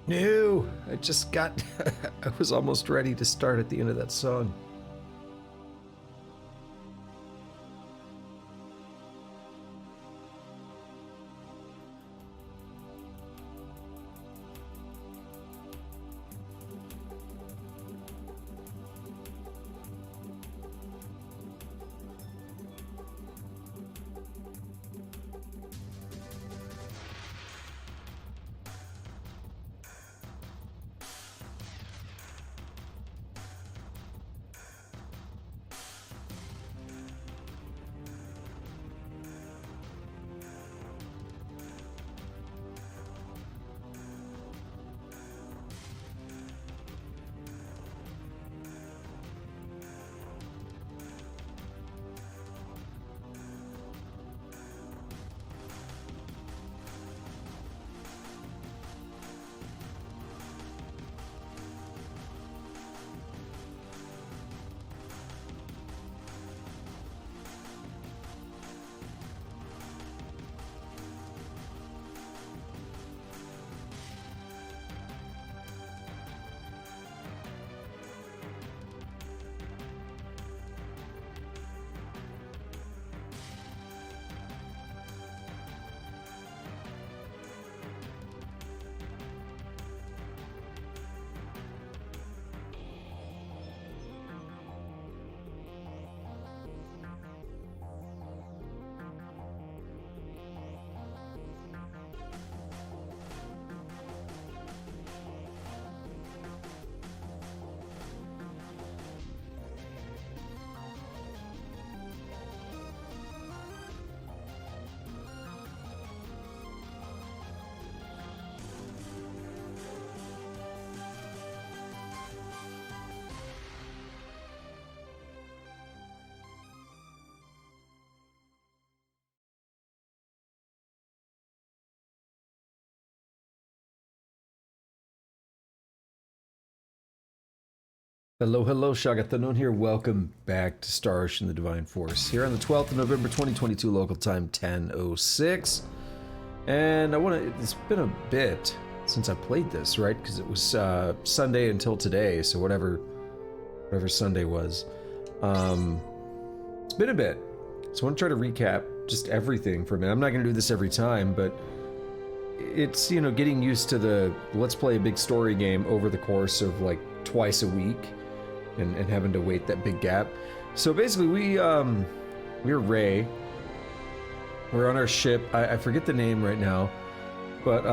No, I just got. I was almost ready to start at the end of that song. Hello, hello, Shagatanon here. Welcome back to Star Ocean the Divine Force. Here on the 12th of November 2022, local time 10:06. And it's been a bit since I played this, right? Because it was Sunday until today, so whatever Sunday was. It's been a bit. So I want to try to recap just everything for a minute. I'm not going to do this every time, but it's, you know, getting used to the let's play a big story game over the course of like twice a week. And having to wait that big gap. So basically we're Ray. We're on our ship. I forget the name right now. But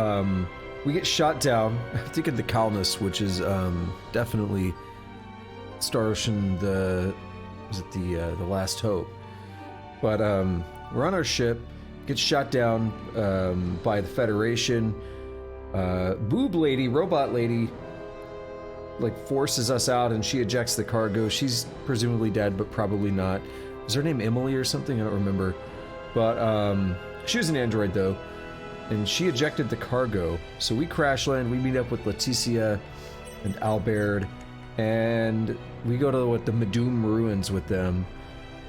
we get shot down. I think of the Calnus, which is definitely Star Ocean the Last Hope. But we're on our ship, get shot down by the Federation. Boob lady, robot lady, like forces us out and she ejects the cargo. She's presumably dead, but probably not. Is her name Emily or something? I don't remember. But she was an android though, and she ejected the cargo. So we crash land. We meet up with Leticia and Albert, and we go to the Medum ruins with them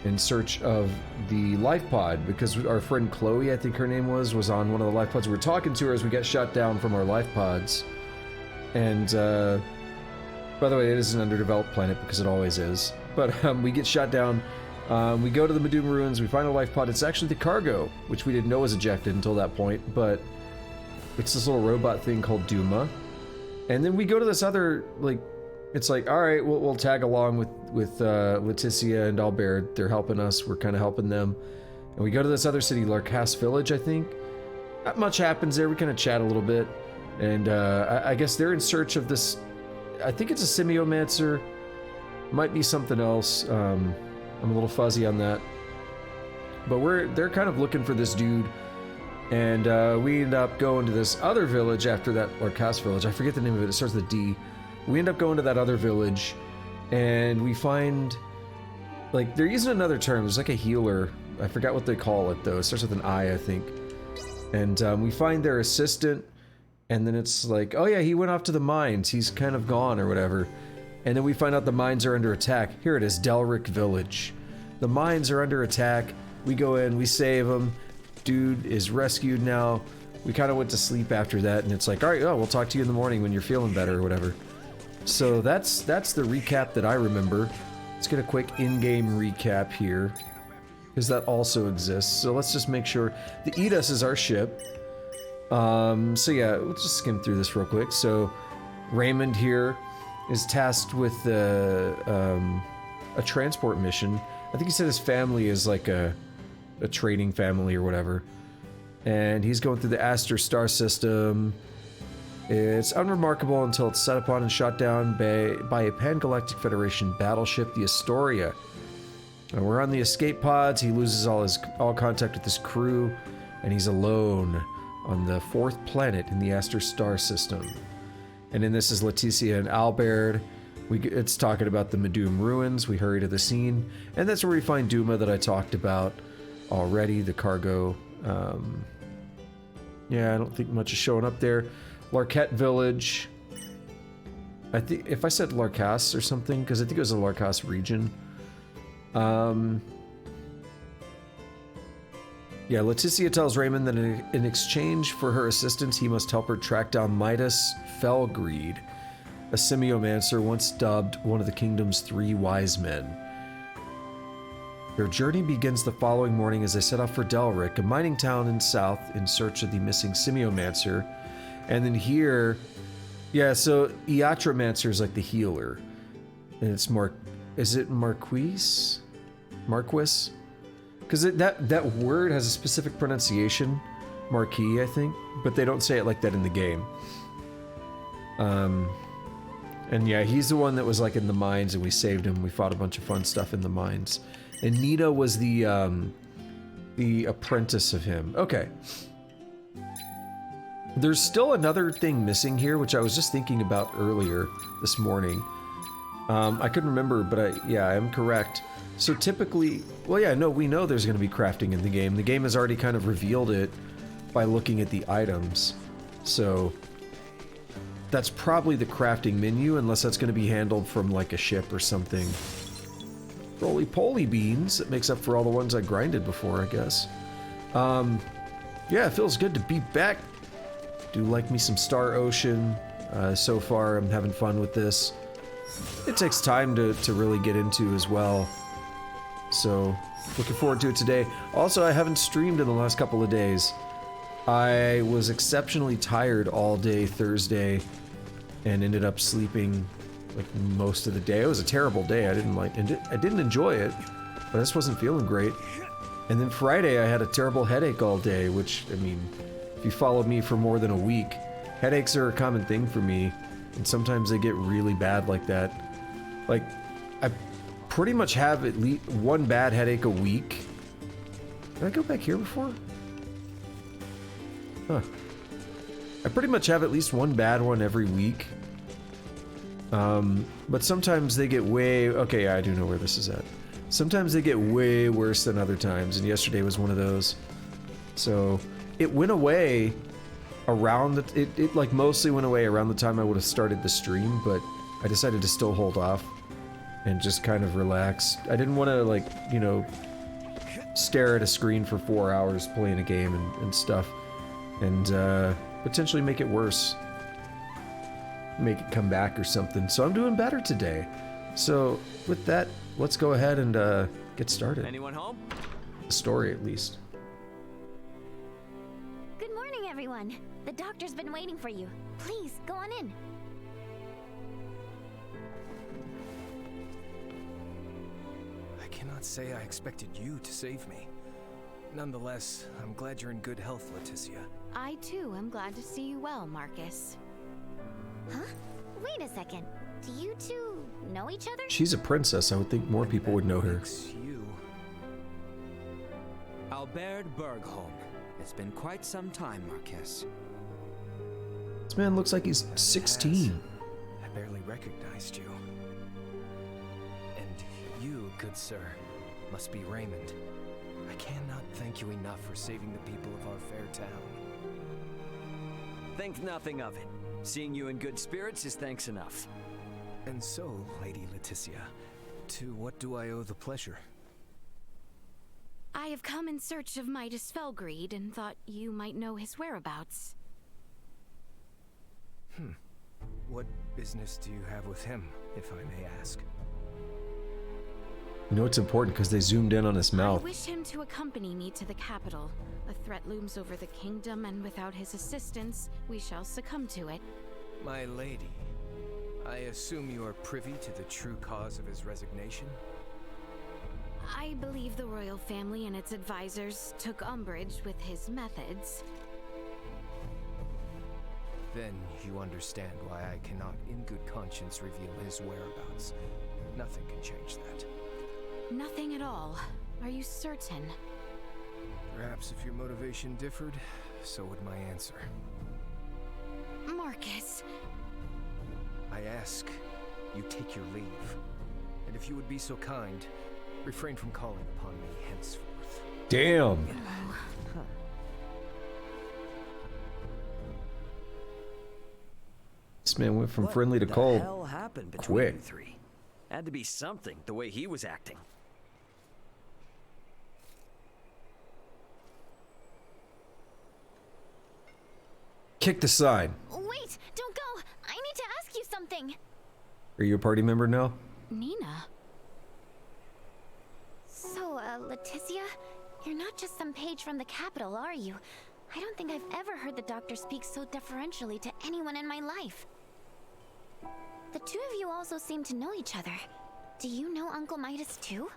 in search of the life pod, because our friend Chloe, I think her name was on one of the life pods. We were talking to her as we got shot down from our life pods, and by the way, it is an underdeveloped planet because it always is. But we get shot down. We go to the Medum ruins. We find a life pod. It's actually the cargo, which we didn't know was ejected until that point. But it's this little robot thing called Duma. And then we go to this other, like, it's like, all right, we'll tag along with Leticia and Albert. They're helping us. We're kind of helping them. And we go to this other city, Larkas Village, I think. Not much happens there. We kind of chat a little bit. And I guess they're in search of this. I think it's a semiomancer. Might be something else. I'm a little fuzzy on that. But they're kind of looking for this dude. And we end up going to this other village after that, or Cast Village. I forget the name of it. It starts with a D. We end up going to that other village. And we find, like, they're using another term. There's like a healer. I forgot what they call it though. It starts with an I think. And we find their assistant. And then it's like, oh yeah, he went off to the mines. He's kind of gone or whatever. And then we find out the mines are under attack. Here it is, Delryk Village. The mines are under attack. We go in, we save him. Dude is rescued now. we kind of went to sleep after that, and it's like, all right, oh, we'll talk to you in the morning when you're feeling better or whatever. So that's the recap that I remember. Let's get a quick in-game recap here, because that also exists. So let's just make sure the Edus is our ship. So yeah, let's just skim through this real quick. So Raymond here is tasked with a transport mission. I think he said his family is like a trading family or whatever. And he's going through the Aster star system. It's unremarkable until it's set upon and shot down by a Pan-Galactic Federation battleship, the Astoria. And we're on the escape pods. He loses all contact with his crew, and he's alone on the 4th planet in the Aster star system. And in this is Leticia and Albert. It's talking about the Medum ruins. We hurry to the scene, and that's where we find Duma that I talked about already, the cargo. Yeah, I don't think much is showing up there. Larquette Village. I think if I said Larcas or something, because I think it was a Larcas region. Yeah, Leticia tells Raymond that in exchange for her assistance, he must help her track down Midas Felgreed, a semiomancer once dubbed one of the kingdom's 3 wise men. Their journey begins the following morning as they set off for Delryk, a mining town in south, in search of the missing semiomancer. And then here, yeah, so Iatromancer is like the healer. And it's is it Marquis? Because that word has a specific pronunciation, Marquis, I think, but they don't say it like that in the game. And yeah, he's the one that was like in the mines, and we saved him. We fought a bunch of fun stuff in the mines. And Nita was the apprentice of him. Okay. There's still another thing missing here, which I was just thinking about earlier this morning. I couldn't remember, but yeah, I am correct. So typically, well, yeah, no, we know there's going to be crafting in the game. The game has already kind of revealed it by looking at the items. So that's probably the crafting menu, unless that's going to be handled from like a ship or something. Roly-poly beans, that makes up for all the ones I grinded before, I guess. Yeah, it feels good to be back. Do like me some Star Ocean. So far, I'm having fun with this. It takes time to really get into as well. So, looking forward to it today. Also, I haven't streamed in the last couple of days. I was exceptionally tired all day Thursday and ended up sleeping like most of the day. It was a terrible day. I didn't enjoy it, but I just wasn't feeling great. And then Friday, I had a terrible headache all day, which, I mean, if you followed me for more than a week, headaches are a common thing for me, and sometimes they get really bad like that. Like, I pretty much have at least one bad headache a week. Did I go back here before? Huh. I pretty much have at least one bad one every week. But sometimes they get way... Okay, I do know where this is at. Sometimes they get way worse than other times, and yesterday was one of those. So, it went away around... It like mostly went away around the time I would have started the stream, but I decided to still hold off and just kind of relax. I didn't want to, like, you know, stare at a screen for 4 hours playing a game and stuff, and potentially make it worse. Make it come back or something. So I'm doing better today. So with that, let's go ahead and get started. Anyone home? The story, at least. Good morning, everyone. The doctor's been waiting for you. Please, go on in. I cannot say I expected you to save me. Nonetheless, I'm glad you're in good health, Leticia. I, too, am glad to see you well, Marcus. Huh? Wait a second. Do you two know each other? She's a princess. I would think more people would know her. Makes you. Albert Bergholm. It's been quite some time, Marquess. This man looks like he's 16. I barely recognized you. And you, good sir, must be Raymond. I cannot thank you enough for saving the people of our fair town. Think nothing of it. Seeing you in good spirits is thanks enough. And so, Lady Leticia, to what do I owe the pleasure? I have come in search of Midas Felgreed and thought you might know his whereabouts. What business do you have with him, if I may ask? You know it's important because they zoomed in on his mouth. I wish him to accompany me to the capital. A threat looms over the kingdom, and without his assistance, we shall succumb to it. My lady, I assume you are privy to the true cause of his resignation? I believe the royal family and its advisors took umbrage with his methods. Then you understand why I cannot in good conscience reveal his whereabouts. Nothing can change that. Nothing at all. Are you certain? Perhaps if your motivation differed, so would my answer. Marcus. I ask, you take your leave. And if you would be so kind, refrain from calling upon me henceforth. Damn. This man went from friendly to cold. What the hell happened between Quick. you three? Had to be something, the way he was acting. Kick the sign. Wait, don't go. I need to ask you something. Are you a party member now? Nina. So, Leticia, you're not just some page from the capital, are you? I don't think I've ever heard the doctor speak so deferentially to anyone in my life. The two of you also seem to know each other. Do you know Uncle Midas too?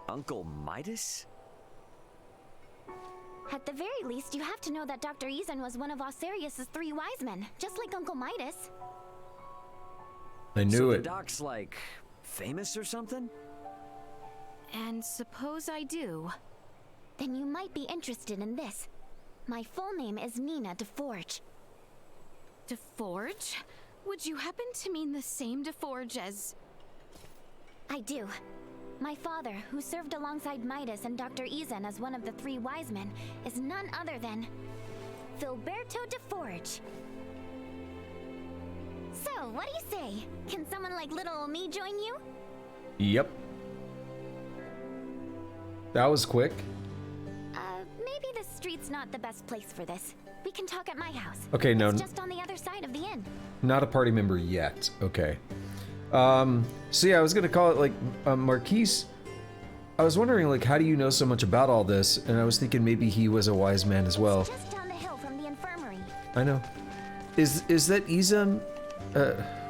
Uncle Midas? At the very least, you have to know that Dr. Izan was one of Osirius's 3 wise men, just like Uncle Midas. I knew So it. the doc's like famous or something? And suppose I do. Then you might be interested in this. My full name is Nina DeForge. DeForge? Would you happen to mean the same DeForge as... I do. My father, who served alongside Midas and Dr. Izan as one of the 3 wise men, is none other than... Filberto DeForge. So, what do you say? Can someone like little ol' me join you? Yep. That was quick. Maybe the street's not the best place for this. We can talk at my house. Okay, no. It's just on the other side of the inn. Not a party member yet. Okay. So yeah, I was gonna call it like Marquise. I was wondering like, how do you know so much about all this? And I was thinking maybe he was a wise man as well. It's just down the hill from the infirmary. I know. Is that Izan?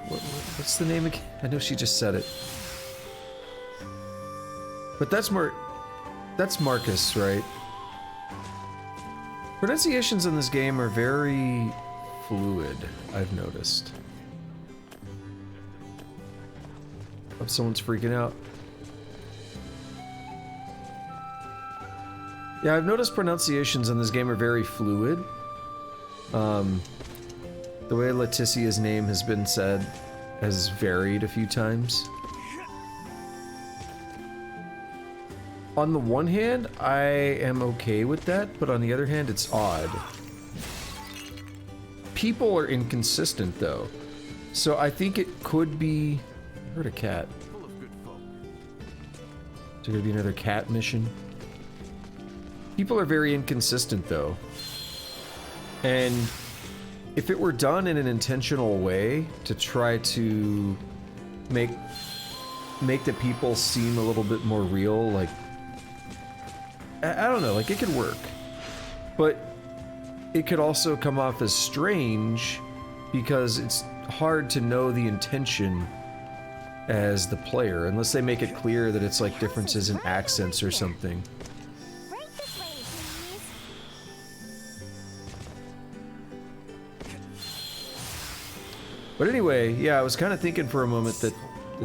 What's the name again? I know she just said it. But that's Marcus, right? Pronunciations in this game are very fluid, I've noticed. Oh, someone's freaking out. Yeah, I've noticed pronunciations in this game are very fluid. The way Leticia's name has been said has varied a few times. On the one hand, I am okay with that, but on the other hand, it's odd. People are inconsistent, though. So I think it could be... I heard a cat. Is there gonna be another cat mission? People are very inconsistent, though. And if it were done in an intentional way to try to make the people seem a little bit more real, like... I don't know, like, it could work. But it could also come off as strange because it's hard to know the intention as the player, unless they make it clear that it's like differences in accents or something. Right this way, please. But anyway, yeah, I was kind of thinking for a moment that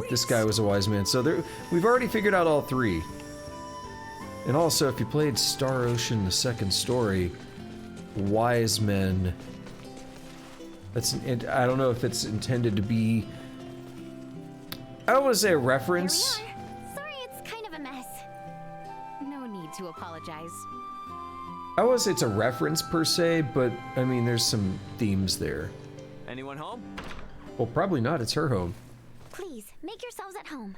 this guy was a wise man. So we've already figured out all 3. And also, if you played Star Ocean: The Second Story, wise men... I don't know if it's intended to be... I don't want to say a reference. Here we are. Sorry, it's kind of a mess. No need to apologize. I wouldn't say it's a reference per se, but I mean, there's some themes there. Anyone home? Well, probably not. It's her home. Please, make yourselves at home.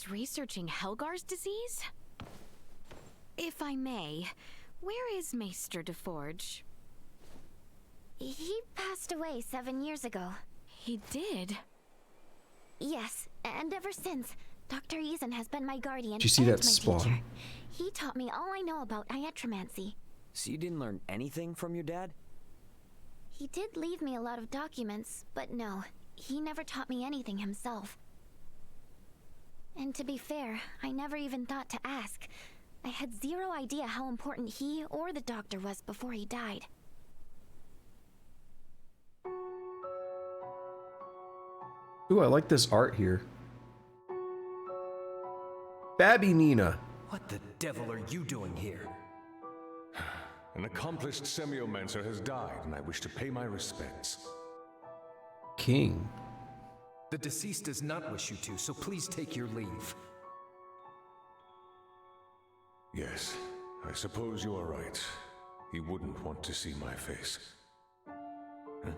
He's researching Helgar's disease? If I may, where is Maester DeForge? He passed away 7 years ago. He did? Yes, and ever since, Dr. Eason has been my guardian Did you see and that my spawn? teacher. He taught me all I know about iatromancy. So you didn't learn anything from your dad? He did leave me a lot of documents, but no, he never taught me anything himself. And to be fair, I never even thought to ask. I had zero idea how important he or the doctor was before he died. Ooh, I like this art here. Babby Nina. What the devil are you doing here? An accomplished semiomancer has died, and I wish to pay my respects. King. The deceased does not wish you to, so please take your leave. Yes, I suppose you are right. He wouldn't want to see my face. Huh?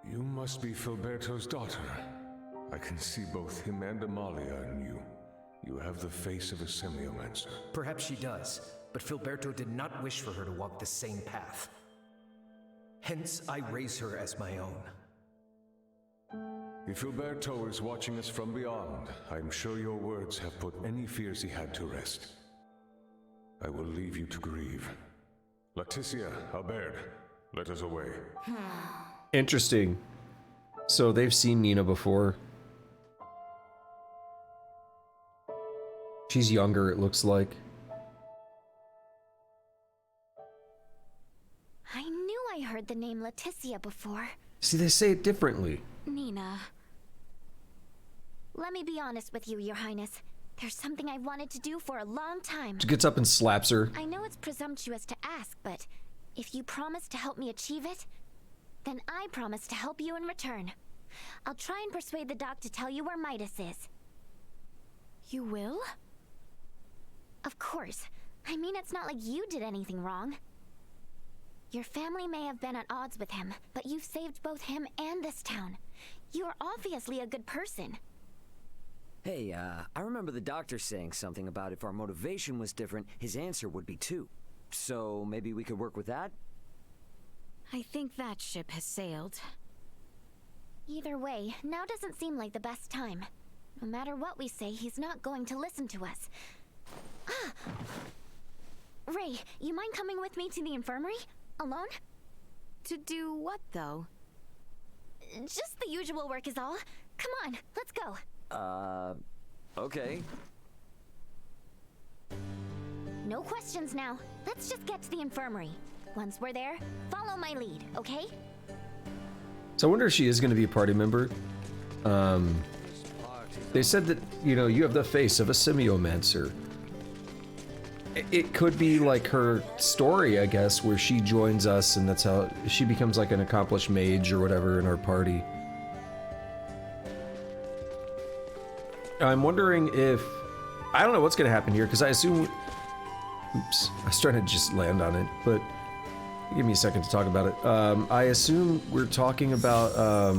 You must be Filberto's daughter. I can see both him and Amalia in you. You have the face of a semiomancer. Perhaps she does, but Filberto did not wish for her to walk the same path. Hence, I raise her as my own. If Filberto is watching us from beyond, I'm sure your words have put any fears he had to rest. I will leave you to grieve. Leticia, Albert, let us away. Interesting. So they've seen Nina before. She's younger, it looks like. I knew I heard the name Leticia before. See, they say it differently. Nina. Let me be honest with you, Your Highness. There's something I've wanted to do for a long time. She gets up and slaps her. I know it's presumptuous to ask, but if you promise to help me achieve it, then I promise to help you in return. I'll try and persuade the doc to tell you where Midas is. You will? Of course. I mean, it's not like you did anything wrong. Your family may have been at odds with him, but you've saved both him and this town. You are obviously a good person. Hey, I remember the doctor saying something about if our motivation was different, his answer would be too. So maybe we could work with that? I think that ship has sailed. Either way, now doesn't seem like the best time. No matter what we say, he's not going to listen to us. Ah! Ray, you mind coming with me to the infirmary? Alone? To do what, though? Just the usual work is all. Come on, let's go. Okay. No questions now. Let's just get to the infirmary. Once we're there, follow my lead, okay? So I wonder if she is going to be a party member. They said that, you know, you have the face of a semiomancer. It could be like her story, I guess, where she joins us and that's how she becomes like an accomplished mage or whatever in our party. I'm wondering if... I don't know what's going to happen here, because I assume... Oops, I was trying to just land on it, but... Give me a second to talk about it. I assume we're talking about,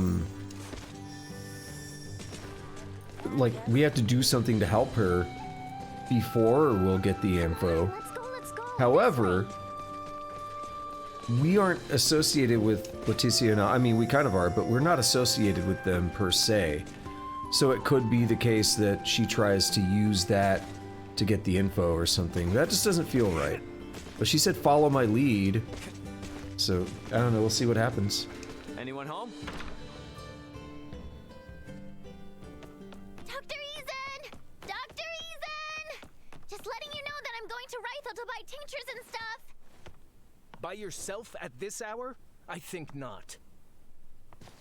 like, we have to do something to help her before we'll get the info. Let's go. However, we aren't associated with Leticia now. I mean, we kind of are, but we're not associated with them per se. So it could be the case that she tries to use that to get the info or something. That just doesn't feel right. But she said, follow my lead. So, I don't know, we'll see what happens. Anyone home? Dr. Eason! Dr. Eason! Just letting you know that I'm going to Rythal to buy tinctures and stuff. By yourself at this hour? I think not.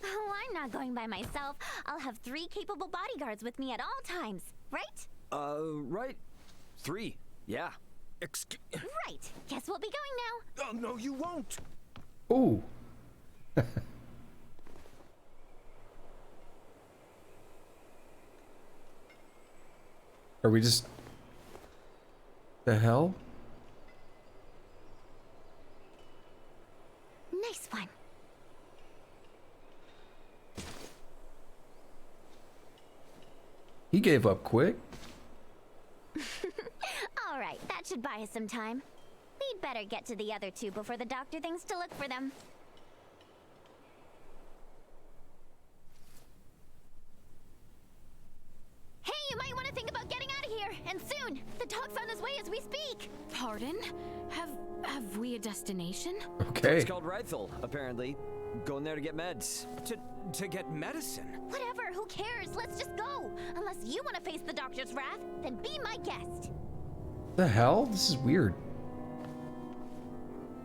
Oh, I'm not going by myself. I'll have 3 capable bodyguards with me at all times, right? Right. 3. Yeah. Right. Guess we'll be going now. Oh, no, you won't. Ooh. Are we just... The hell? Nice one. He gave up quick. Alright, that should buy us some time. We'd better get to the other two before the doctor thinks to look for them. Hey, you might want to think about getting out of here, and soon! The dog's on his way as we speak! Pardon? Have we a destination? Okay. It's called Rythal, apparently. Going there to get meds. To get medicine? Whatever, who cares? Let's just go! Unless you want to face the doctor's wrath, then be my guest! The hell? This is weird.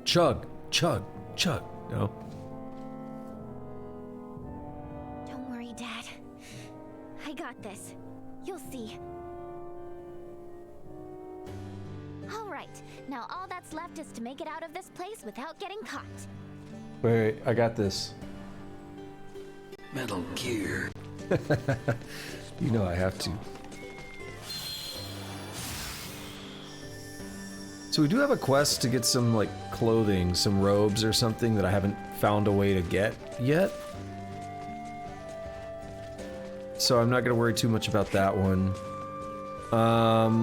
Chug, chug, chug. No. Don't worry, Dad. I got this. You'll see. Alright, now all that's left is to make it out of this place without getting caught. Wait, I got this. Metal Gear. You know I have to. So we do have a quest to get some, like, clothing, some robes or something that I haven't found a way to get yet. So I'm not going to worry too much about that one.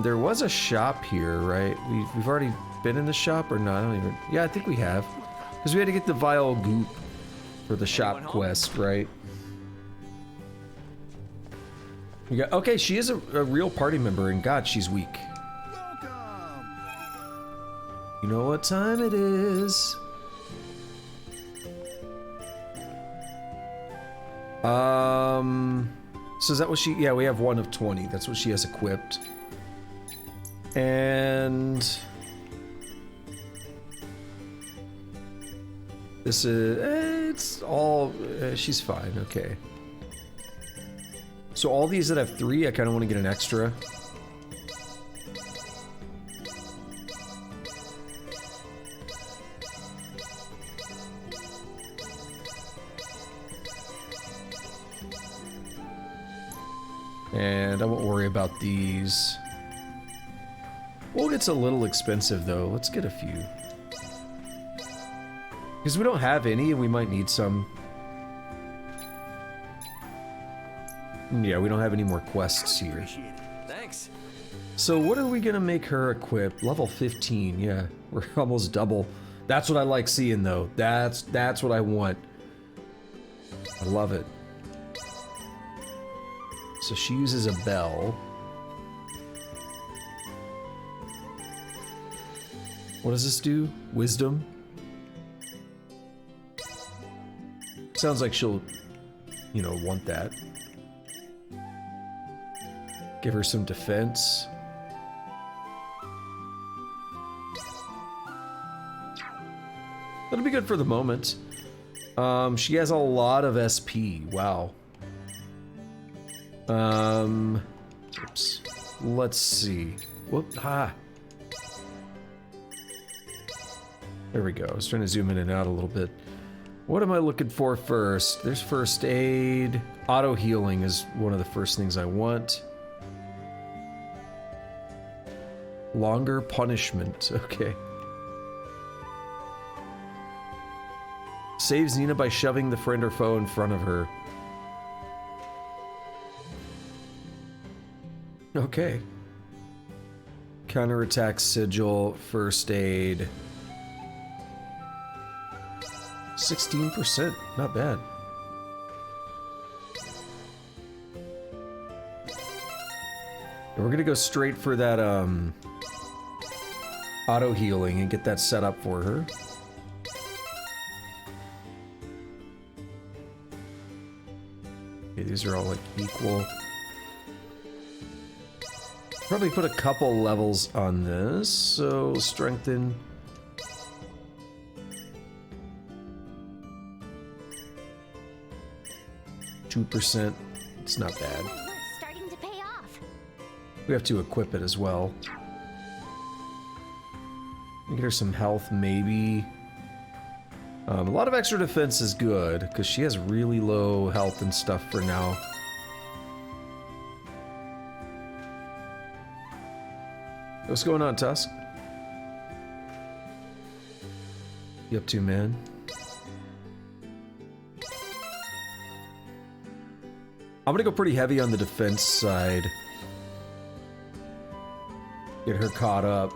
There was a shop here, right? We've already been in the shop or not? I don't even... Yeah, I think we have. Because we had to get the vile goop for the shop quest, right? We got... Okay, she is a real party member, and God, she's weak. You know what time it is. So is that what she... Yeah, we have 1 of 20. That's what she has equipped. And... This is... it's all... she's fine, okay. So all these that have 3, I kind of want to get an extra. And I won't worry about these. Well, it's a little expensive though. Let's get a few. Because we don't have any and we might need some. Yeah, we don't have any more quests here. Thanks. So what are we gonna make her equip? Level 15, yeah. We're almost double. That's what I like seeing though. That's what I want. I love it. So she uses a bell. What does this do? Wisdom? Sounds like she'll, you know, want that. Give her some defense. That'll be good for the moment. She has a lot of SP. Wow. Oops. Let's see. Whoop, There we go. I was trying to zoom in and out a little bit. What am I looking for first? There's first aid. Auto healing is one of the first things I want. Longer punishment. Okay. Save Xena by shoving the friend or foe in front of her. Okay. Counterattack sigil, first aid. 16%, not bad. And we're gonna go straight for that auto healing and get that set up for her. Okay, these are all like equal. Probably put a couple levels on this, so strengthen. %. It's not bad. It's starting to pay off. We have to equip it as well. Get her some health, maybe. A lot of extra defense is good, because she has really low health and stuff for now. What's going on, Tusk? You up to, man? I'm gonna go pretty heavy on the defense side. Get her caught up.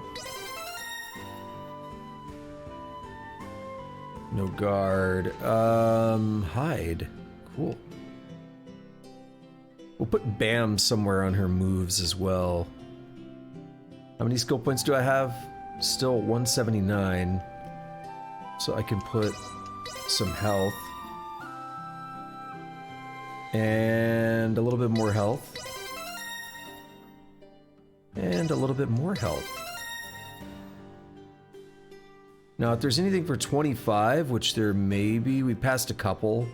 No guard. Hide. Cool. We'll put Bam somewhere on her moves as well. How many skill points do I have? Still 179. So I can put some health. And a little bit more health. And a little bit more health. Now, if there's anything for 25, which there may be, we passed a couple.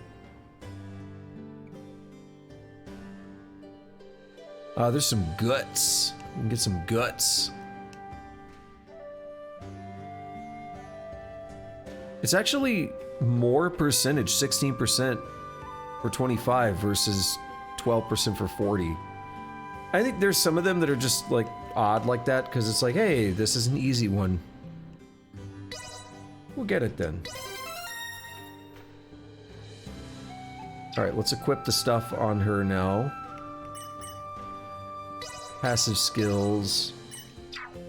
There's some guts. We can get some guts. It's actually more percentage, 16% for 25 versus 12% for 40. I think there's some of them that are just like odd like that because it's like, hey, this is an easy one. We'll get it then. Alright, let's equip the stuff on her now. Passive skills.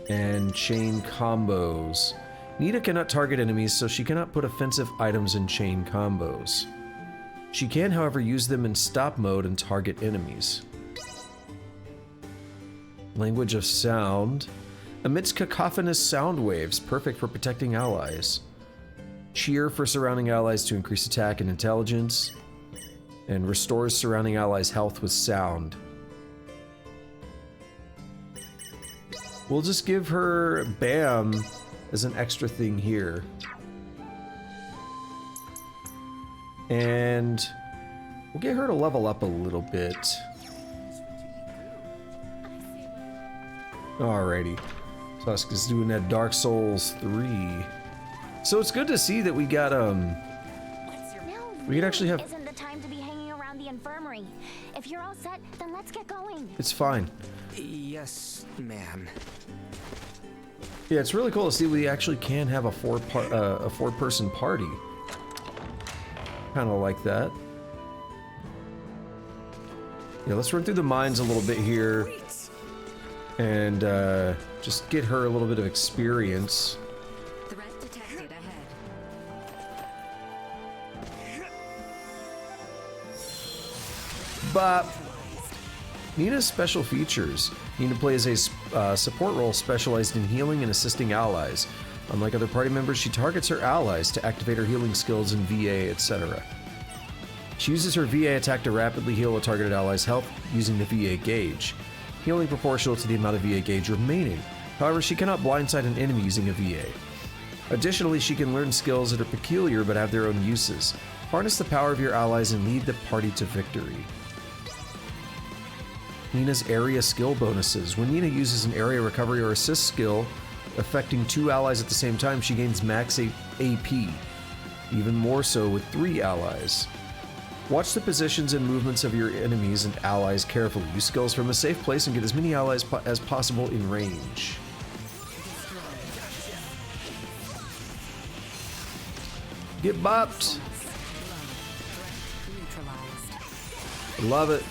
And chain combos. Nita cannot target enemies, so she cannot put offensive items in chain combos. She can, however, use them in stop mode and target enemies. Language of sound. Emits cacophonous sound waves, perfect for protecting allies. Cheer for surrounding allies to increase attack and intelligence. And restores surrounding allies' health with sound. We'll just give her Bam as an extra thing here. And we'll get her to level up a little bit. Alrighty. Tusk is doing that Dark Souls 3. So it's good to see that we got, we could actually have... Isn't the time to be hanging around the infirmary. If you're all set, then let's get going. It's fine. Yes, ma'am. Yeah, it's really cool to see we actually can have a four-person party. Kind of like that. Yeah, let's run through the mines a little bit here. And, just get her a little bit of experience. Threat detected ahead. Bop! Nina's special features. Nina plays a support role specialized in healing and assisting allies. Unlike other party members, she targets her allies to activate her healing skills in VA, etc. She uses her VA attack to rapidly heal a targeted ally's health using the VA gauge, healing proportional to the amount of VA gauge remaining. However, she cannot blindside an enemy using a VA. Additionally, she can learn skills that are peculiar but have their own uses. Harness the power of your allies and lead the party to victory. Nina's area skill bonuses. When Nina uses an area recovery or assist skill affecting 2 allies at the same time, she gains max AP, even more so with 3 allies. Watch the positions and movements of your enemies and allies carefully. Use skills from a safe place and get as many allies as possible in range. Get bopped! Love it.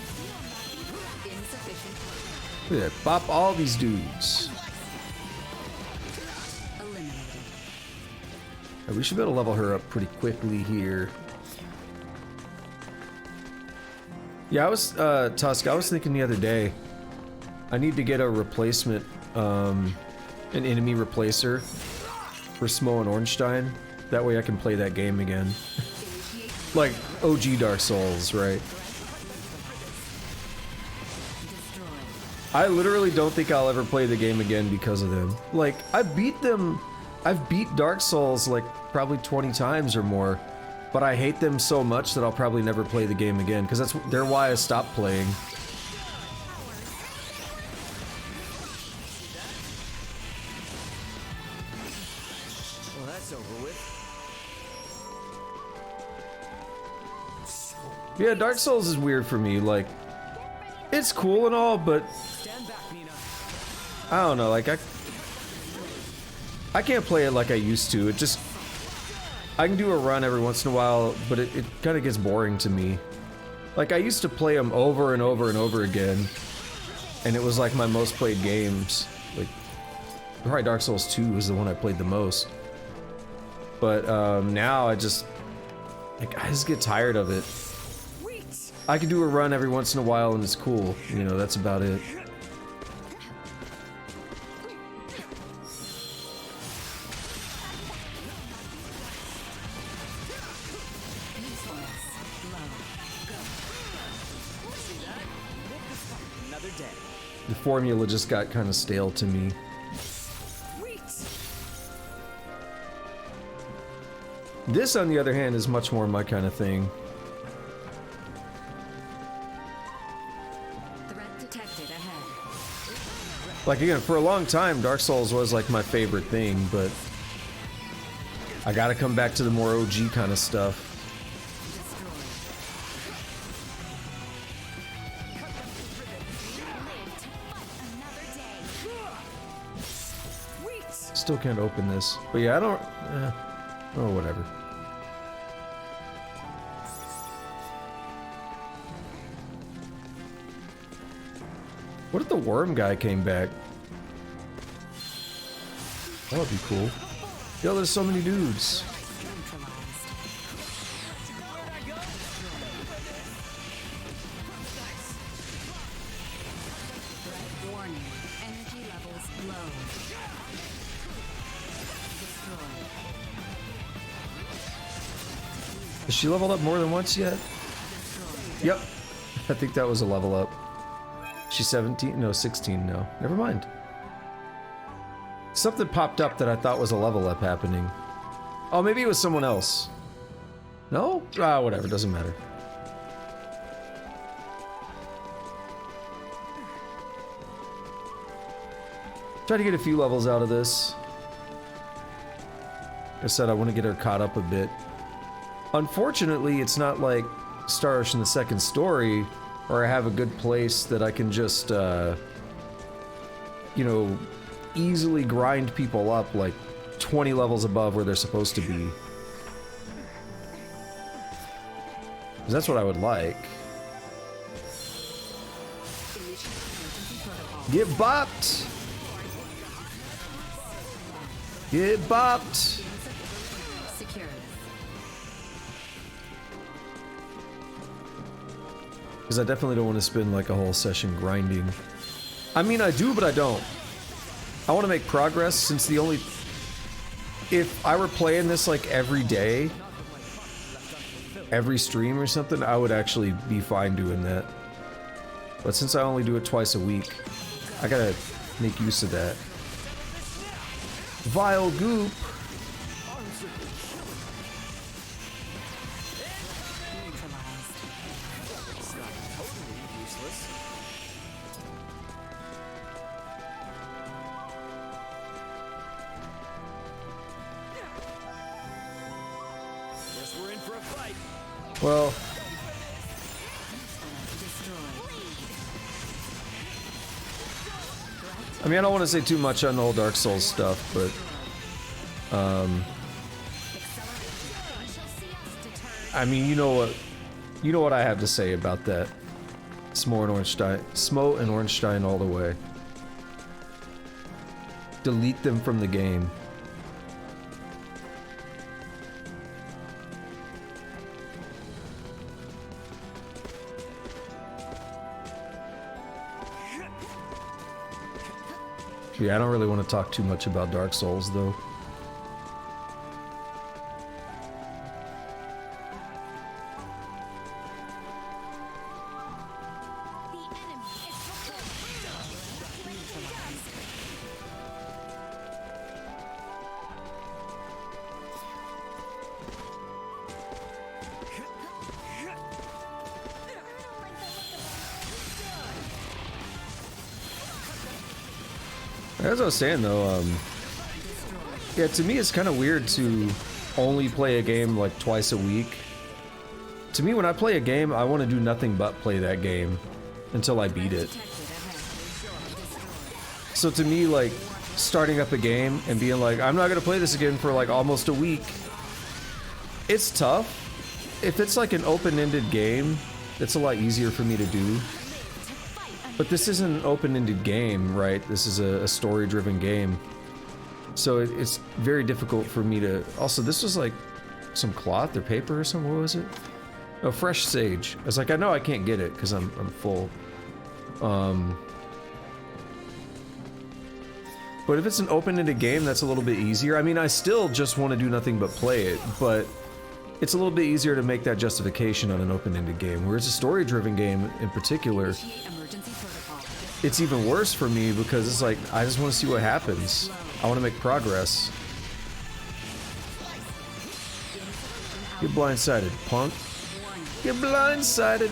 Look at that. Bop all these dudes. Right, we should be able to level her up pretty quickly here. Yeah, I was, Tusk, I was thinking the other day, I need to get a replacement, an enemy replacer for Smo and Ornstein. That way I can play that game again. Like, OG Dark Souls, right? I literally don't think I'll ever play the game again because of them. Like, I've beat Dark Souls like probably 20 times or more, but I hate them so much that I'll probably never play the game again, because they're why I stopped playing. Well, that's over with. Yeah, Dark Souls is weird for me. Like, it's cool and all, but I don't know, like, I can't play it like I used to. It just, I can do a run every once in a while, but it kind of gets boring to me. Like, I used to play them over and over and over again, and it was like my most played games. Like, probably Dark Souls 2 was the one I played the most. But now I just get tired of it. I can do a run every once in a while and it's cool. You know, that's about it. The formula just got kind of stale to me. This, on the other hand, is much more my kind of thing. Threat detected ahead. Like, again, for a long time, Dark Souls was like my favorite thing, but I gotta come back to the more OG kind of stuff. Still can't open this, but yeah, I don't. Oh, whatever. What if the worm guy came back? That would be cool. Yo, there's so many dudes. Warning. Energy levels low. Has she leveled up more than once yet? Yep. I think that was a level up. She's 17? No, 16 now. Never mind. Something popped up that I thought was a level up happening. Oh, maybe it was someone else. No? Ah, whatever. Doesn't matter. Try to get a few levels out of this. Like I said, I want to get her caught up a bit. Unfortunately, it's not like Star Ocean the Second Story, where I have a good place that I can just, you know, easily grind people up like 20 levels above where they're supposed to be. 'Cause that's what I would like. Get bopped! Get bopped! Because I definitely don't want to spend like a whole session grinding. I mean, I do, but I don't. I want to make progress since the only... If I were playing this like every day, every stream or something, I would actually be fine doing that. But since I only do it twice a week, I gotta make use of that. Vile goop! Well, I mean, I don't want to say too much on the whole Dark Souls stuff, but I mean, you know what I have to say about that. Smo and Ornstein all the way. Delete them from the game. Yeah, I don't really want to talk too much about Dark Souls, though. As I was saying though, yeah, to me it's kind of weird to only play a game like twice a week. To me, when I play a game, I want to do nothing but play that game until I beat it. So to me, like, starting up a game and being like, I'm not gonna play this again for like almost a week, it's tough. If it's like an open-ended game it's a lot easier for me to do. But this isn't an open-ended game, right? This is a story-driven game. So it's very difficult for me to... Also, this was like some cloth or paper or something. What was it? Oh, fresh sage. I was like, I know I can't get it because I'm full. But if it's an open-ended game, that's a little bit easier. I mean, I still just want to do nothing but play it, but it's a little bit easier to make that justification on an open-ended game. Whereas a story-driven game in particular, it's even worse for me because it's like, I just want to see what happens. I want to make progress. Get blindsided, punk. Get blindsided.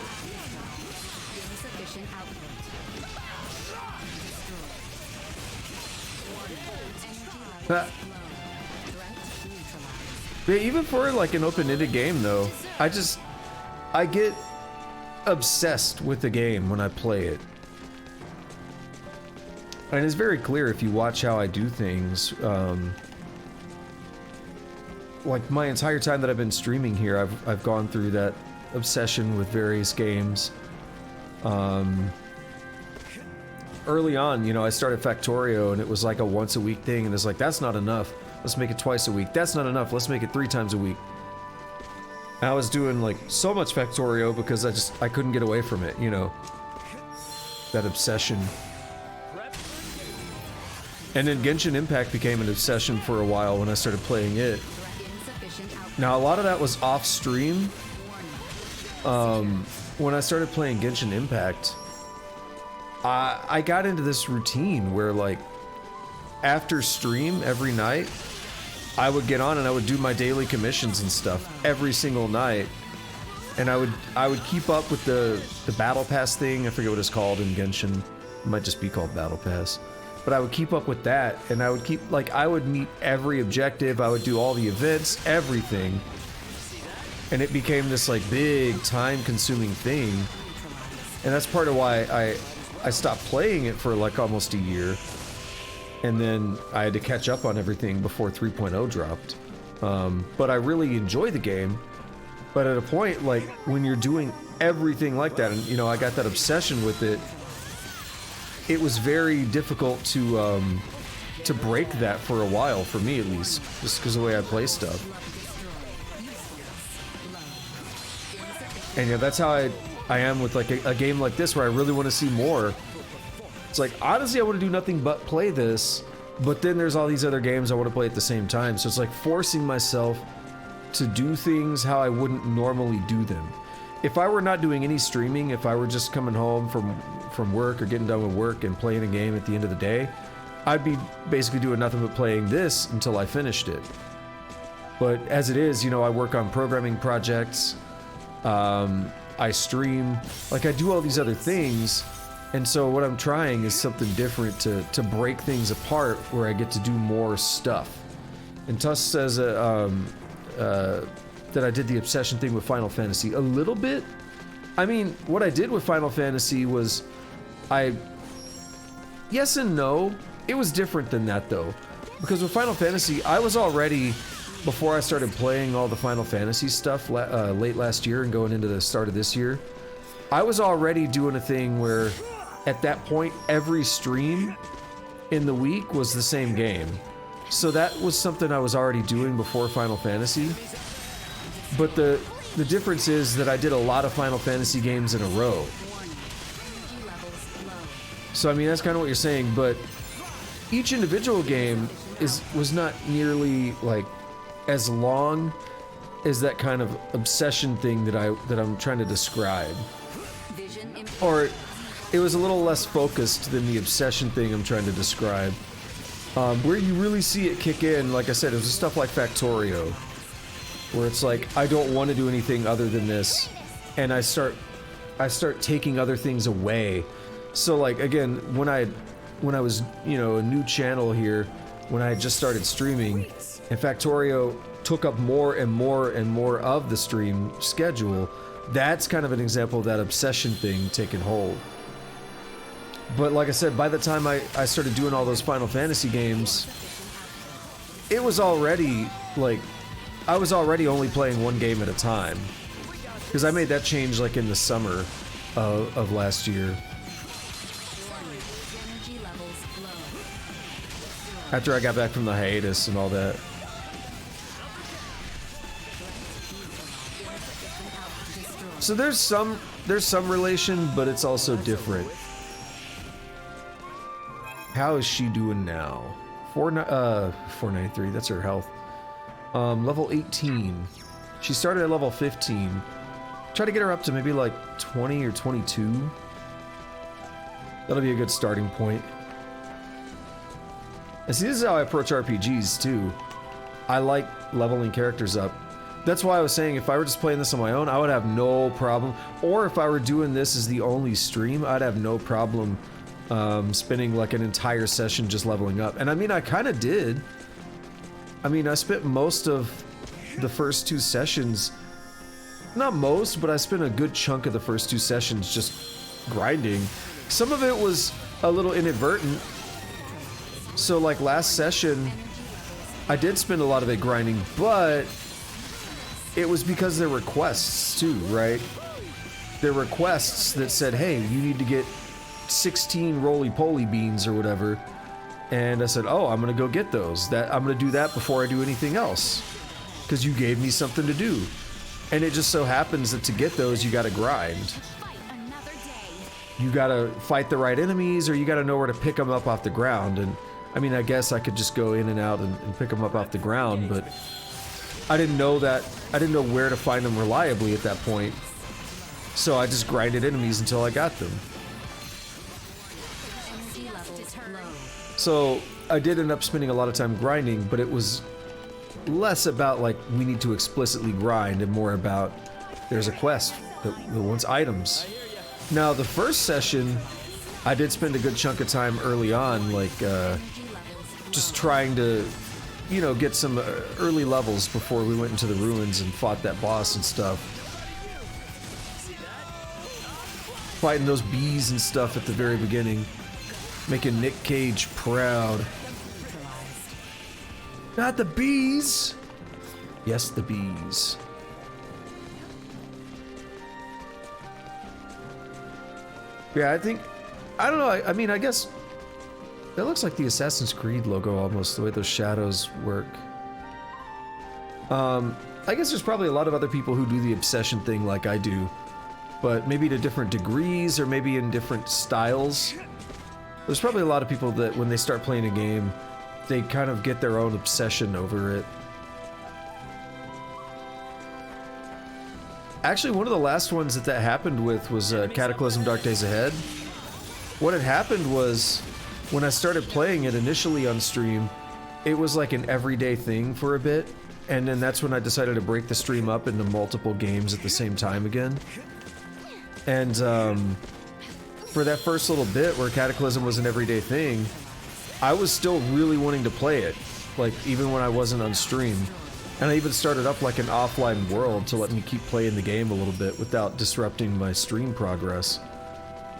Yeah, even for like an open-ended game though, I get obsessed with the game when I play it. And it's very clear if you watch how I do things. Like my entire time that I've been streaming here, I've gone through that obsession with various games. Early on, you know, I started Factorio and it was like a once a week thing, and it's like, that's not enough. Let's make it twice a week. That's not enough. Let's make it 3 times a week. And I was doing like so much Factorio because I couldn't get away from it, you know. That obsession. And then Genshin Impact became an obsession for a while when I started playing it. Now, a lot of that was off stream. When I started playing Genshin Impact, I got into this routine where, like, after stream every night, I would get on and I would do my daily commissions and stuff every single night. And I would keep up with the Battle Pass thing. I forget what it's called in Genshin. It might just be called Battle Pass. But I would keep up with that, and I would keep, like, I would meet every objective, I would do all the events, everything. And it became this, like, big, time-consuming thing. And that's part of why I stopped playing it for, like, almost a year. And then I had to catch up on everything before 3.0 dropped. But I really enjoy the game. But at a point, like, when you're doing everything like that, and, you know, I got that obsession with it, it was very difficult to break that for a while, for me at least, just because of the way I play stuff. And yeah, that's how I am with like a game like this, where I really want to see more. It's like, honestly, I want to do nothing but play this, but then there's all these other games I want to play at the same time. So it's like forcing myself to do things how I wouldn't normally do them. If I were not doing any streaming, if I were just coming home from work or getting done with work and playing a game at the end of the day, I'd be basically doing nothing but playing this until I finished it. But as it is, you know, I work on programming projects, I stream, like I do all these other things, and so what I'm trying is something different to break things apart where I get to do more stuff. And Tuss says that I did the obsession thing with Final Fantasy a little bit. I mean, what I did with Final Fantasy was yes and no. It was different than that though, because with Final Fantasy, I was already, before I started playing all the Final Fantasy stuff late last year and going into the start of this year, I was already doing a thing where at that point every stream in the week was the same game. So that was something I was already doing before Final Fantasy. But the difference is that I did a lot of Final Fantasy games in a row. So I mean, that's kind of what you're saying, but each individual game was not nearly like as long as that kind of obsession thing that I'm trying to describe. Or it was a little less focused than the obsession thing I'm trying to describe. Where you really see it kick in, like I said, it was stuff like Factorio, where it's like, I don't want to do anything other than this, and I start taking other things away. So like, again, when I was, you know, a new channel here, when I had just started streaming, and Factorio took up more and more and more of the stream schedule, that's kind of an example of that obsession thing taking hold. But like I said, by the time I started doing all those Final Fantasy games, it was already, like, I was already only playing one game at a time. Because I made that change like in the summer of last year. After I got back from the hiatus and all that. So there's some relation, but it's also different. How is she doing now? 493, that's her health. Level 18. She started at level 15. Try to get her up to maybe like 20 or 22. That'll be a good starting point. And see, this is how I approach RPGs too. I like leveling characters up. That's why I was saying if I were just playing this on my own, I would have no problem. Or if I were doing this as the only stream, I'd have no problem spending like an entire session just leveling up. And I mean, I kind of did. I mean, I spent most of the first 2 sessions, not most, but I spent a good chunk of the first 2 sessions just grinding. Some of it was a little inadvertent. So like last session, I did spend a lot of it grinding, but it was because there were quests too, right? There were quests that said, hey, you need to get 16 roly-poly beans or whatever. And I said, oh, I'm gonna go get those. I'm gonna do that before I do anything else. Because you gave me something to do. And it just so happens that to get those, you gotta grind. You gotta fight the right enemies, or you gotta know where to pick them up off the ground. And I mean, I guess I could just go in and out and pick them up off the ground, but I didn't know that. I didn't know where to find them reliably at that point. So I just grinded enemies until I got them. So I did end up spending a lot of time grinding, but it was less about like we need to explicitly grind and more about there's a quest that wants items. Now the first session, I did spend a good chunk of time early on, like just trying to, you know, get some early levels before we went into the ruins and fought that boss and stuff. Fighting those bees and stuff at the very beginning. Making Nick Cage proud. Not the bees! Yes, the bees. Yeah, I don't know, I mean, I guess that looks like the Assassin's Creed logo almost, the way those shadows work. I guess there's probably a lot of other people who do the obsession thing like I do, but maybe to different degrees or maybe in different styles. There's probably a lot of people that when they start playing a game, they kind of get their own obsession over it. Actually, one of the last ones that happened with was Cataclysm Dark Days Ahead. What had happened was, when I started playing it initially on stream, it was like an everyday thing for a bit, and then that's when I decided to break the stream up into multiple games at the same time again. And for that first little bit where Cataclysm was an everyday thing, I was still really wanting to play it, like even when I wasn't on stream. And I even started up like an offline world to let me keep playing the game a little bit without disrupting my stream progress.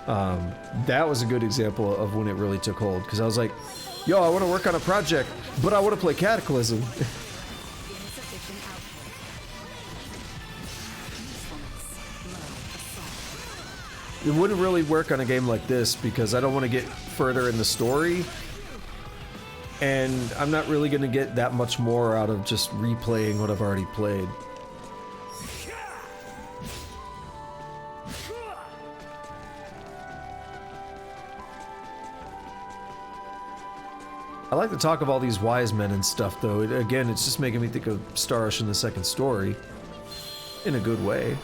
That was a good example of when it really took hold, because I was like, yo, I want to work on a project, but I want to play Cataclysm. It wouldn't really work on a game like this because I don't want to get further in the story, and I'm not really going to get that much more out of just replaying what I've already played. I like the talk of all these wise men and stuff, though. Again, it's just making me think of Star Ocean the Second Story. In a good way.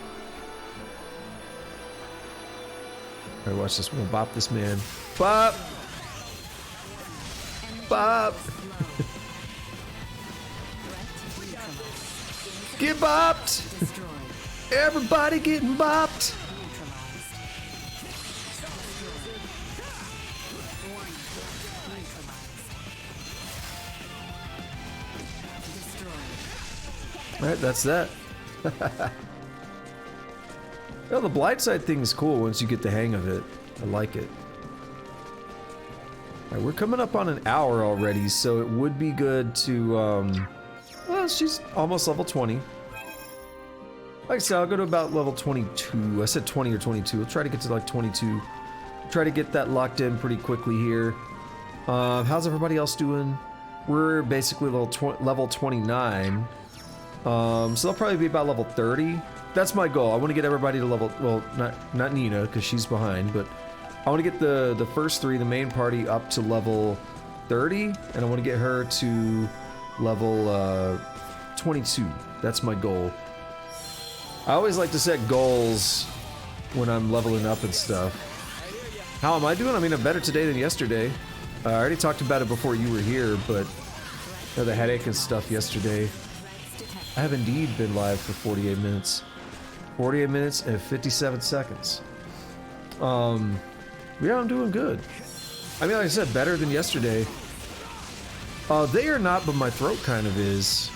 Alright, watch this. We're gonna bop this man. Bop! Bop! Get bopped! Everybody getting bopped! Alright, that's that. Well, the blindside thing is cool once you get the hang of it. I like it. Alright, we're coming up on an hour already, so it would be good to, well, she's almost level 20. Like I said, I'll go to about level 22. I said 20 or 22. We'll try to get to like 22. Try to get that locked in pretty quickly here. How's everybody else doing? We're basically level 29. So they'll probably be about level 30. That's my goal. I want to get everybody to level, well, not Nina, because she's behind, but I want to get the first three, the main party, up to level 30, and I want to get her to level 22. That's my goal. I always like to set goals when I'm leveling up and stuff. How am I doing? I mean, I'm better today than yesterday. I already talked about it before you were here, but the headache and stuff yesterday. I have indeed been live for 48 minutes. 48 minutes and 57 seconds. Yeah, I'm doing good. I mean, like I said, better than yesterday. They are not, but my throat kind of is.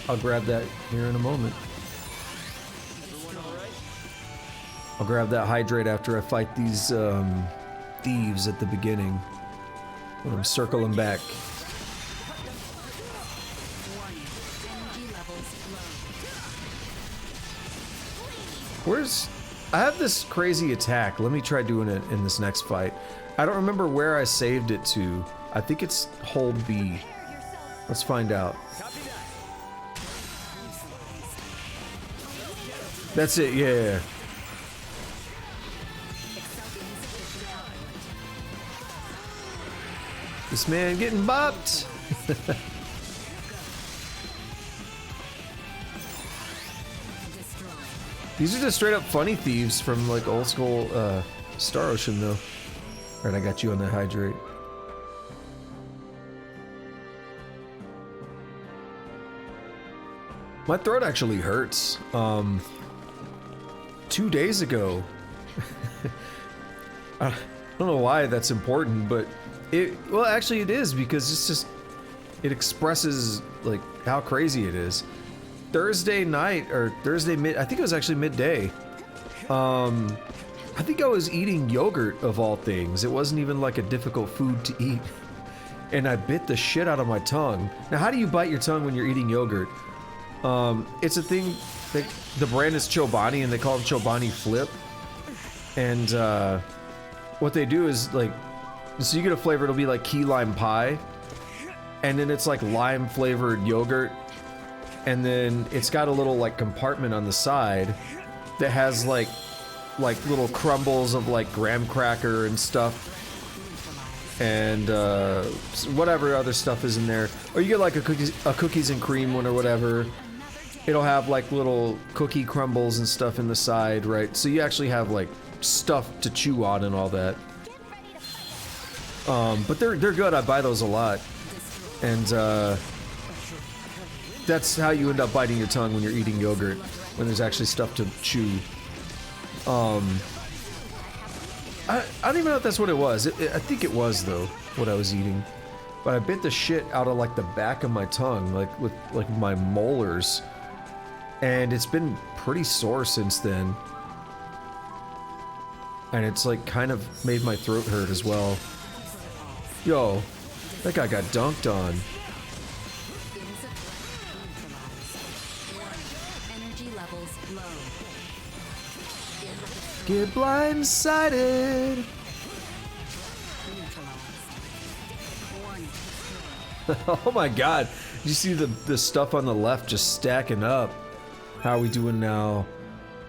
I'll grab that here in a moment. I'll grab that hydrate after I fight these thieves at the beginning. When I'm circling back. I have this crazy attack. Let me try doing it in this next fight. I don't remember where I saved it to. I think it's hold B. Let's find out. That's it, yeah. This man getting bopped. These are just straight up funny thieves from like old school Star Ocean though. Alright, I got you on that hydrate. My throat actually hurts. 2 days ago. I don't know why that's important, but well actually it is, because it's just, it expresses like how crazy it is. Thursday night, or Thursday I think it was actually midday. I think I was eating yogurt of all things. It wasn't even like a difficult food to eat. And I bit the shit out of my tongue. Now how do you bite your tongue when you're eating yogurt? It's a thing, the brand is Chobani and they call it Chobani Flip. And what they do is like, so you get a flavor, it'll be like key lime pie. And then it's like lime flavored yogurt. And then it's got a little like compartment on the side that has like little crumbles of like graham cracker and stuff. And whatever other stuff is in there. Or you get like a cookies and cream one or whatever. It'll have like little cookie crumbles and stuff in the side, right? So you actually have like stuff to chew on and all that. But they're good. I buy those a lot. And that's how you end up biting your tongue when you're eating yogurt, when there's actually stuff to chew. I don't even know if that's what it was. I think it was though, what I was eating. But I bit the shit out of like the back of my tongue, like with like my molars. And it's been pretty sore since then. And it's like kind of made my throat hurt as well. Yo, that guy got dunked on. Energy levels low. Get blindsided. Oh my god. You see the stuff on the left just stacking up. How are we doing now?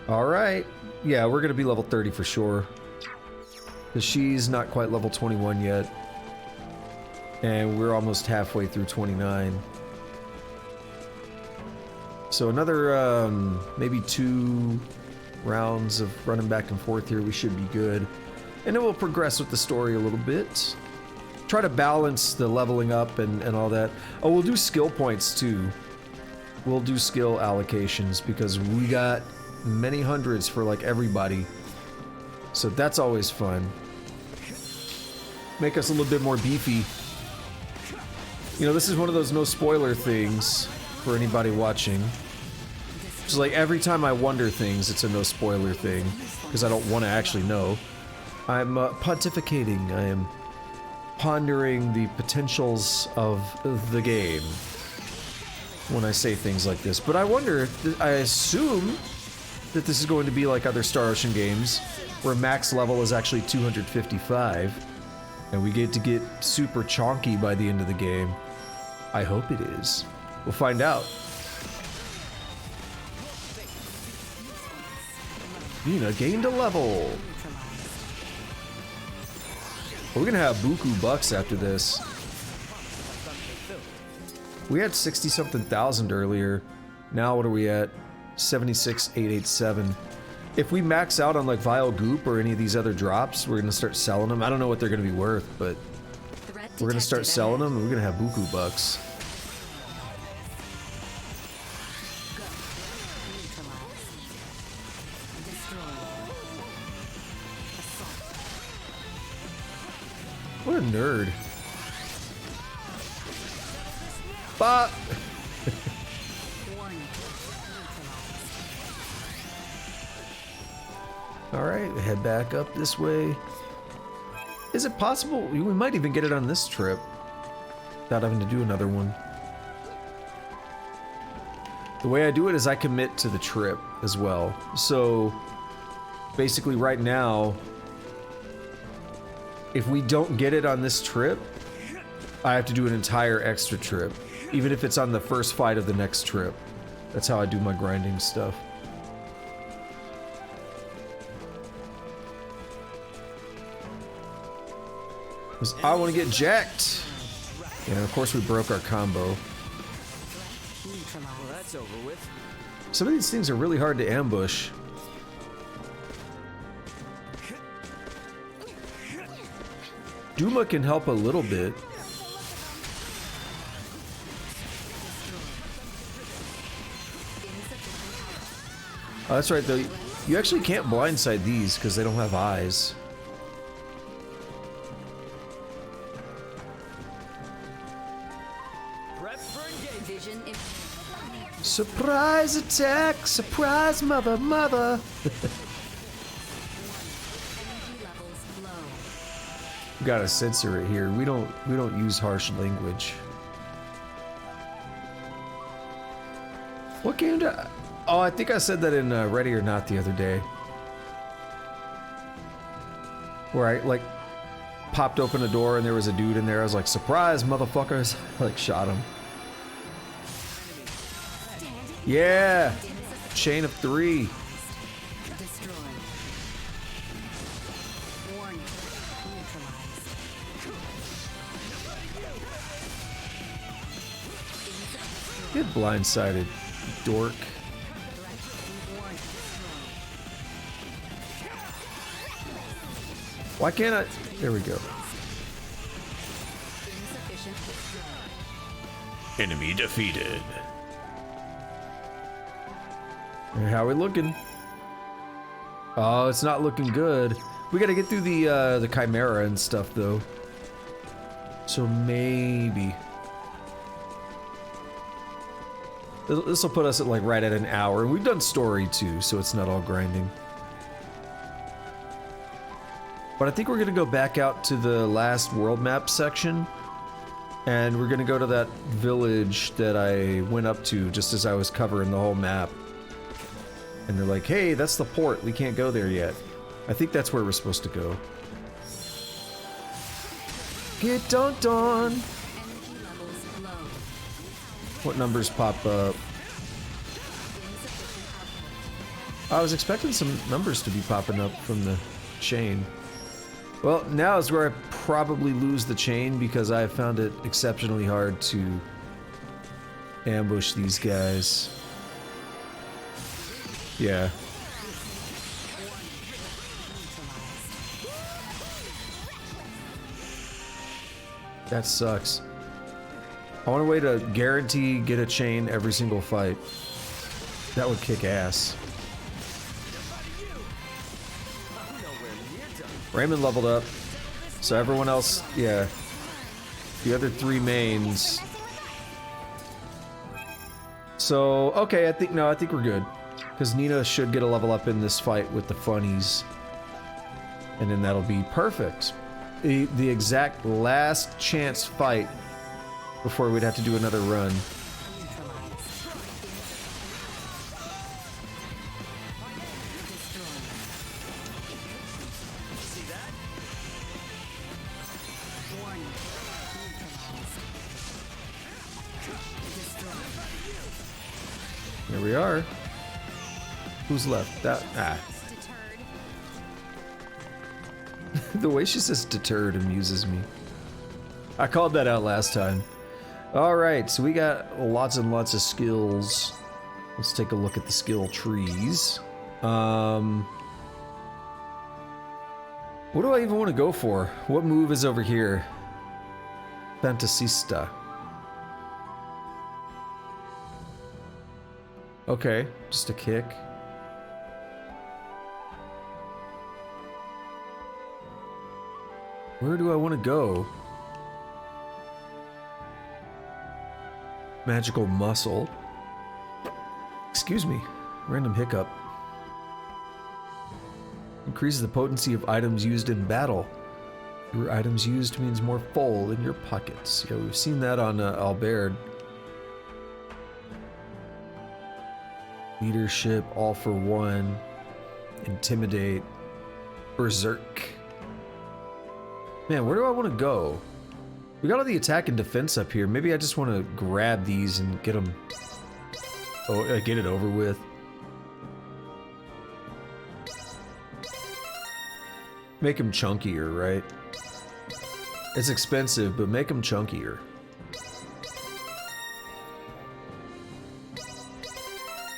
Alright. Yeah, we're gonna be level 30 for sure. Because she's not quite level 21 yet. And we're almost halfway through 29. So another, maybe 2 rounds of running back and forth here, we should be good. And then we'll progress with the story a little bit. Try to balance the leveling up and all that. Oh, we'll do skill points too. We'll do skill allocations because we got many hundreds for like everybody. So that's always fun. Make us a little bit more beefy. You know, this is one of those no spoiler things for anybody watching. Just like every time I wonder things, it's a no spoiler thing because I don't want to actually know. I'm pontificating. I am pondering the potentials of the game. when I say things like this, but I wonder, I assume that this is going to be like other Star Ocean games, where max level is actually 255, and we get to get super chonky by the end of the game. I hope it is. We'll find out. Nina gained a level. We're gonna have buku bucks after this. We had 60-something thousand earlier. Now what are we at? 76,887. If we max out on like Vile Goop or any of these other drops, we're gonna start selling them. I don't know what they're gonna be worth, but we're gonna start selling them and we're gonna have buku bucks. What a nerd. But alright, head back up this way. Is it possible? We might even get it on this trip without having to do another one. The way I do it is I commit to the trip as well. So basically right now, if we don't get it on this trip, I have to do an entire extra trip, even if it's on the first fight of the next trip. That's how I do my grinding stuff. Because I want to get jacked. And of course we broke our combo. Well, that's over with. Some of these things are really hard to ambush. Duma can help a little bit. Oh, that's right, though. You actually can't blindside these because they don't have eyes. Surprise attack! Surprise, mother! We gotta censor it here. We don't use harsh language. What game did I... Oh, I think I said that in Ready or Not the other day. Where I, like, popped open a door and there was a dude in there. I was like, surprise, motherfuckers. I, like, shot him. Yeah! Chain of 3. Get blindsided, dork. Why can't I? There we go. Enemy defeated. And how are we looking? Oh, it's not looking good. We gotta get through the Chimera and stuff, though. So maybe. This will put us at like right at an hour. And we've done story too, so it's not all grinding. But I think we're gonna go back out to the last world map section. And we're gonna go to that village that I went up to just as I was covering the whole map. And they're like, hey, that's the port. We can't go there yet. I think that's where we're supposed to go. Get dunked on! What numbers pop up? I was expecting some numbers to be popping up from the chain. Well, now is where I probably lose the chain because I have found it exceptionally hard to ambush these guys. Yeah. That sucks. I want a way to guarantee get a chain every single fight. That would kick ass. Raymond leveled up. So everyone else, yeah. The other 3 mains. So, okay, I think we're good. Because Nina should get a level up in this fight with the funnies. And then that'll be perfect. The exact last chance fight before we'd have to do another run. we are. Who's left? That The way she says deterred amuses me. I called that out last time. Alright, so we got lots and lots of skills. Let's take a look at the skill trees. What do I even want to go for? What move is over here? Fantasista. Okay, just a kick. Where do I want to go? Magical muscle. Excuse me, random hiccup. Increases the potency of items used in battle. Fewer items used means more full in your pockets. Yeah, we've seen that on Albert. Leadership, all for one. Intimidate. Berserk. Man, where do I want to go? We got all the attack and defense up here. Maybe I just want to grab these and get them... Oh, get it over with. Make them chunkier, right? It's expensive, but make them chunkier.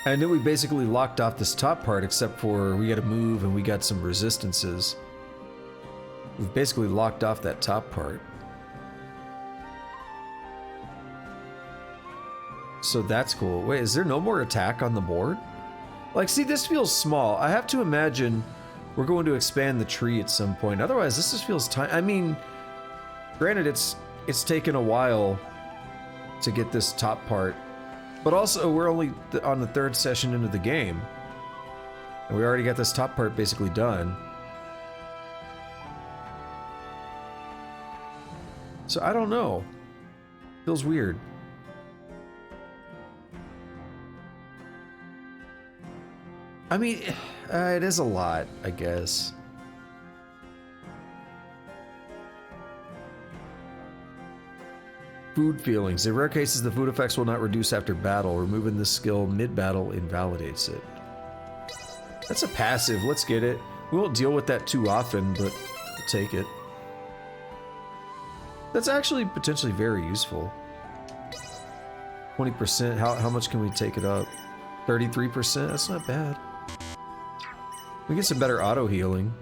And then we basically locked off this top part, except for we got to move and we got some resistances. We've basically locked off that top part. So that's cool. Wait, is there no more attack on the board? Like, see, this feels small. I have to imagine we're going to expand the tree at some point. Otherwise, this just feels tiny. I mean, granted, it's taken a while to get this top part. But also, we're only on the third session into the game. And we already got this top part basically done. So I don't know. Feels weird. I mean, it is a lot, I guess. Food feelings. In rare cases, the food effects will not reduce after battle. Removing this skill mid-battle invalidates it. That's a passive. Let's get it. We won't deal with that too often, but we'll take it. That's actually potentially very useful. 20%. How much can we take it up? 33%? That's not bad. We get some better auto healing.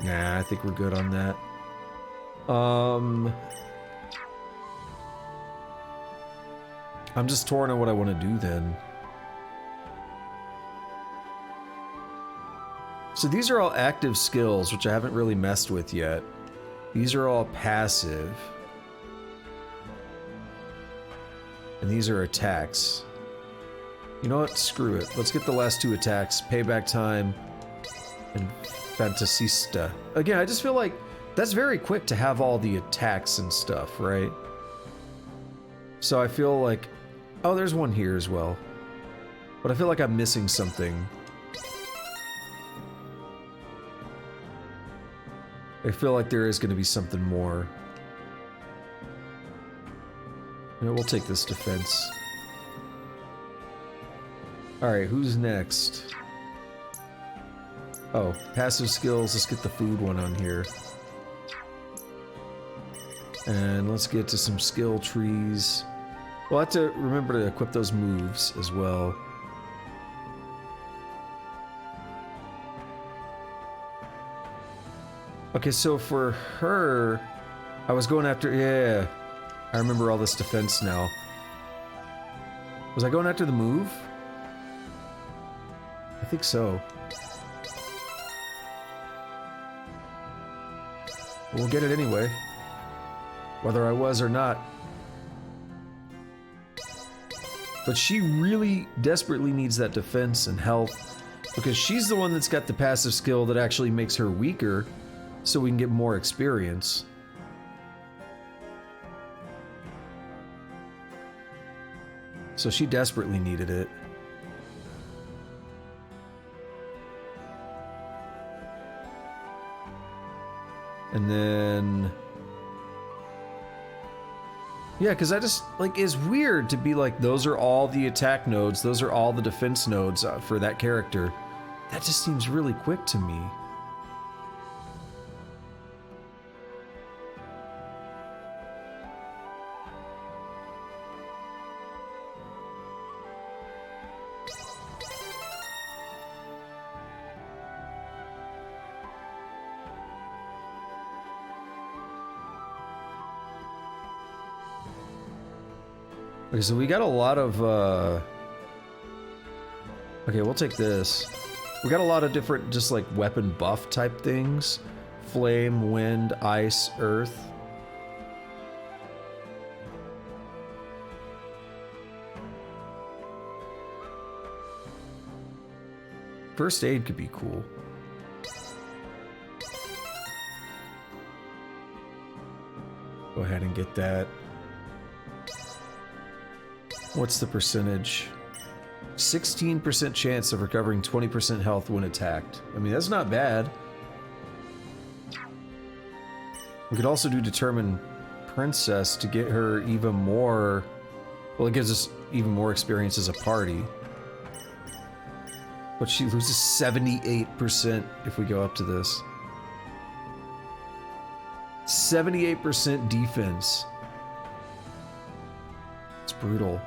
Nah, I think we're good on that. I'm just torn on what I want to do then. So these are all active skills, which I haven't really messed with yet. These are all passive. And these are attacks. You know what? Screw it. Let's get the last two attacks. Payback time and Fantasista. Again, I just feel like that's very quick to have all the attacks and stuff, right? So I feel like... Oh, there's one here as well. But I feel like I'm missing something. I feel like there is going to be something more. You know, we'll take this defense. Alright, who's next? Oh, passive skills. Let's get the food one on here. And let's get to some skill trees. We'll have to remember to equip those moves as well. Okay, so for her, I was going after... Yeah, I remember all this defense now. Was I going after the move? I think so. We'll get it anyway. Whether I was or not. But she really desperately needs that defense and health. Because she's the one that's got the passive skill that actually makes her weaker. So we can get more experience. So she desperately needed it. And then... Yeah, because I just, like, it's weird to be like, those are all the attack nodes, those are all the defense nodes for that character. That just seems really quick to me. Okay, so we got a lot of, okay, we'll take this. We got a lot of different, just like, weapon buff type things. Flame, wind, ice, earth. First aid could be cool. Go ahead and get that. What's the percentage? 16% chance of recovering 20% health when attacked. I mean, that's not bad. We could also do Determine Princess to get her even more... Well, it gives us even more experience as a party. But she loses 78% if we go up to this. 78% defense. It's brutal.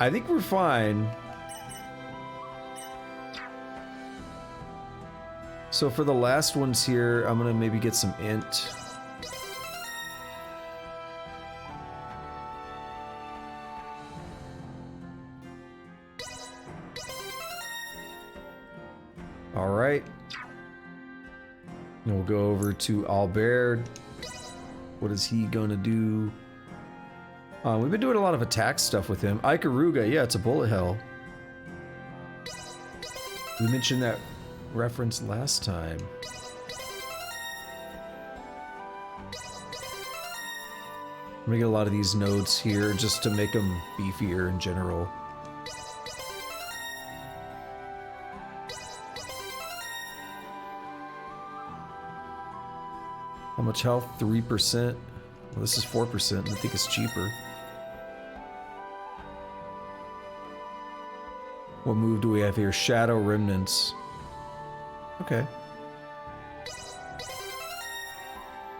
I think we're fine. So for the last ones here, I'm gonna maybe get some int. All right. And we'll go over to Albert. What is he gonna do? We've been doing a lot of attack stuff with him. Ikaruga, yeah, it's a bullet hell. We mentioned that reference last time. I'm gonna get a lot of these nodes here just to make them beefier in general. How much health? 3%. Well, this is 4%. I think it's cheaper. What move do we have here? Shadow Remnants. Okay.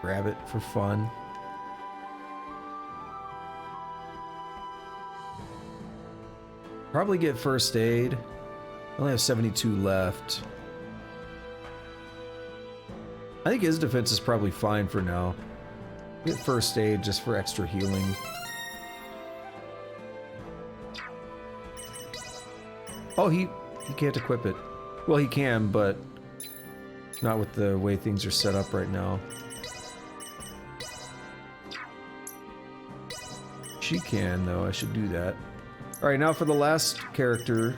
Grab it for fun. Probably get first aid. I only have 72 left. I think his defense is probably fine for now. Get first aid just for extra healing. Oh, he can't equip it. Well, he can, but not with the way things are set up right now. She can, though. I should do that. Alright, now for the last character.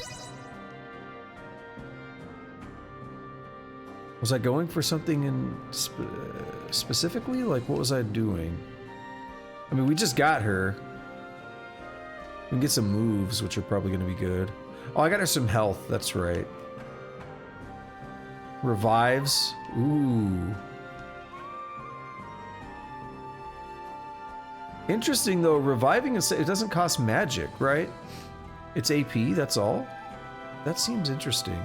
Was I going for something in specifically? Like, what was I doing? I mean, we just got her. We can get some moves, which are probably going to be good. Oh, I got her some health. That's right. Revives. Ooh. Interesting, though. Reviving, it doesn't cost magic, right? It's AP, that's all. That seems interesting.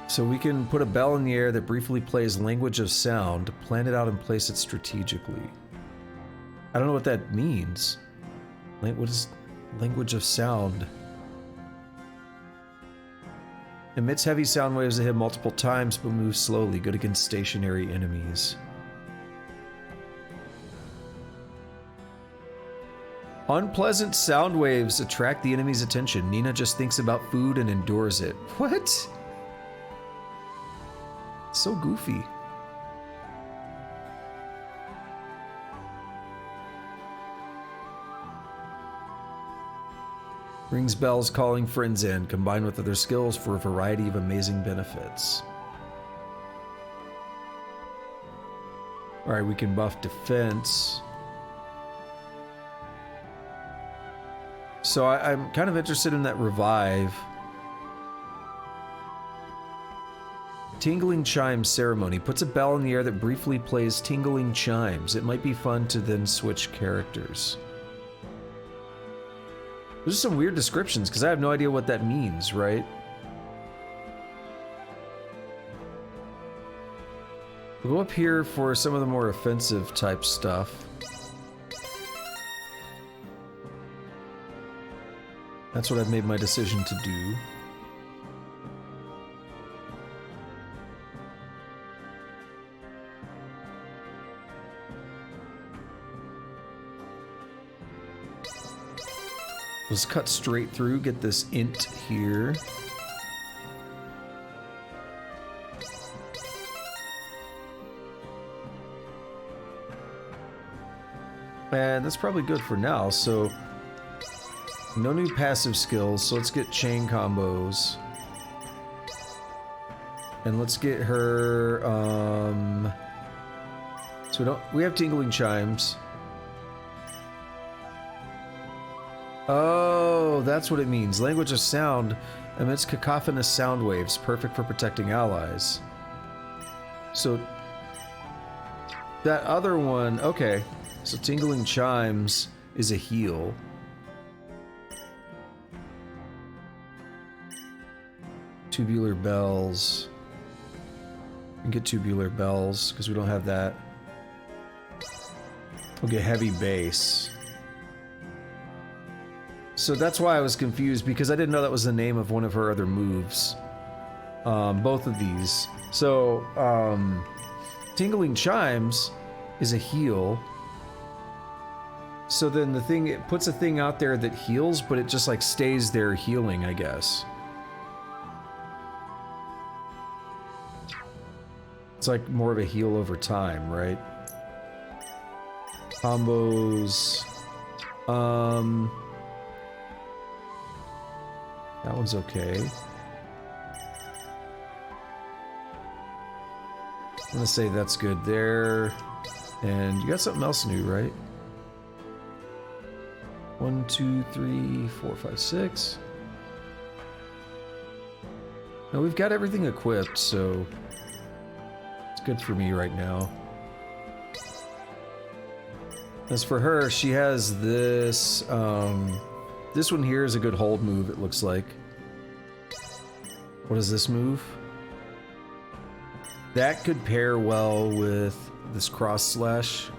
So we can put a bell in the air that briefly plays Language of Sound, plan it out and place it strategically. I don't know what that means. What is Language of Sound? Emits heavy sound waves that hit multiple times but moves slowly, good against stationary enemies. Unpleasant sound waves attract the enemy's attention. Nina just thinks about food and endures it. What? So goofy. Rings bells calling friends in, combined with other skills for a variety of amazing benefits. Alright, we can buff defense. So I'm kind of interested in that revive. Tingling Chime Ceremony. Puts a bell in the air that briefly plays tingling chimes. It might be fun to then switch characters. There's some weird descriptions, because I have no idea what that means, right? We'll go up here for some of the more offensive type stuff. That's what I've made my decision to do. Let's cut straight through, get this int here. And that's probably good for now, so no new passive skills, so let's get chain combos. And let's get her, so we have tingling chimes. Oh, that's what it means. Language of sound emits cacophonous sound waves, perfect for protecting allies. So that other one, okay. So tingling chimes is a heal. Tubular bells. We can get tubular bells because we don't have that. We'll get heavy bass. So that's why I was confused, because I didn't know that was the name of one of her other moves. Both of these. So, tingling chimes is a heal. So then the thing, it puts a thing out there that heals, but it just like stays there healing, I guess. It's like more of a heal over time, right? Combos. That one's okay. I'm gonna say that's good there. And you got something else new, right? 1, 2, 3, 4, 5, 6. No, we've got everything equipped, so it's good for me right now. As for her, she has this, this one here is a good hold move, it looks like. What is this move? That could pair well with this cross slash.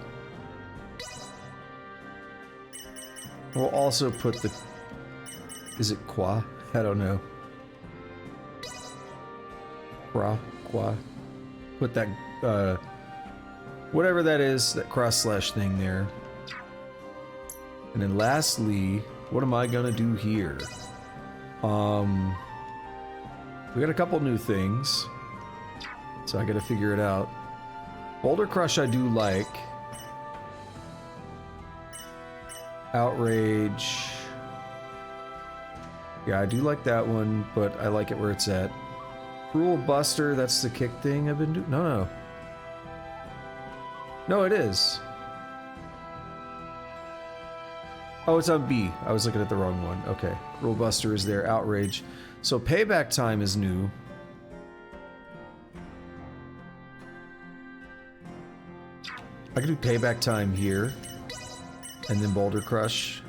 We'll also put the... Is it qua? I don't know. Qua. Put that, whatever that is, that cross slash thing there. And then lastly, what am I gonna do here? We got a couple new things, so I gotta figure it out. Boulder Crush I do like. Outrage. Yeah, I do like that one, but I like it where it's at. Cruel Buster, that's the kick thing I've been doing. No. No, it is. Oh, it's on B. I was looking at the wrong one. Okay. Cruel Buster is there. Outrage. So Payback Time is new. I can do Payback Time here. And then Boulder Crush.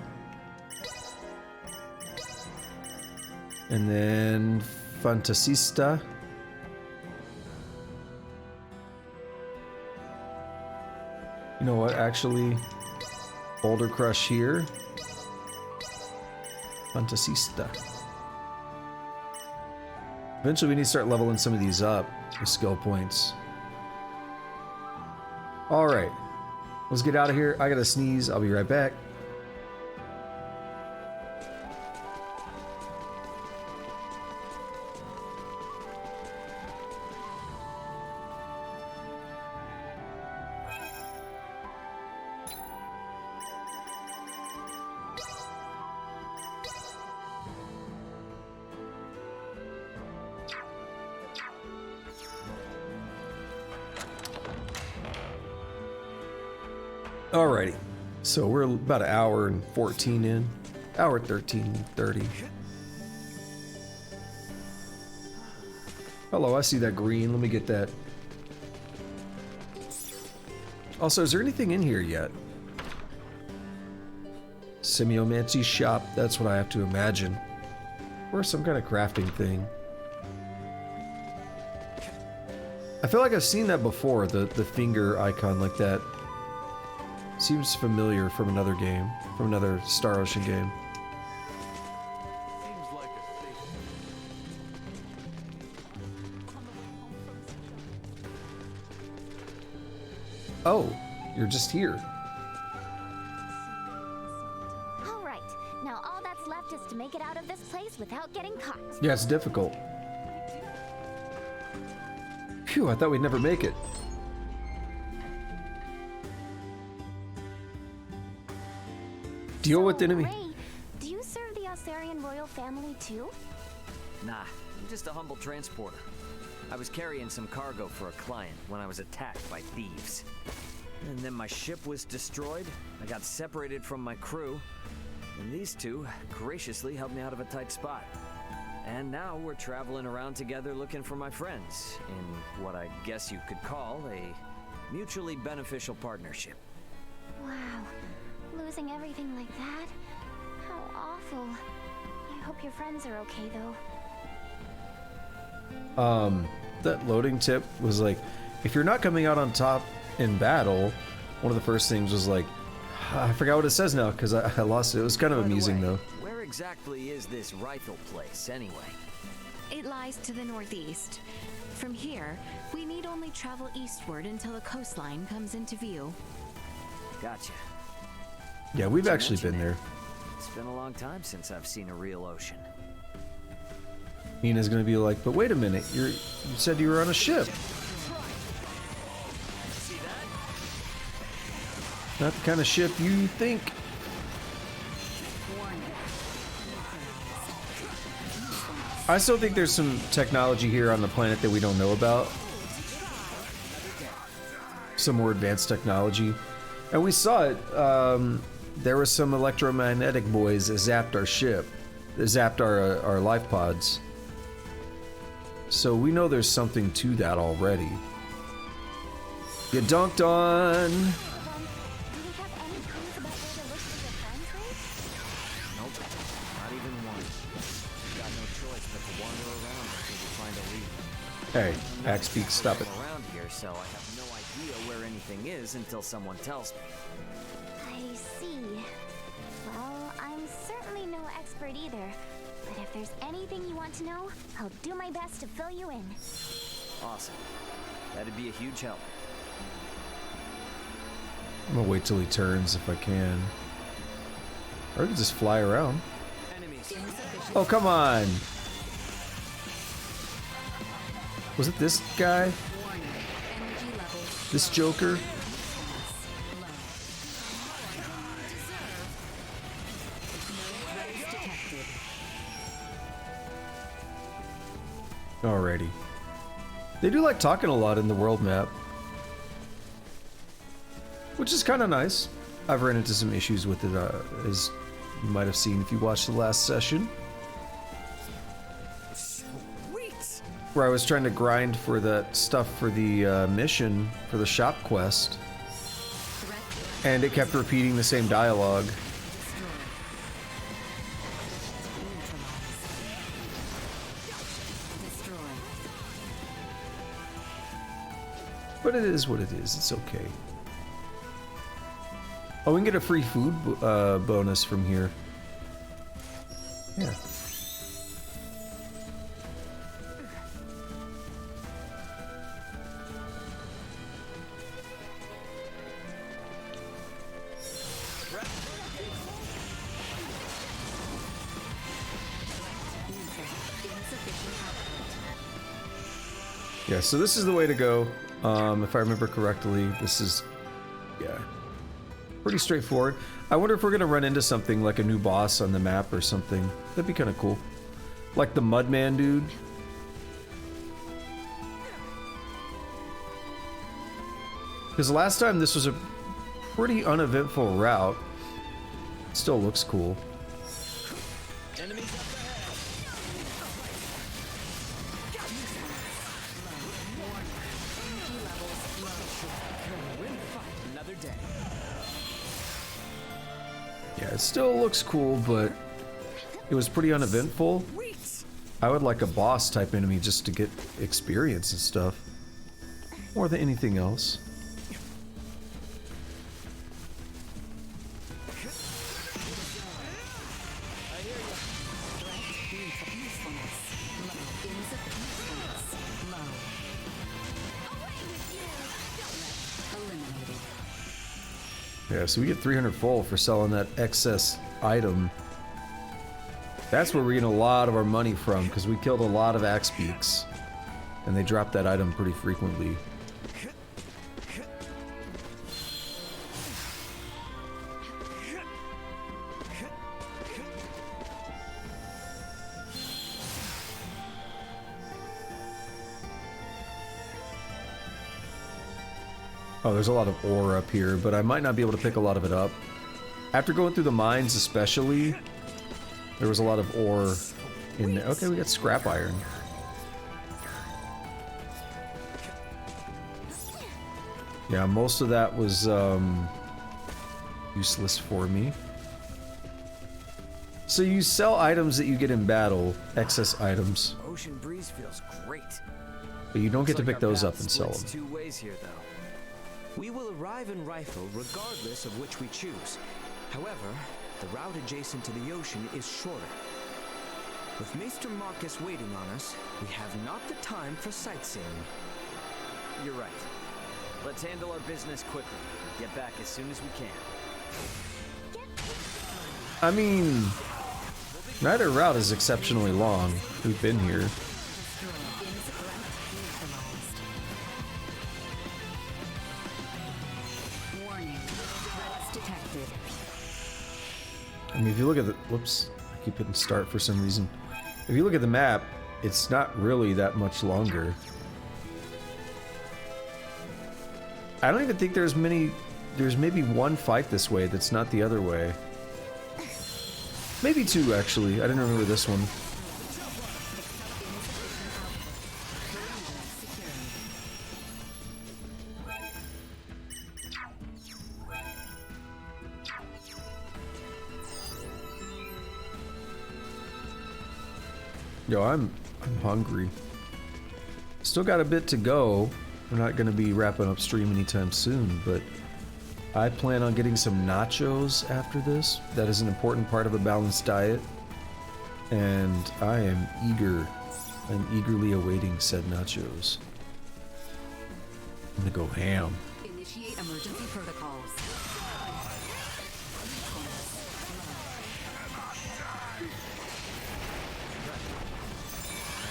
And then Fantasista. You know what, actually, Boulder Crush here. Fantasista. Eventually we need to start leveling some of these up with skill points. Alright. Let's get out of here. I gotta sneeze. I'll be right back. Alrighty. So we're about an hour and 14 in. Hour 13:30. Hello, I see that green. Let me get that. Also, is there anything in here yet? Semiomancy shop, that's what I have to imagine. Or some kind of crafting thing. I feel like I've seen that before, the finger icon like that. Seems familiar from another game, from another Star Ocean game. Oh, you're just here. All right, now all that's left is to make it out of this place without getting caught. Yeah, it's difficult. Phew, I thought we'd never make it. Deal with the enemy. Ray, do you serve the Osarian royal family too? Nah, I'm just a humble transporter. I was carrying some cargo for a client when I was attacked by thieves. And then my ship was destroyed, I got separated from my crew, and these two graciously helped me out of a tight spot. And now we're traveling around together looking for my friends, in what I guess you could call a mutually beneficial partnership. Wow, losing everything like that? How awful. I hope your friends are okay though. That loading tip was like, if you're not coming out on top in battle, one of the first things was like, I forgot what it says now because I lost it. It was kind of By the amusing way, though. Where exactly is this Rythal place, anyway? It lies to the northeast. From here, we need only travel eastward until the coastline comes into view. Gotcha. Yeah, we've You actually been mention there. it. It's been a long time since I've seen a real ocean. Nina's gonna be like, but wait a minute, you said you were on a ship. Not the kind of ship you think. I still think there's some technology here on the planet that we don't know about. Some more advanced technology. And we saw it. There were some electromagnetic boys that zapped our ship. That zapped our life pods. So we know there's something to that already. You dunked on. Do we have any clues about where to look for your friends, Ray? Nope, not even one. Got no choice but to wander around until we find a lead. Hey, Axe Peak, stop it. I'm around here, so I have no idea where anything is until someone tells me. I see. Well, I'm certainly no expert either. But if there's anything you want to know, I'll do my best to fill you in. Awesome. That'd be a huge help. I'm gonna wait till he turns if I can. Or I could just fly around. Oh, come on! Was it this guy? This Joker? Alrighty. They do like talking a lot in the world map. Which is kind of nice. I've run into some issues with it, as you might have seen if you watched the last session. Sweet! Where I was trying to grind for that stuff for the mission, for the shop quest. And it kept repeating the same dialogue. But it is what it is, it's okay. Oh, we can get a free food bonus from here. Yeah. Yeah, so this is the way to go. If I remember correctly, this is, yeah, pretty straightforward. I wonder if we're gonna run into something like a new boss on the map or something. That'd be kind of cool. Like the Mudman dude. Because last time this was a pretty uneventful route. Still looks cool. Enemies up ahead. Another day. Yeah, it still looks cool, but it was pretty uneventful. I would like a boss type enemy just to get experience and stuff. More than anything else. Yeah, so we get 300 full for selling that excess item. That's where we're getting a lot of our money from, because we killed a lot of axe beaks. And they drop that item pretty frequently. Oh, there's a lot of ore up here, but I might not be able to pick a lot of it up. After going through the mines especially, there was a lot of ore in there. Okay, we got scrap iron. Yeah, most of that was useless for me. So you sell items that you get in battle, excess items, Ocean breeze feels great. but you don't get to Looks like pick our those path up and sell splits them. 2 ways here, though. We will arrive in Rythal regardless of which we choose. However, the route adjacent to the ocean is shorter. With Maester Marcus waiting on us, we have not the time for sightseeing. You're right. Let's handle our business quickly. Get back as soon as we can. I mean, neither route is exceptionally long. We've been here. I mean, if you look at the... Whoops. I keep hitting start for some reason. If you look at the map, it's not really that much longer. I don't even think there's many... There's maybe one fight this way that's not the other way. Maybe 2, actually. I didn't remember this one. Yo, I'm hungry. Still got a bit to go. We're not going to be wrapping up stream anytime soon, but I plan on getting some nachos after this. That is an important part of a balanced diet, and I am eager. I'm eagerly awaiting said nachos. I'm gonna go ham. Initiate emergency protocols.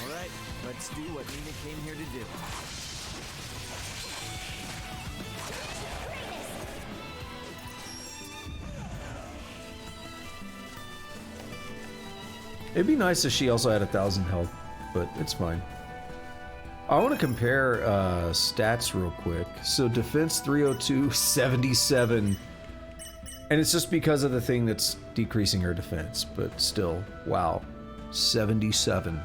All right, let's do what Nina came here to do. It'd be nice if she also had 1,000 health, but it's fine. I want to compare stats real quick. So defense 302, 77. And it's just because of the thing that's decreasing her defense, but still, wow. 77.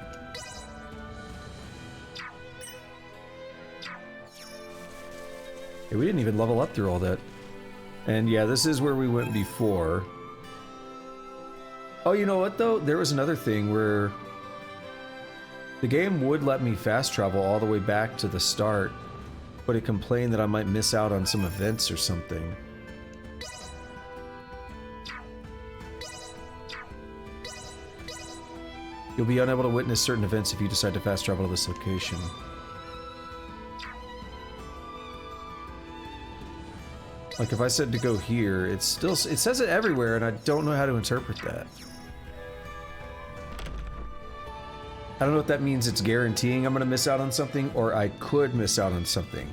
Hey, we didn't even level up through all that. And yeah, this is where we went before. Oh, you know what though? There was another thing where the game would let me fast travel all the way back to the start, but it complained that I might miss out on some events or something. You'll be unable to witness certain events if you decide to fast travel to this location. Like if I said to go here, it says it everywhere and I don't know how to interpret that. I don't know if that means it's guaranteeing I'm gonna miss out on something or I could miss out on something.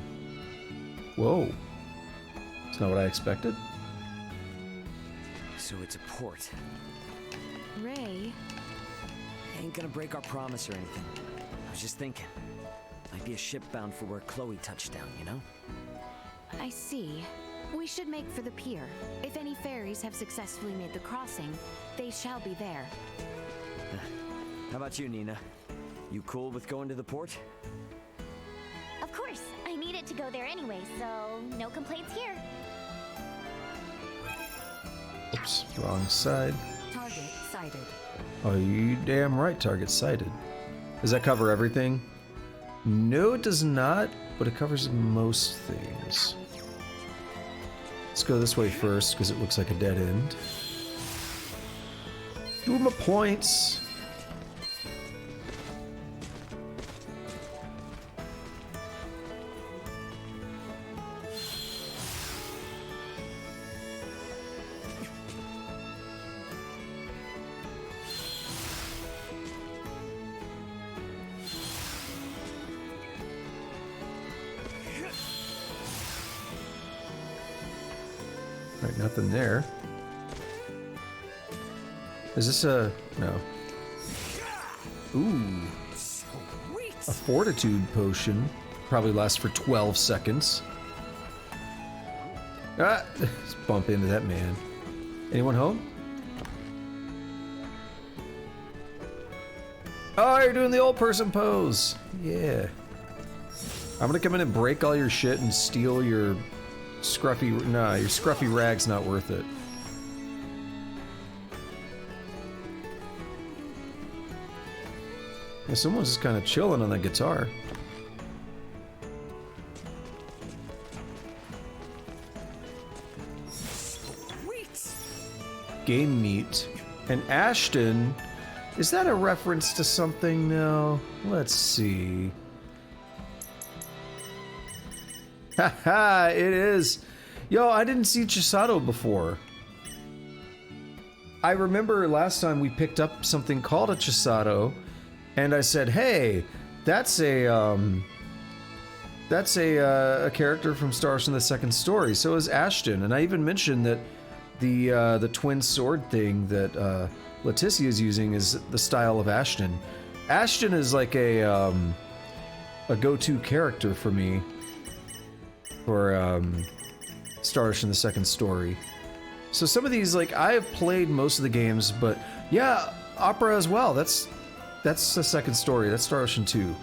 Whoa. That's not what I expected. So it's a port. Ray, Ain't gonna break our promise or anything. I was just thinking. Might be a ship bound for where Chloe touched down, you know? I see. We should make for the pier. If any ferries have successfully made the crossing, they shall be there. How about you, Nina? You cool with going to the port? Of course, I needed to go there anyway, so no complaints here. Oops, wrong side. Target sighted. Oh, you damn right, target sighted. Does that cover everything? No, it does not, but it covers most things. Let's go this way first, because it looks like a dead end. Do my points. Right, nothing there. Is this a... no. Ooh. A fortitude potion. Probably lasts for 12 seconds. Ah! Let's bump into that man. Anyone home? Oh, you're doing the old person pose! Yeah. I'm gonna come in and break all your shit and steal your... scruffy... nah, your scruffy rag's not worth it. Yeah, someone's just kind of chilling on that guitar. Game meat. And Ashton... is that a reference to something now? Let's see. Haha, it is. Yo, I didn't see Chisato before. I remember last time we picked up something called a Chisato, and I said, "Hey, that's a character from Star Ocean: The Second Story." So is Ashton, and I even mentioned that the twin sword thing that Leticia is using is the style of Ashton. Ashton is like a go-to character for me. For Star Ocean: The Second Story. So some of these, like, I have played most of the games, but yeah, Opera as well. That's the Second Story. That's Star Ocean 2.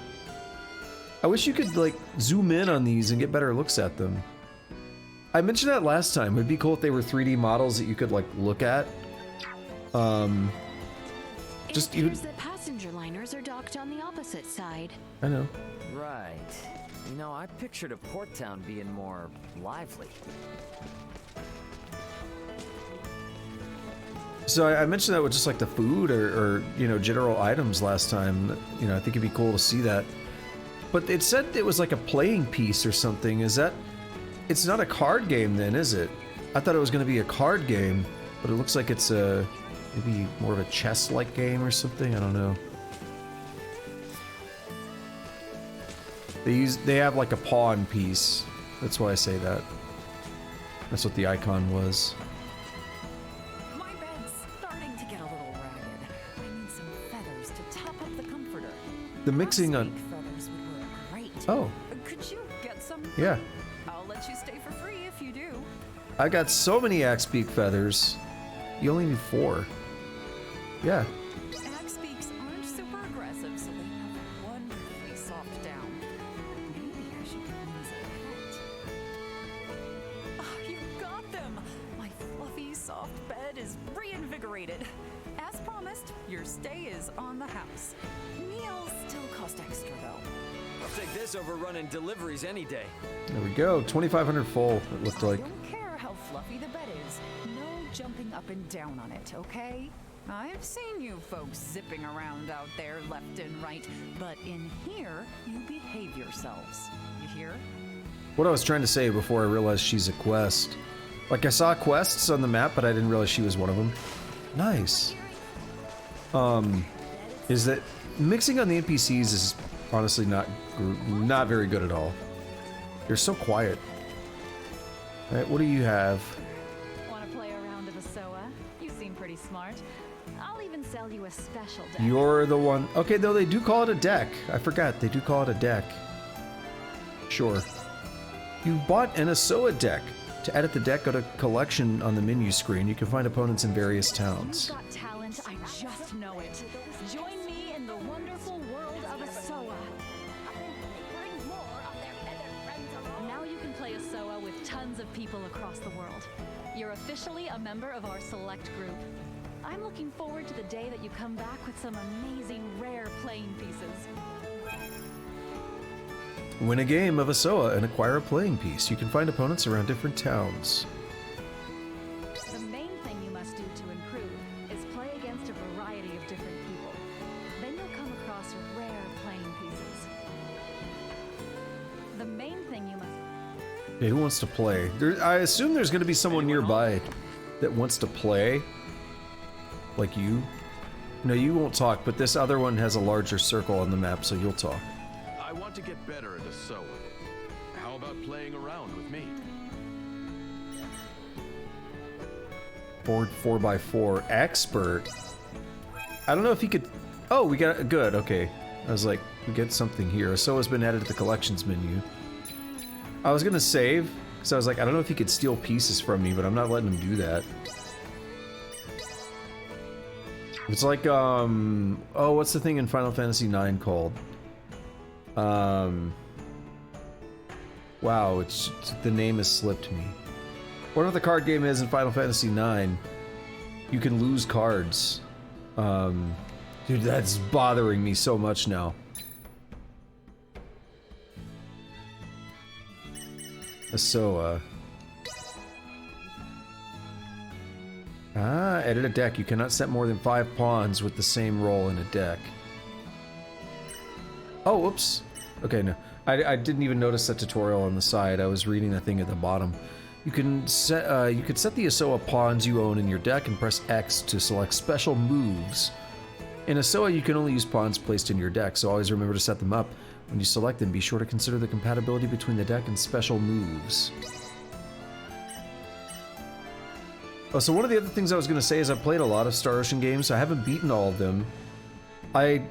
I wish you could, like, zoom in on these and get better looks at them. I mentioned that last time. It'd be cool if they were 3D models that you could, like, look at. Just even... the passenger liners are docked on the opposite side. I know. Right. You know, I pictured a port town being more lively. So I mentioned that with just like the food or you know, general items last time. You know, I think it'd be cool to see that. But it said it was like a playing piece or something. Is that... it's not a card game then, is it? I thought it was going to be a card game, but it looks like it's a... maybe more of a chess-like game or something. I don't know. They have like a pawn piece. That's why I say that. That's what the icon was. My bed's starting to get a little ragged. I need some feathers to top up the comforter. The mixing on... Feathers would work great. Oh. Could you get some? Yeah. I'll let you stay for free if you do. I got so many axe beak feathers. You only need 4. Yeah. Axe beaks aren't super aggressive, so they have wonderfully soft down. Maybe I should get one as a pet. Oh, you got them! My fluffy, soft bed is reinvigorated. As promised, your stay is on the house. Meals still cost extra, though. I'll take this over running deliveries any day. There we go. 2,500 full, it looked like. I don't care how fluffy the bed is. No jumping up and down on it, okay? I've seen you folks zipping around out there left and right, but in here, you behave yourselves. You hear? What I was trying to say before I realized she's a quest. Like, I saw quests on the map, but I didn't realize she was one of them. Nice. Is that mixing on the NPCs is honestly not very good at all. They're so quiet. All right, what do you have? Want to play a round of Asoa? You seem pretty smart. I'll even sell you a special deck. You're the one. Okay, though they do call it a deck. I forgot they do call it a deck. Sure. You bought an Asoa deck. To edit the deck, go to Collection on the menu screen. You can find opponents in various towns. You've got talent, I just know it. Join me in the wonderful world of Asoa. Now you can play Asoa with tons of people across the world. You're officially a member of our select group. I'm looking forward to the day that you come back with some amazing rare playing pieces. Win a game of Asoa and acquire a playing piece. You can find opponents around different towns. The main thing you must do to improve is play against a variety of different people. Then you'll come across rare playing pieces. The main thing you must... Yeah, who wants to play? I assume there's going to be someone nearby that wants to play. Like you. No, you won't talk, but this other one has a larger circle on the map, so you'll talk. I want to get better at Asoa. How about playing around with me? Board 4x4 expert. I don't know if he could... Oh, we got... Good, okay. I was like, we get something here. Asoa's been added to the collections menu. I was gonna save, because I was like, I don't know if he could steal pieces from me, but I'm not letting him do that. It's like, oh, what's the thing in Final Fantasy IX called? Wow, the name has slipped me. Whatever the card game is in Final Fantasy IX, you can lose cards. Dude, that's bothering me so much now. Asoa. Ah, edit a deck. You cannot set more than 5 pawns with the same role in a deck. Oh, whoops. Okay, no. I didn't even notice that tutorial on the side. I was reading the thing at the bottom. You can set you could set the Asoa pawns you own in your deck and press X to select special moves. In Asoa, you can only use pawns placed in your deck, so always remember to set them up. When you select them, be sure to consider the compatibility between the deck and special moves. Oh, so one of the other things I was going to say is I've played a lot of Star Ocean games. I haven't beaten all of them. I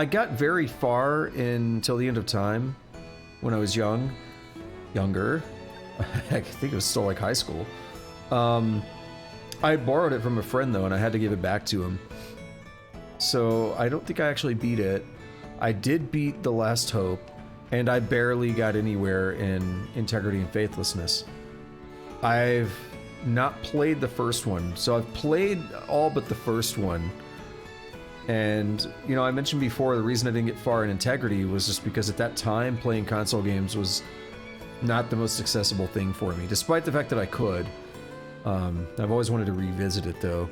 got very far until the end of time when I was younger. I think it was still like high school. I borrowed it from a friend though, and I had to give it back to him. So I don't think I actually beat it. I did beat The Last Hope, and I barely got anywhere in Integrity and Faithlessness. I've not played the first one, so I've played all but the first one. And, you know, I mentioned before the reason I didn't get far in Integrity was just because at that time playing console games was not the most accessible thing for me, despite the fact that I could. I've always wanted to revisit it though.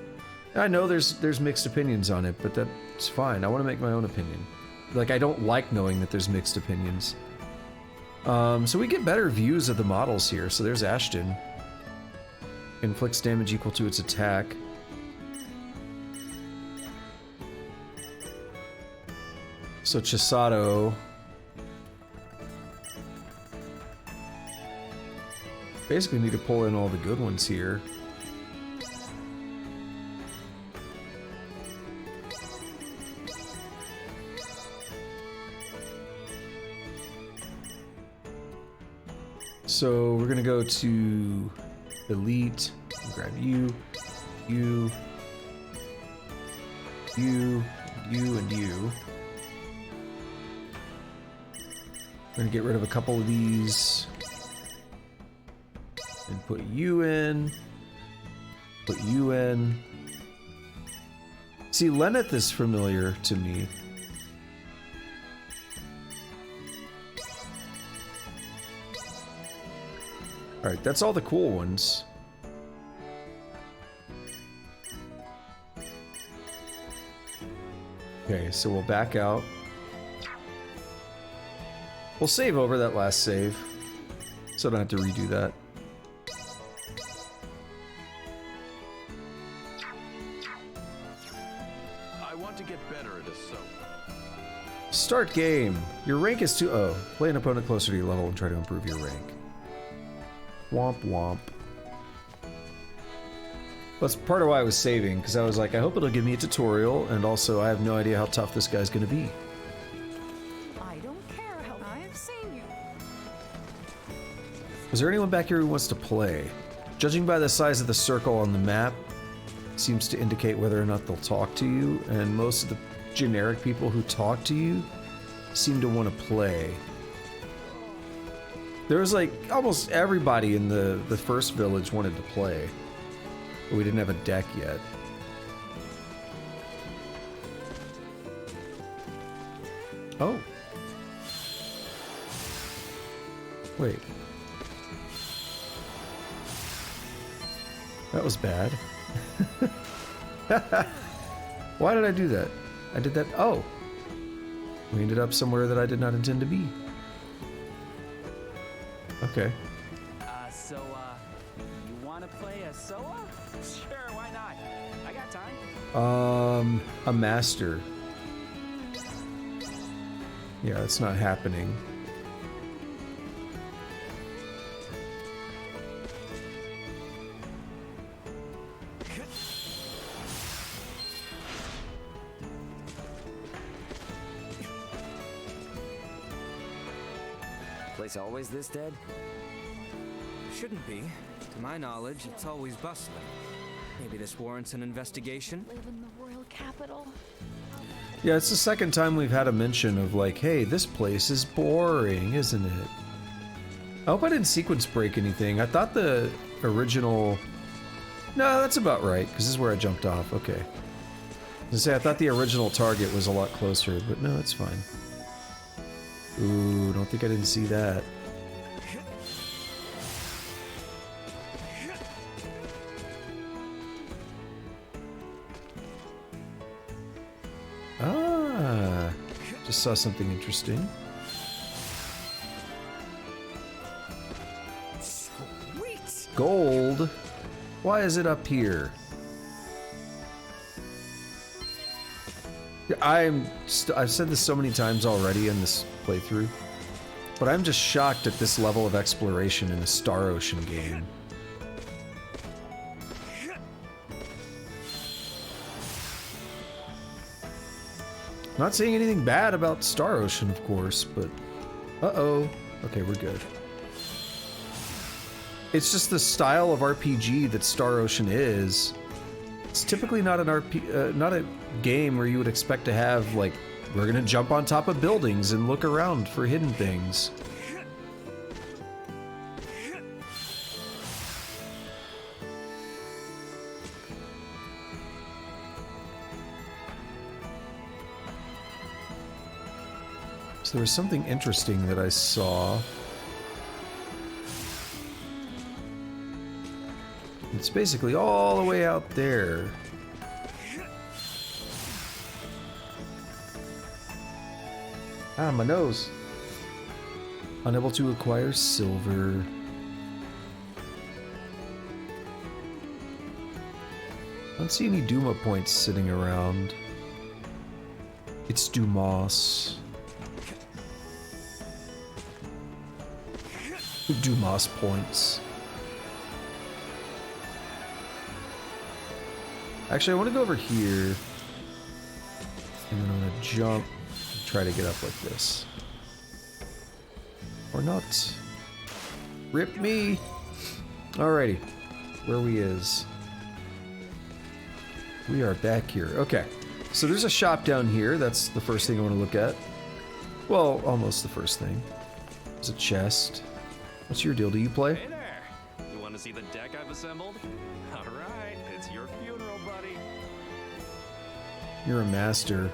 I know there's mixed opinions on it, but that's fine. I want to make my own opinion. Like, I don't like knowing that there's mixed opinions. So we get better views of the models here. So there's Ashton. Inflicts damage equal to its attack. So Chisato. Basically need to pull in all the good ones here. So we're gonna go to Elite, grab you, and you. We're gonna get rid of a couple of these and put you in. Put you in. See, Lenneth is familiar to me. Alright, that's all the cool ones. Okay, so we'll back out. We'll save over that last save, so I don't have to redo that. I want to get better at Asoa. Start game. Your rank is too... Oh, play an opponent closer to your level and try to improve your rank. Womp womp. That's part of why I was saving, because I was like, I hope it'll give me a tutorial, and also I have no idea how tough this guy's gonna be. I don't care how I've seen you. Is there anyone back here who wants to play? Judging by the size of the circle on the map, seems to indicate whether or not they'll talk to you, and most of the generic people who talk to you seem to want to play. There was like almost everybody in the first village wanted to play, but we didn't have a deck yet. Oh. Wait. That was bad. Why did I do that? I did that. Oh. We ended up somewhere that I did not intend to be. Okay. You want to play a SOA? Sure, why not? I got time. A master. Yeah, it's not happening. Place always this dead? Shouldn't be. To my knowledge, it's always bustling. Maybe this warrants an investigation? Live in the royal capital. Yeah, it's the second time we've had a mention of like, hey, this place is boring, isn't it? I hope I didn't sequence break anything. I thought the original... No, that's about right, because this is where I jumped off. Okay. I thought the original target was a lot closer, but no, it's fine. Ooh, don't think I didn't see that. Ah, just saw something interesting. Sweet! Gold? Why is it up here? I've said this so many times already in this playthrough, but I'm just shocked at this level of exploration in a Star Ocean game. Not saying anything bad about Star Ocean, of course, but... Uh-oh. Okay, we're good. It's just the style of RPG that Star Ocean is. It's typically not an not a game where you would expect to have, like, we're gonna jump on top of buildings and look around for hidden things. So there was something interesting that I saw. It's basically all the way out there. Ah, my nose. Unable to acquire silver. I don't see any Duma points sitting around. It's Dumas. Dumas points. Actually, I want to go over here. And then I'm going to jump and try to get up like this. Or not. Rip me! Alrighty. Where we is. We are back here. Okay. So there's a shop down here. That's the first thing I want to look at. Well, almost the first thing. There's a chest. What's your deal? Do you play? Hey there! You want to see the deck I've assembled? Alright, it's your funeral, buddy. You're a master.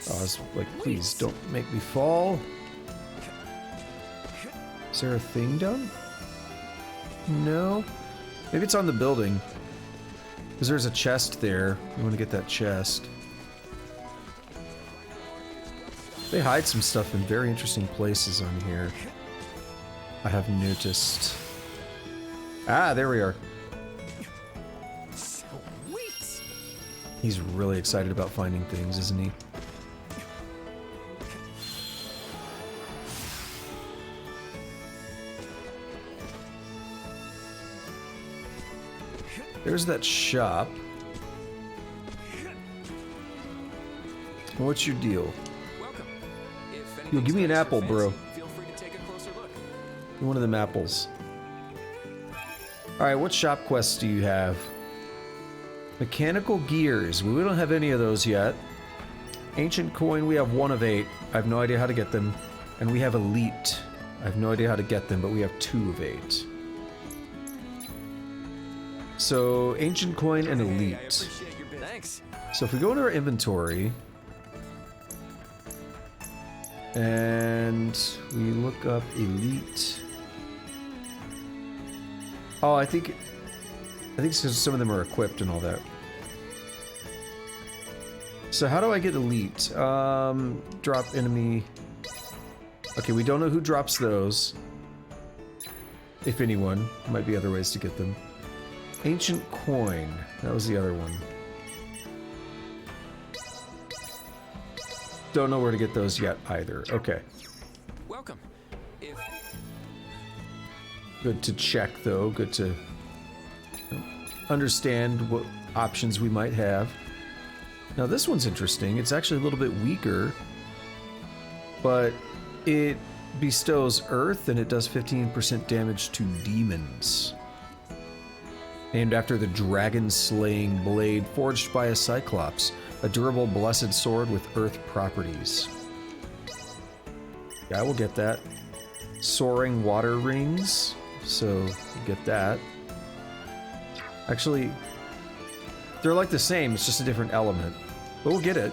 Oh, I was like, please don't make me fall. Is there a thing down? No. Maybe it's on the building. Because there's a chest there. You want to get that chest. They hide some stuff in very interesting places on here. I have noticed. Ah, there we are. Sweet! He's really excited about finding things, isn't he? There's that shop. What's your deal? Welcome. If Yo, give me an apple, bro. Feel free to take a closer look. One of them apples. Alright, what shop quests do you have? Mechanical gears. We don't have any of those yet. Ancient coin, we have 1 of 8. I have no idea how to get them. And we have elite. I have no idea how to get them, but we have 2 of 8. So, ancient coin and elite. Thanks. So if we go into our inventory and we look up elite. Oh, I think it's because some of them are equipped and all that. So how do I get elite? Drop enemy. Okay, we don't know who drops those. If anyone. Might be other ways to get them. Ancient coin. That was the other one. Don't know where to get those yet either. Okay. Welcome. If Good to check though. Good to understand what options we might have. Now this one's interesting. It's actually a little bit weaker, but it bestows earth and it does 15% damage to demons. Named after the dragon-slaying blade forged by a cyclops, a durable blessed sword with earth properties. Yeah, I will get that. Soaring water rings, so you get that. Actually, they're like the same, it's just a different element. But we'll get it.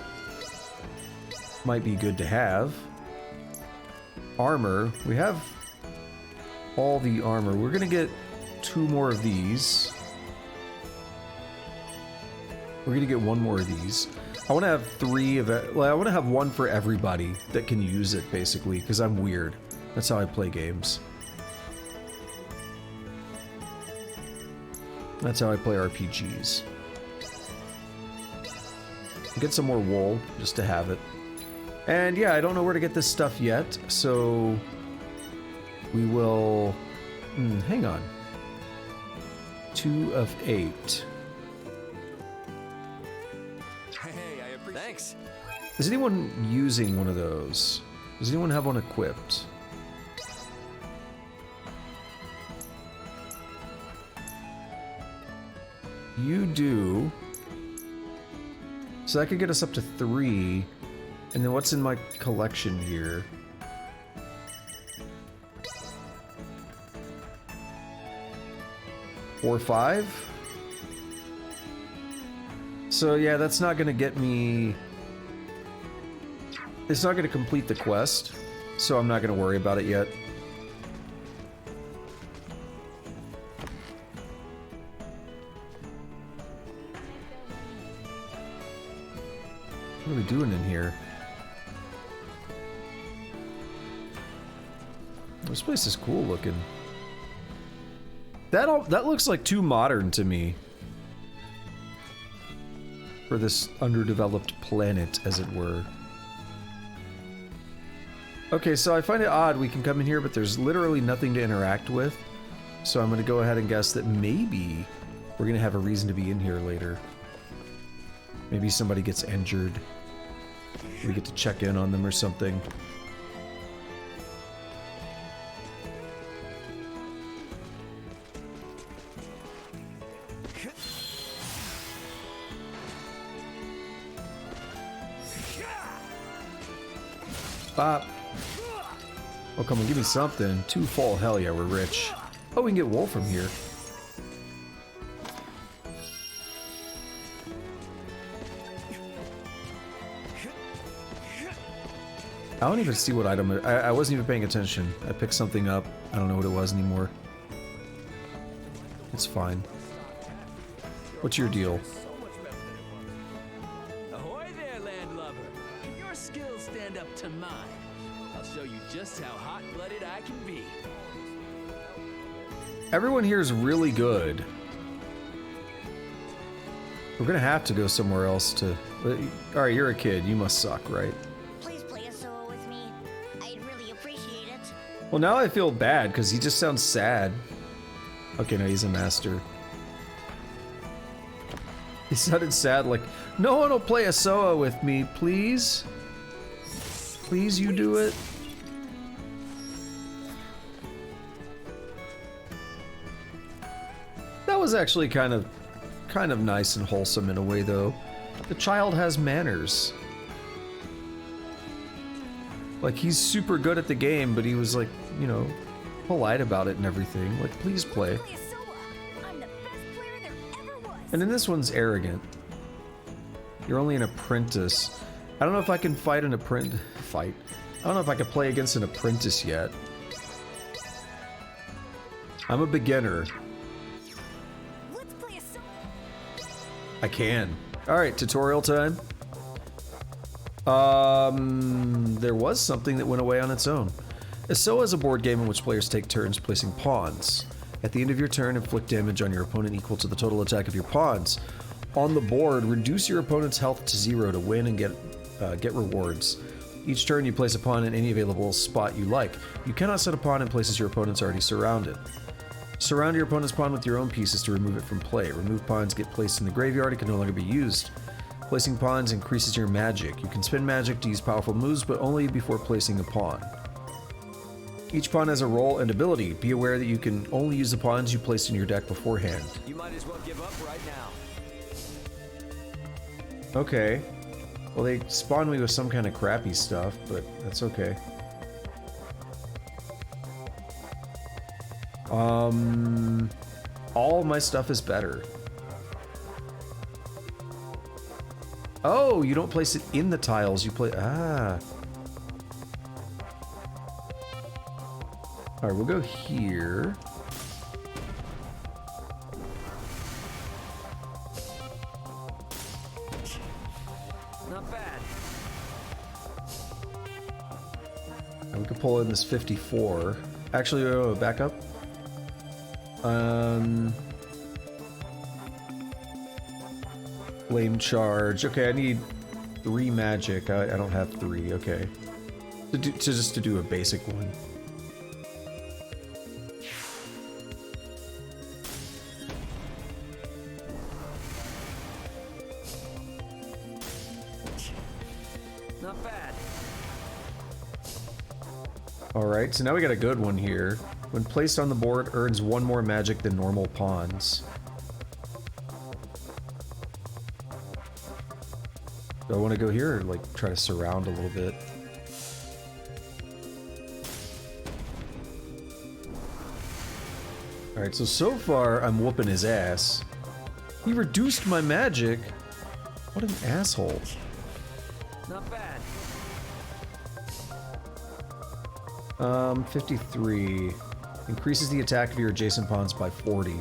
Might be good to have. Armor, we have all the armor. We're gonna get 2 more of these. We're gonna get 1 more of these. I want to have 3 of it. Well, I want to have 1 for everybody that can use it, basically, because I'm weird. That's how I play games. That's how I play RPGs. Get some more wool, just to have it. And yeah, I don't know where to get this stuff yet, so we will... hang on. 2 of 8. Thanks. Is anyone using one of those? Does anyone have one equipped? You do. So that could get us up to 3. And then what's in my collection here? Four or 5? So yeah, that's not gonna get me... It's not gonna complete the quest, so I'm not gonna worry about it yet. What are we doing in here? This place is cool looking. That looks like too modern to me. For this underdeveloped planet, as it were. Okay, so I find it odd we can come in here, but there's literally nothing to interact with. So I'm gonna go ahead and guess that maybe we're gonna have a reason to be in here later. Maybe somebody gets injured. We get to check in on them or something. Bop. Oh, come on, give me something. 2 full. Hell yeah, we're rich. Oh, we can get wool from here. I don't even see what item... I wasn't even paying attention. I picked something up. I don't know what it was anymore. It's fine. What's your deal? Ahoy there, landlubber. Can your skills stand up to mine? I'll show you just how hot-blooded I can be. Everyone here is really good. We're gonna have to go somewhere else to... Alright, you're a kid. You must suck, right? Please play a solo with me. I'd really appreciate it. Well, now I feel bad, because he just sounds sad. Okay, no, he's a master. He sounded sad, like, no one will play a Soa with me, please? Please, you do it? was actually kind of nice and wholesome in a way, though. The child has manners. Like, he's super good at the game, but he was like, you know, polite about it and everything. Like, please play. And then this one's arrogant. You're only an apprentice. I don't know if I can fight an apprentice. I don't know if I can play against an apprentice yet. I'm a beginner. I can. Alright, tutorial time. There was something that went away on its own. So is a board game in which players take turns placing pawns. At the end of your turn, inflict damage on your opponent equal to the total attack of your pawns. On the board, reduce your opponent's health to 0 to win and get rewards. Each turn, you place a pawn in any available spot you like. You cannot set a pawn in places your opponent's already surrounded. Surround your opponent's pawn with your own pieces to remove it from play. Remove pawns get placed in the graveyard and can no longer be used. Placing pawns increases your magic. You can spend magic to use powerful moves, but only before placing a pawn. Each pawn has a role and ability. Be aware that you can only use the pawns you placed in your deck beforehand. You might as well give up right now. Okay. Well, they spawned me with some kind of crappy stuff, but that's okay. All my stuff is better. Oh, you don't place it in the tiles, you play... Ah. Alright, we'll go here. Not bad. And we can pull in this 54. Actually, back up. Flame charge. Okay, I need 3 magic. I don't have 3. Okay. Just to do a basic one. Not bad. Alright, so now we got a good one here. When placed on the board, earns 1 more magic than normal pawns. Do I want to go here or, like, try to surround a little bit? Alright, so far, I'm whooping his ass. He reduced my magic? What an asshole. Not bad. 53. Increases the attack of your adjacent pawns by 40.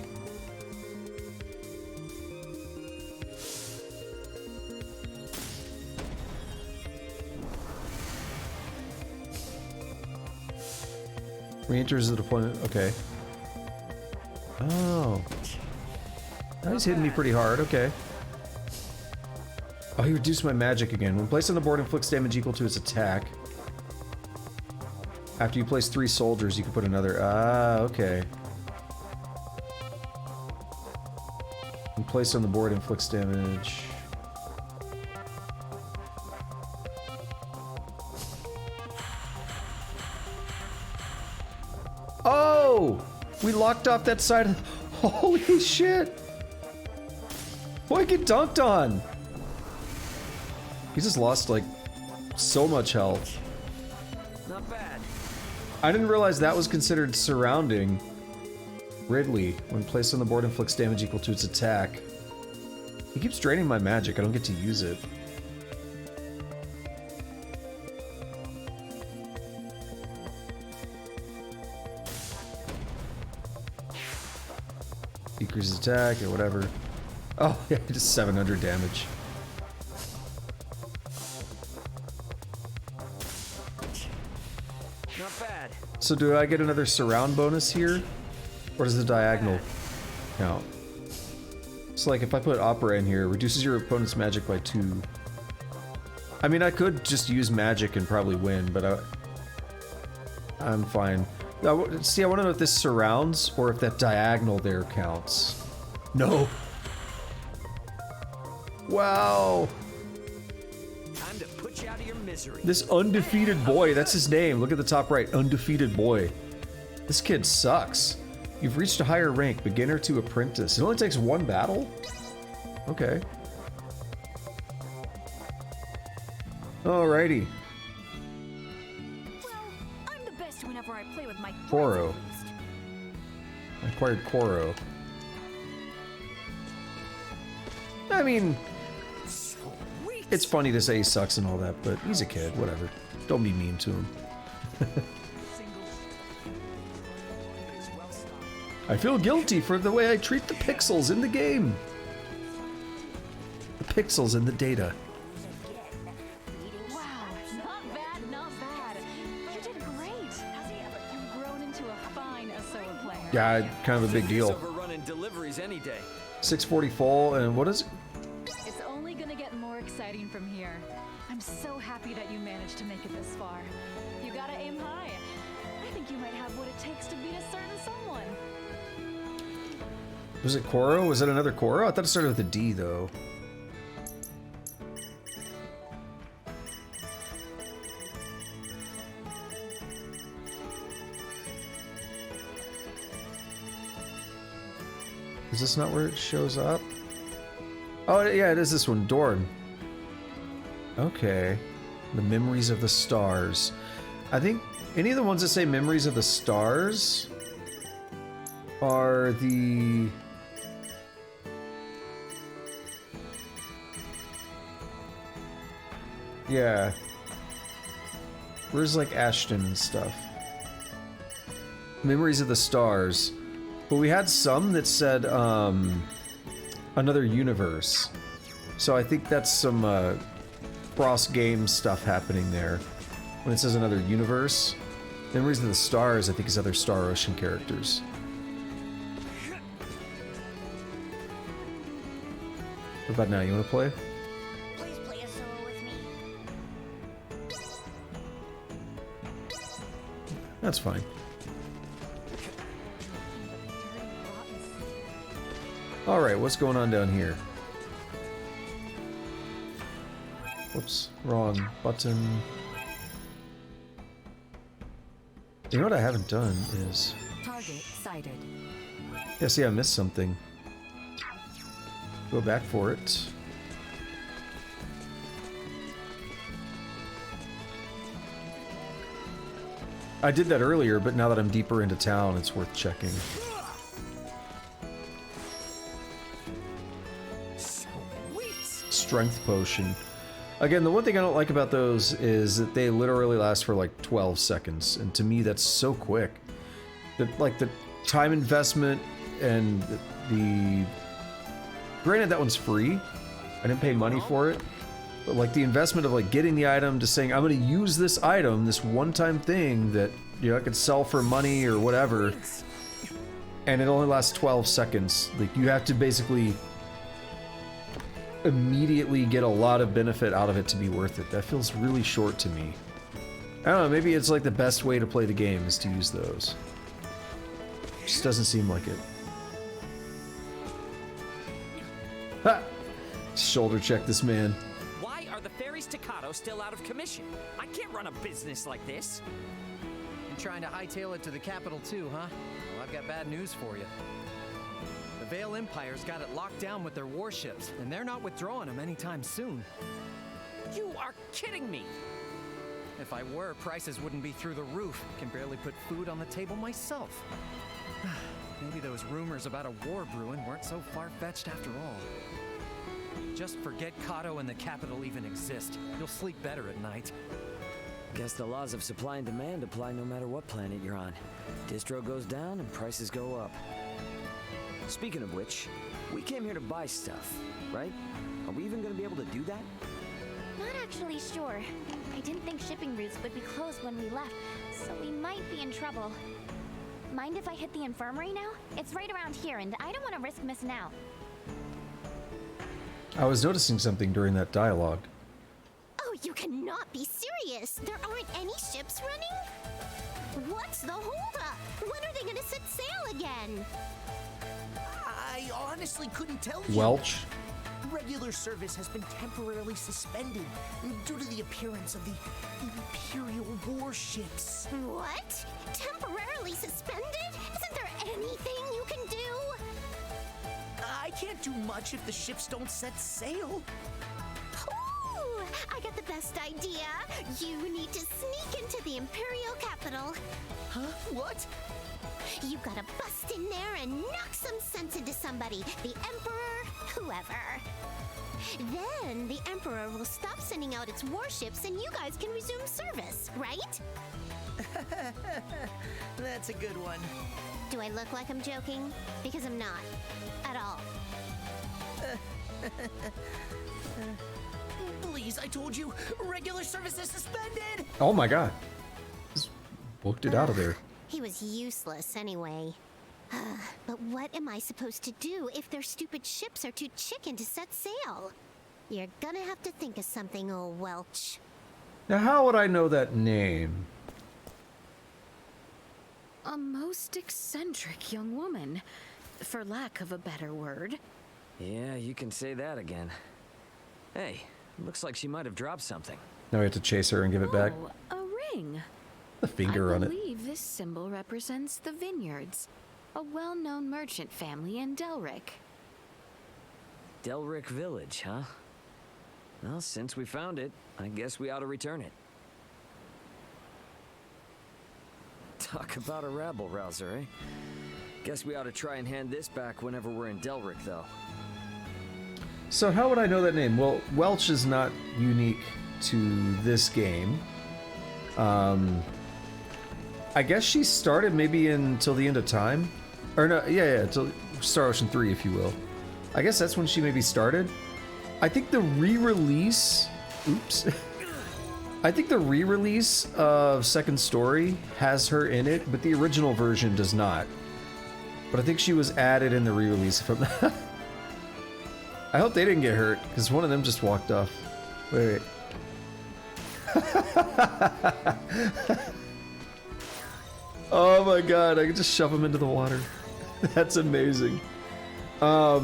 Re-enters the deployment. Okay. Oh. Now he's hitting me pretty hard. Okay. Oh, he reduced my magic again. When placed on the board, inflicts damage equal to its attack. After you place 3 soldiers, you can put another... Ah, okay. When placed on the board, inflicts damage... Oh! We locked off that side of... Holy shit! Boy, get dunked on! He just lost, like, so much health. Not bad. I didn't realize that was considered surrounding. Ridley, when placed on the board, inflicts damage equal to its attack. He keeps draining my magic. I don't get to use it. Decreases attack or whatever. Oh, yeah, just 700 damage. Not bad. So do I get another surround bonus here? Or does the diagonal count? So like if I put opera in here, reduces your opponent's magic by 2. I mean, I could just use magic and probably win, but I'm fine. See, I want to know if this surrounds or if that diagonal there counts. No. Wow. Time to put you out of your misery. This undefeated boy, that's his name. Look at the top right, undefeated boy. This kid sucks. You've reached a higher rank, beginner to apprentice. It only takes one battle? Okay. Alrighty. Well, I'm the best whenever I play with my Koro. friends, at least. I acquired Koro. I mean, it's funny to say he sucks and all that, but he's a kid, whatever. Don't be mean to him. I feel guilty for the way I treat the pixels in the game. The pixels in the data. Wow, not bad, not bad. You did great. You've grown into a fine Asoa player. Yeah, kind of a big deal. Overrunning deliveries any day. 640 full, and what is it? It's only gonna get more exciting from here. I'm so happy that you managed to make it this far. You gotta aim high. I think you might have what it takes to beat a certain someone. Was it Koro? Was it another Koro? I thought it started with a D, though. Is this not where it shows up? Oh, yeah, it is this one. Dorn. Okay. The Memories of the Stars. I think any of the ones that say Memories of the Stars are the... Yeah. Where's like Ashton and stuff? Memories of the Stars. But we had some that said another universe. So I think that's some cross-game stuff happening there. When it says another universe. Memories of the Stars I think is other Star Ocean characters. What about now? You want to play? Please play a solo with me. That's fine. Alright, what's going on down here? Whoops, wrong button. You know what I haven't done is... Target sighted. Yeah, see, I missed something. Go back for it. I did that earlier, but now that I'm deeper into town, it's worth checking. Strength potion. Again, the one thing I don't like about those is that they literally last for like 12 seconds, and to me that's so quick. Like the time investment and the... Granted, that one's free. I didn't pay money for it. But like the investment of like getting the item to saying, I'm going to use this item, this one-time thing that, you know, I could sell for money or whatever. And it only lasts 12 seconds. Like you have to basically immediately get a lot of benefit out of it to be worth it. That feels really short to me. I don't know, maybe it's like the best way to play the game is to use those. Just doesn't seem like it. Ha! Shoulder check this man. Why are the ferry staccato still out of commission? I can't run a business like this. You trying to hightail it to the capital too, huh? Well, I've got bad news for you. The Vale Empire's got it locked down with their warships, and they're not withdrawing them anytime soon. You are kidding me. If I were, prices wouldn't be through the roof. Can barely put food on the table myself. Maybe those rumors about a war brewing weren't so far-fetched after all. Just forget Kato and the capital even exist. You'll sleep better at night. Guess the laws of supply and demand apply no matter what planet you're on. Distro goes down and prices go up. Speaking of which, we came here to buy stuff, right? Are we even going to be able to do that? Not actually sure. I didn't think shipping routes would be closed when we left, so we might be in trouble. Mind if I hit the infirmary now? It's right around here, and I don't want to risk missing out. I was noticing something during that dialogue. Oh, you cannot be serious! There aren't any ships running? What's the holdup? When are they gonna set sail again? I honestly couldn't tell you. Welch. regular service has been temporarily suspended due to the appearance of the Imperial warships. What? Temporarily suspended? Isn't there anything you can do? I can't do much if the ships don't set sail. Ooh, I got the best idea. You need to sneak into the Imperial capital. Huh? What? You gotta bust in there and knock some sense into somebody. The Emperor, whoever. Then the Emperor will stop sending out its warships and you guys can resume service, right? That's a good one. Do I look like I'm joking? Because I'm not. At all. Please, I told you, regular service is suspended! Oh my god. Just booked it out of there. He was useless anyway. But what am I supposed to do if their stupid ships are too chicken to set sail? You're gonna have to think of something, old Welch. Now, how would I know that name? A most eccentric young woman, for lack of a better word. Yeah, you can say that again. Hey, looks like she might have dropped something. Now we have to chase her and give it back. Oh, a ring. The finger on I it. believe this symbol represents the Vineyards, a well-known merchant family in Delryk. Delryk Village, huh? Well, since we found it, I guess we ought to return it. Talk about a rabble-rouser, eh? Guess we ought to try and hand this back whenever we're in Delryk, though. So how would I know that name? Well, Welch is not unique to this game. I guess she started maybe until the end of time? Or no, yeah, till Star Ocean 3, if you will. I guess that's when she maybe started. I think the re-release... Oops. I think the re-release of Second Story has her in it, but the original version does not. But I think she was added in the re-release from that. I hope they didn't get hurt, because one of them just walked off. Wait. Oh my god, I can just shove him into the water. That's amazing. Yeah,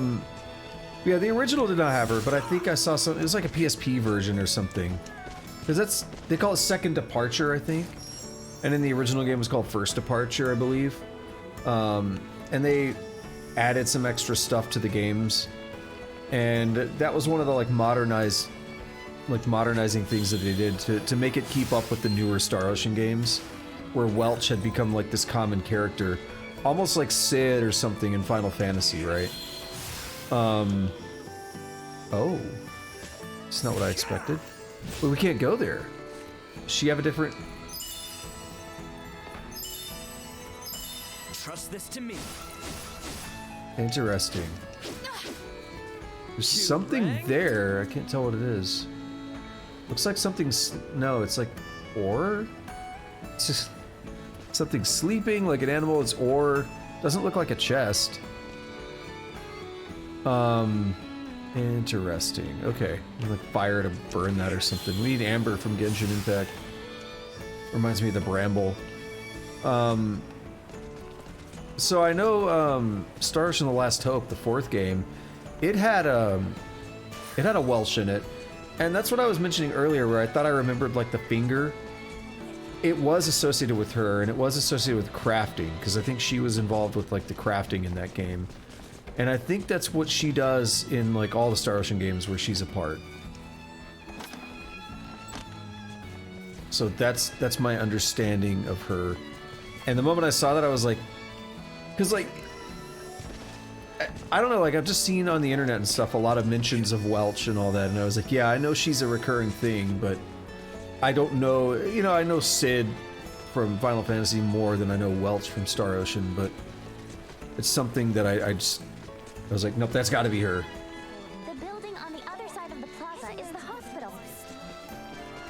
the original did not have her, but I think I saw some, it was like a PSP version or something. Because that's, they call it Second Departure, I think. And in the original game it was called First Departure, I believe. And they added some extra stuff to the games. And that was one of the modernizing things that they did to make it keep up with the newer Star Ocean games, where Welch had become like this common character, almost like Sid or something in Final Fantasy, right? Oh, it's not what I expected. But we can't go there. Does she have a different? Trust this to me. Interesting. There's something there. I can't tell what it is. Looks like something's... No, it's like ore? It's just something sleeping, like an animal. It's ore. Doesn't look like a chest. Interesting. Okay. Like fire to burn that or something. We need amber from Genshin Impact. Reminds me of the bramble. So I know Star Ocean: The Last Hope, the 4th game, it had a Welsh in it, and that's what I was mentioning earlier, where I thought I remembered like the finger. It was associated with her, and it was associated with crafting, because I think she was involved with like the crafting in that game, and I think that's what she does in like all the Star Ocean games where she's a part. So that's my understanding of her, and the moment I saw that, I was like, because like, I don't know, like I've just seen on the internet and stuff a lot of mentions of Welch and all that, and I was like, yeah, I know she's a recurring thing, but I don't know, you know, I know Sid from Final Fantasy more than I know Welch from Star Ocean, but it's something that I was like, nope, that's gotta be her. The building on the other side of the plaza is the hospital.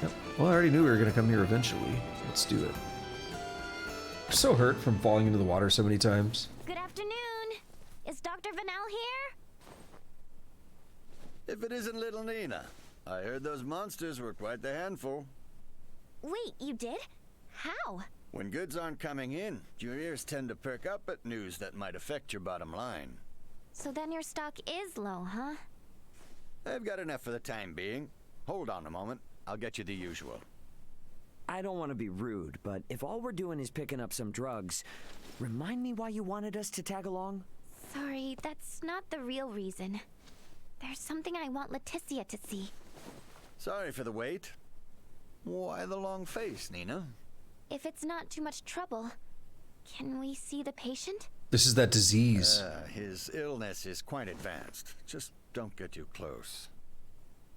Yep. Well, I already knew we were gonna come here eventually. Let's do it. I'm so hurt from falling into the water so many times. Good afternoon. Is Dr. Vanel here? If it isn't little Nina. I heard those monsters were quite the handful. Wait, you did? How? When goods aren't coming in, your ears tend to perk up at news that might affect your bottom line. So then your stock is low, huh? I've got enough for the time being. Hold on a moment. I'll get you the usual. I don't want to be rude, but if all we're doing is picking up some drugs, remind me why you wanted us to tag along? Sorry, that's not the real reason. There's something I want Leticia to see. Sorry for the wait. Why the long face, Nina? If it's not too much trouble, can we see the patient? This is that disease. His illness is quite advanced. Just don't get too close.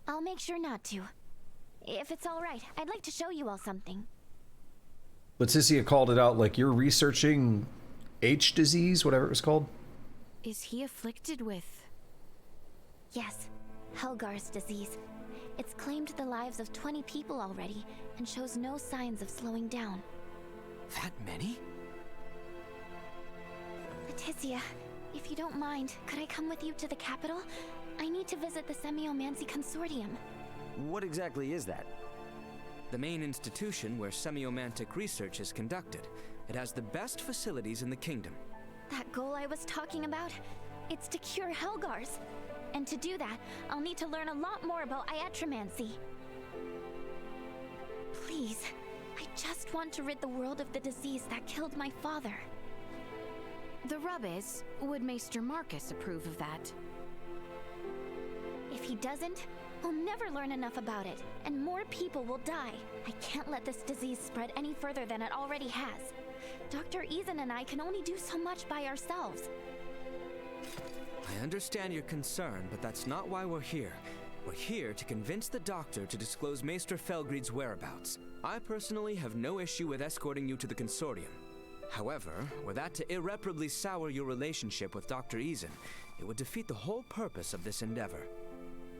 I'll make sure not to. If it's all right, I'd like to show you all something. Leticia called it out like you're researching H disease, whatever it was called. Is he afflicted with? Yes, Helgar's disease. It's claimed the lives of 20 people already and shows no signs of slowing down. That many? Leticia, if you don't mind, could I come with you to the capital? I need to visit the Semiomancy Consortium. What exactly is that? The main institution where semiomantic research is conducted. It has the best facilities in the kingdom. That goal I was talking about? It's to cure Helgars. And to do that, I'll need to learn a lot more about iatromancy. Please, I just want to rid the world of the disease that killed my father. The rub is, would Maester Marcus approve of that? If he doesn't, we'll never learn enough about it, and more people will die. I can't let this disease spread any further than it already has. Dr. Eason and I can only do so much by ourselves. I understand your concern, but that's not why we're here. We're here to convince the doctor to disclose Maester Felgreid's whereabouts. I personally have no issue with escorting you to the consortium. However, were that to irreparably sour your relationship with Dr. Eason, it would defeat the whole purpose of this endeavor.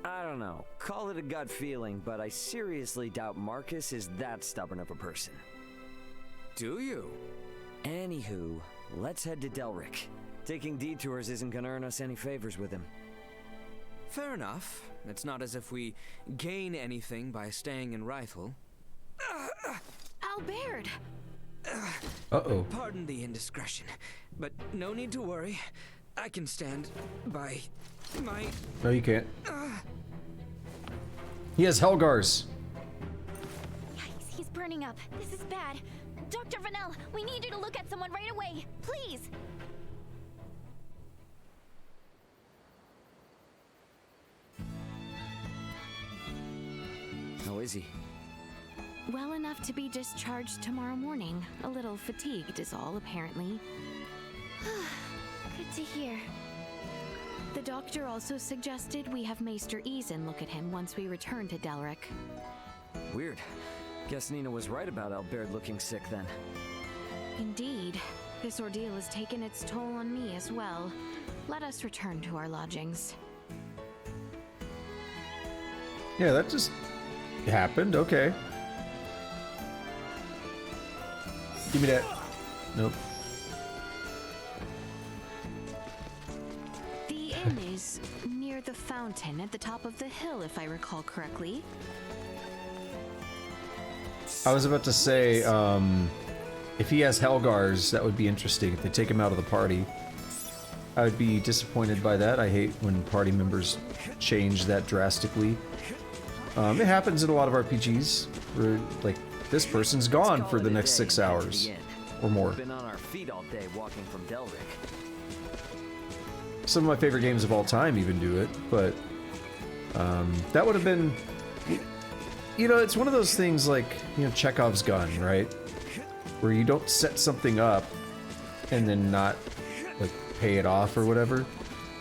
I don't know. Call it a gut feeling, but I seriously doubt Marcus is that stubborn of a person. Do you? Anywho, let's head to Delryk. Taking detours isn't gonna earn us any favors with him. Fair enough. It's not as if we gain anything by staying in Rythal. Albert! Uh-oh. Pardon the indiscretion, but no need to worry. I can stand by my... No, you can't. He has Helgars. Yikes, he's burning up. This is bad. Dr. Vanel, we need you to look at someone right away. Please! How is he? Well enough to be discharged tomorrow morning. A little fatigued is all, apparently. Good to hear. The doctor also suggested we have Maester Eason look at him once we return to Delryk. Weird. Guess Nina was right about Albert looking sick then. Indeed. This ordeal has taken its toll on me as well. Let us return to our lodgings. Yeah, that just happened. Okay. Give me that. Nope. The inn is near the fountain at the top of the hill, if I recall correctly. I was about to say, if he has Helgars, that would be interesting. If they take him out of the party, I would be disappointed by that. I hate when party members change that drastically. It happens in a lot of RPGs, where, like, this person's gone for the next 6 hours or more. We've been on our feet all day walking from Delryk. Some of my favorite games of all time even do it, but that would have been... You know, it's one of those things like, you know, Chekhov's gun, right? Where you don't set something up and then not, like, pay it off or whatever.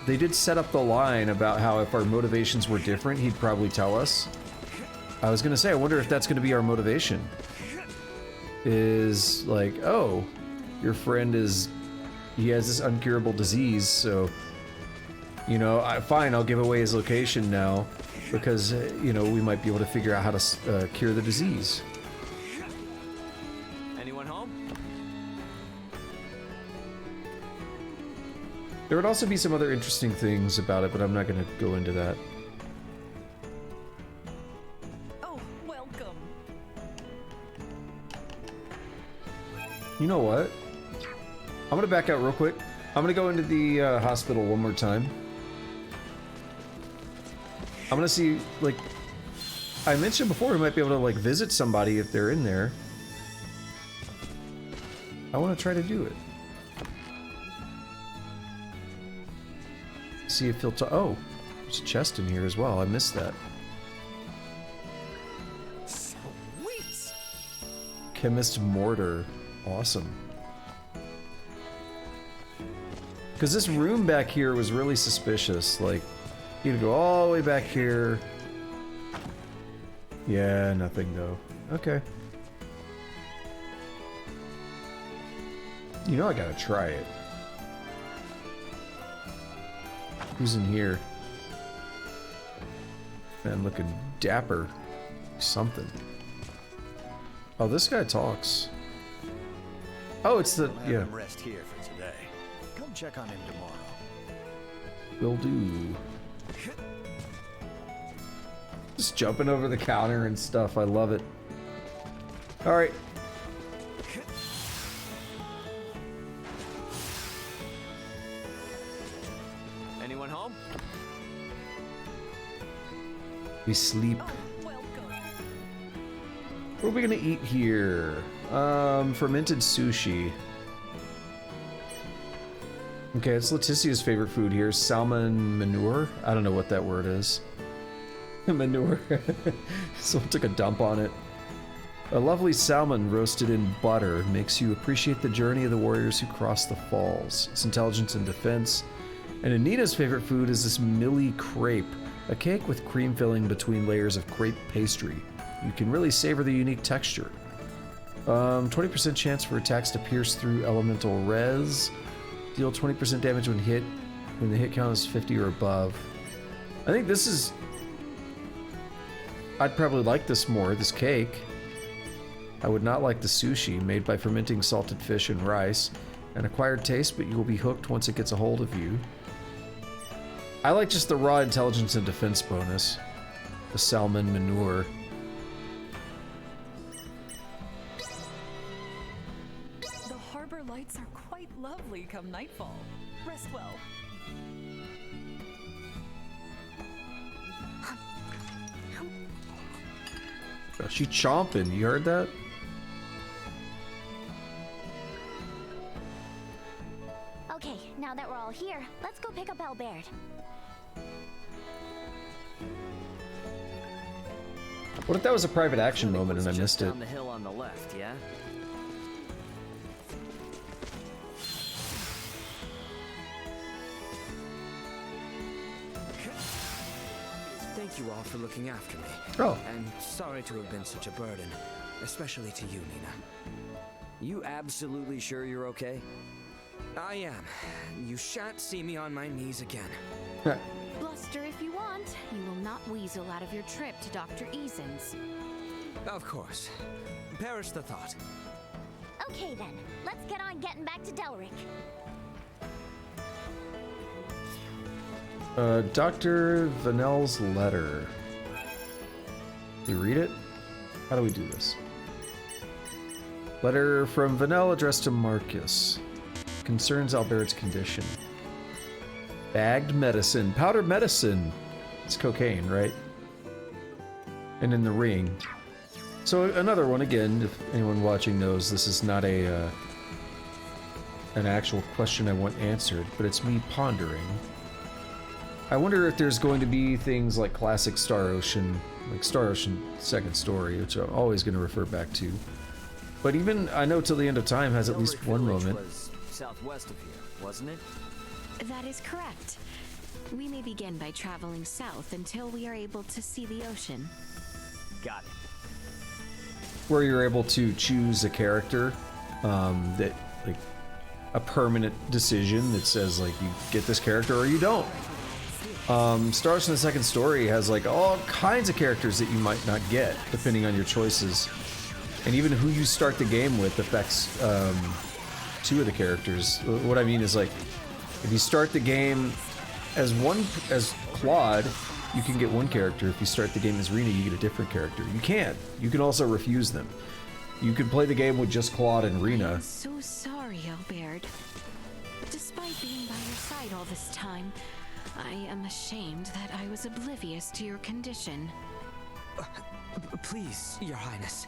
They did set up the line about how if our motivations were different, he'd probably tell us. I was gonna say, I wonder if that's gonna be our motivation. Is like, oh, your friend he has this uncurable disease, so, you know, fine, I'll give away his location now, because, you know, we might be able to figure out how to cure the disease. Anyone home? There would also be some other interesting things about it, but I'm not gonna go into that. Oh, welcome. You know what? I'm gonna back out real quick. I'm gonna go into the hospital one more time. I'm gonna see, like, I mentioned before, we might be able to, like, visit somebody if they're in there. I want to try to do it. See if he'll oh, there's a chest in here as well. I missed that. Sweet. Chemist mortar. Awesome. Because this room back here was really suspicious. Like, you'd go all the way back here. Yeah, nothing though. Okay. You know I gotta try it. Who's in here? Man, looking dapper. Something. Oh, this guy talks. Oh, it's the We'll have him rest here for today. Come check on him tomorrow. Will do. Just jumping over the counter and stuff. I love it. All right. Anyone home? We sleep. What are we gonna eat here? Fermented sushi. Okay, it's Leticia's favorite food here. Salmon manure? I don't know what that word is. Manure. Someone took a dump on it. A lovely salmon roasted in butter makes you appreciate the journey of the warriors who crossed the falls. It's intelligence and defense. And Anita's favorite food is this Millie crepe, a cake with cream filling between layers of crepe pastry. You can really savor the unique texture. 20% chance for attacks to pierce through elemental res. Deal 20% damage when the hit count is 50 or above. I think this is... I'd probably like this more, this cake. I would not like the sushi, made by fermenting salted fish and rice. An acquired taste, but you will be hooked once it gets a hold of you. I like just the raw intelligence and defense bonus. The salmon manure. The harbor lights are quite lovely come nightfall. Rest well. Oh, she chomping, you heard that? Okay, now that we're all here, let's go pick up Albert. What if that was a private action moment and I missed it? Down the hill on the left, yeah? Thank you all for looking after me. Oh. And sorry to have been such a burden, especially to you, Nina. You absolutely sure you're okay? I am. You shan't see me on my knees again. Bluster if you want. You will not weasel out of your trip to Dr. Eason's. Of course. Perish the thought. Okay then, let's get on getting back to Delryk. Dr. Vanel's letter. You read it? How do we do this? Letter from Vanel addressed to Marcus. Concerns Albert's condition. Bagged medicine. Powdered medicine. It's cocaine, right? And in the ring. So another one, again, if anyone watching knows, this is not a an actual question I want answered, but it's me pondering. I wonder if there's going to be things like classic Star Ocean, like Star Ocean Second Story, which I'm always going to refer back to. But even I know Till the End of Time has at least one moment. Was southwest of here, wasn't it? That is correct. We may begin by traveling south until we are able to see the ocean. Got it. Where you're able to choose a character that, like, a permanent decision that says, like, you get this character or you don't. Star Ocean the Second Story has, like, all kinds of characters that you might not get, depending on your choices. And even who you start the game with affects two of the characters. What I mean is, like, if you start the game as Claude, you can get one character. If you start the game as Rena, you get a different character. You can't. You can also refuse them. You can play the game with just Claude and Rena. I'm so sorry, Albert. Despite being by your side all this time, I am ashamed that I was oblivious to your condition. Please, Your Highness,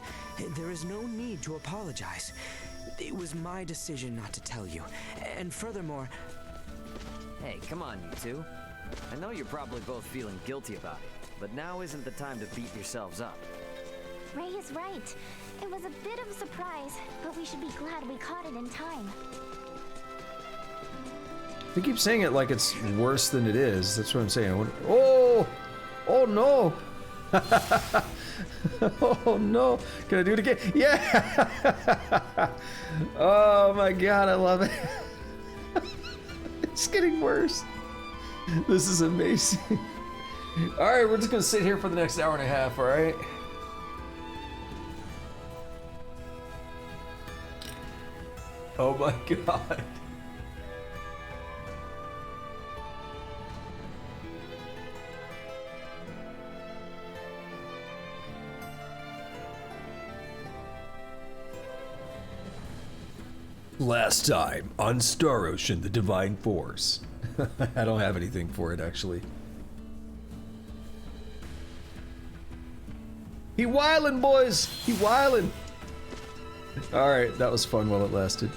there is no need to apologize. It was my decision not to tell you. And furthermore... Hey, come on, you two. I know you're probably both feeling guilty about it, but now isn't the time to beat yourselves up. Ray is right. It was a bit of a surprise, but we should be glad we caught it in time. They keep saying it like it's worse than it is. That's what I'm saying. Oh! Oh no! Oh no! Can I do it again? Yeah! Oh my god, I love it. It's getting worse. This is amazing. Alright, we're just gonna sit here for the next hour and a half, alright? Oh my god. Last time on Star Ocean, the Divine Force. I don't have anything for it, actually. He wildin', boys! He wildin'! Alright, that was fun while it lasted.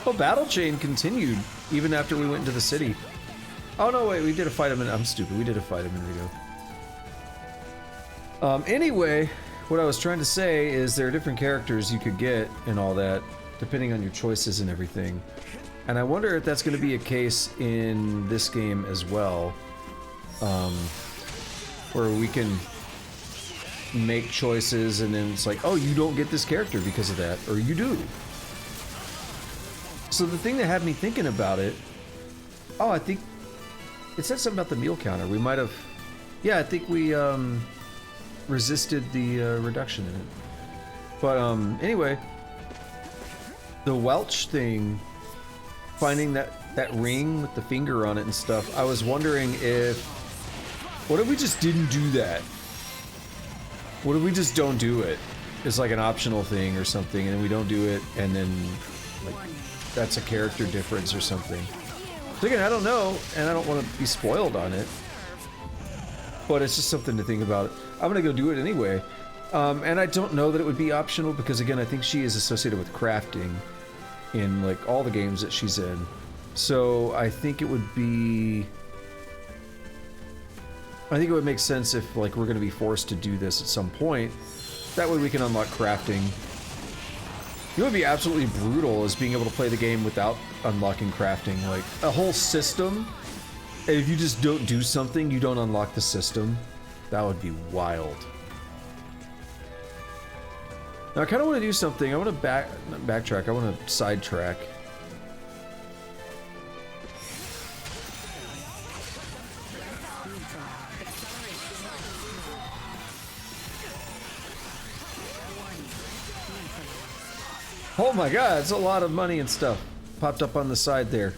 Oh, Battle Chain continued even after we went into the city. Oh no, wait, we did a fight a minute. I'm stupid. We did a fight a minute ago. Anyway, what I was trying to say is there are different characters you could get and all that, depending on your choices and everything. And I wonder if that's going to be a case in this game as well, where we can make choices and then it's like, oh, you don't get this character because of that, or you do. So the thing that had me thinking about it, oh, I think it said something about the meal counter. We might have, yeah, I think we resisted the reduction in it. But anyway, the Welch thing, finding that ring with the finger on it and stuff, I was wondering if, what if we just didn't do that? What if we just don't do it? It's like an optional thing or something, and we don't do it, and then like that's a character difference or something. So again, I don't know, and I don't want to be spoiled on it, but it's just something to think about. I'm gonna go do it anyway, and I don't know that it would be optional because again, I think she is associated with crafting in like all the games that she's in. So I think it would be, I think it would make sense if like we're gonna be forced to do this at some point. That way we can unlock crafting. You know what would be absolutely brutal is being able to play the game without unlocking crafting. Like a whole system, and if you just don't do something, you don't unlock the system. That would be wild. Now I kind of want to do something. I want to backtrack. I want to sidetrack. Oh my god, it's a lot of money and stuff. Popped up on the side there.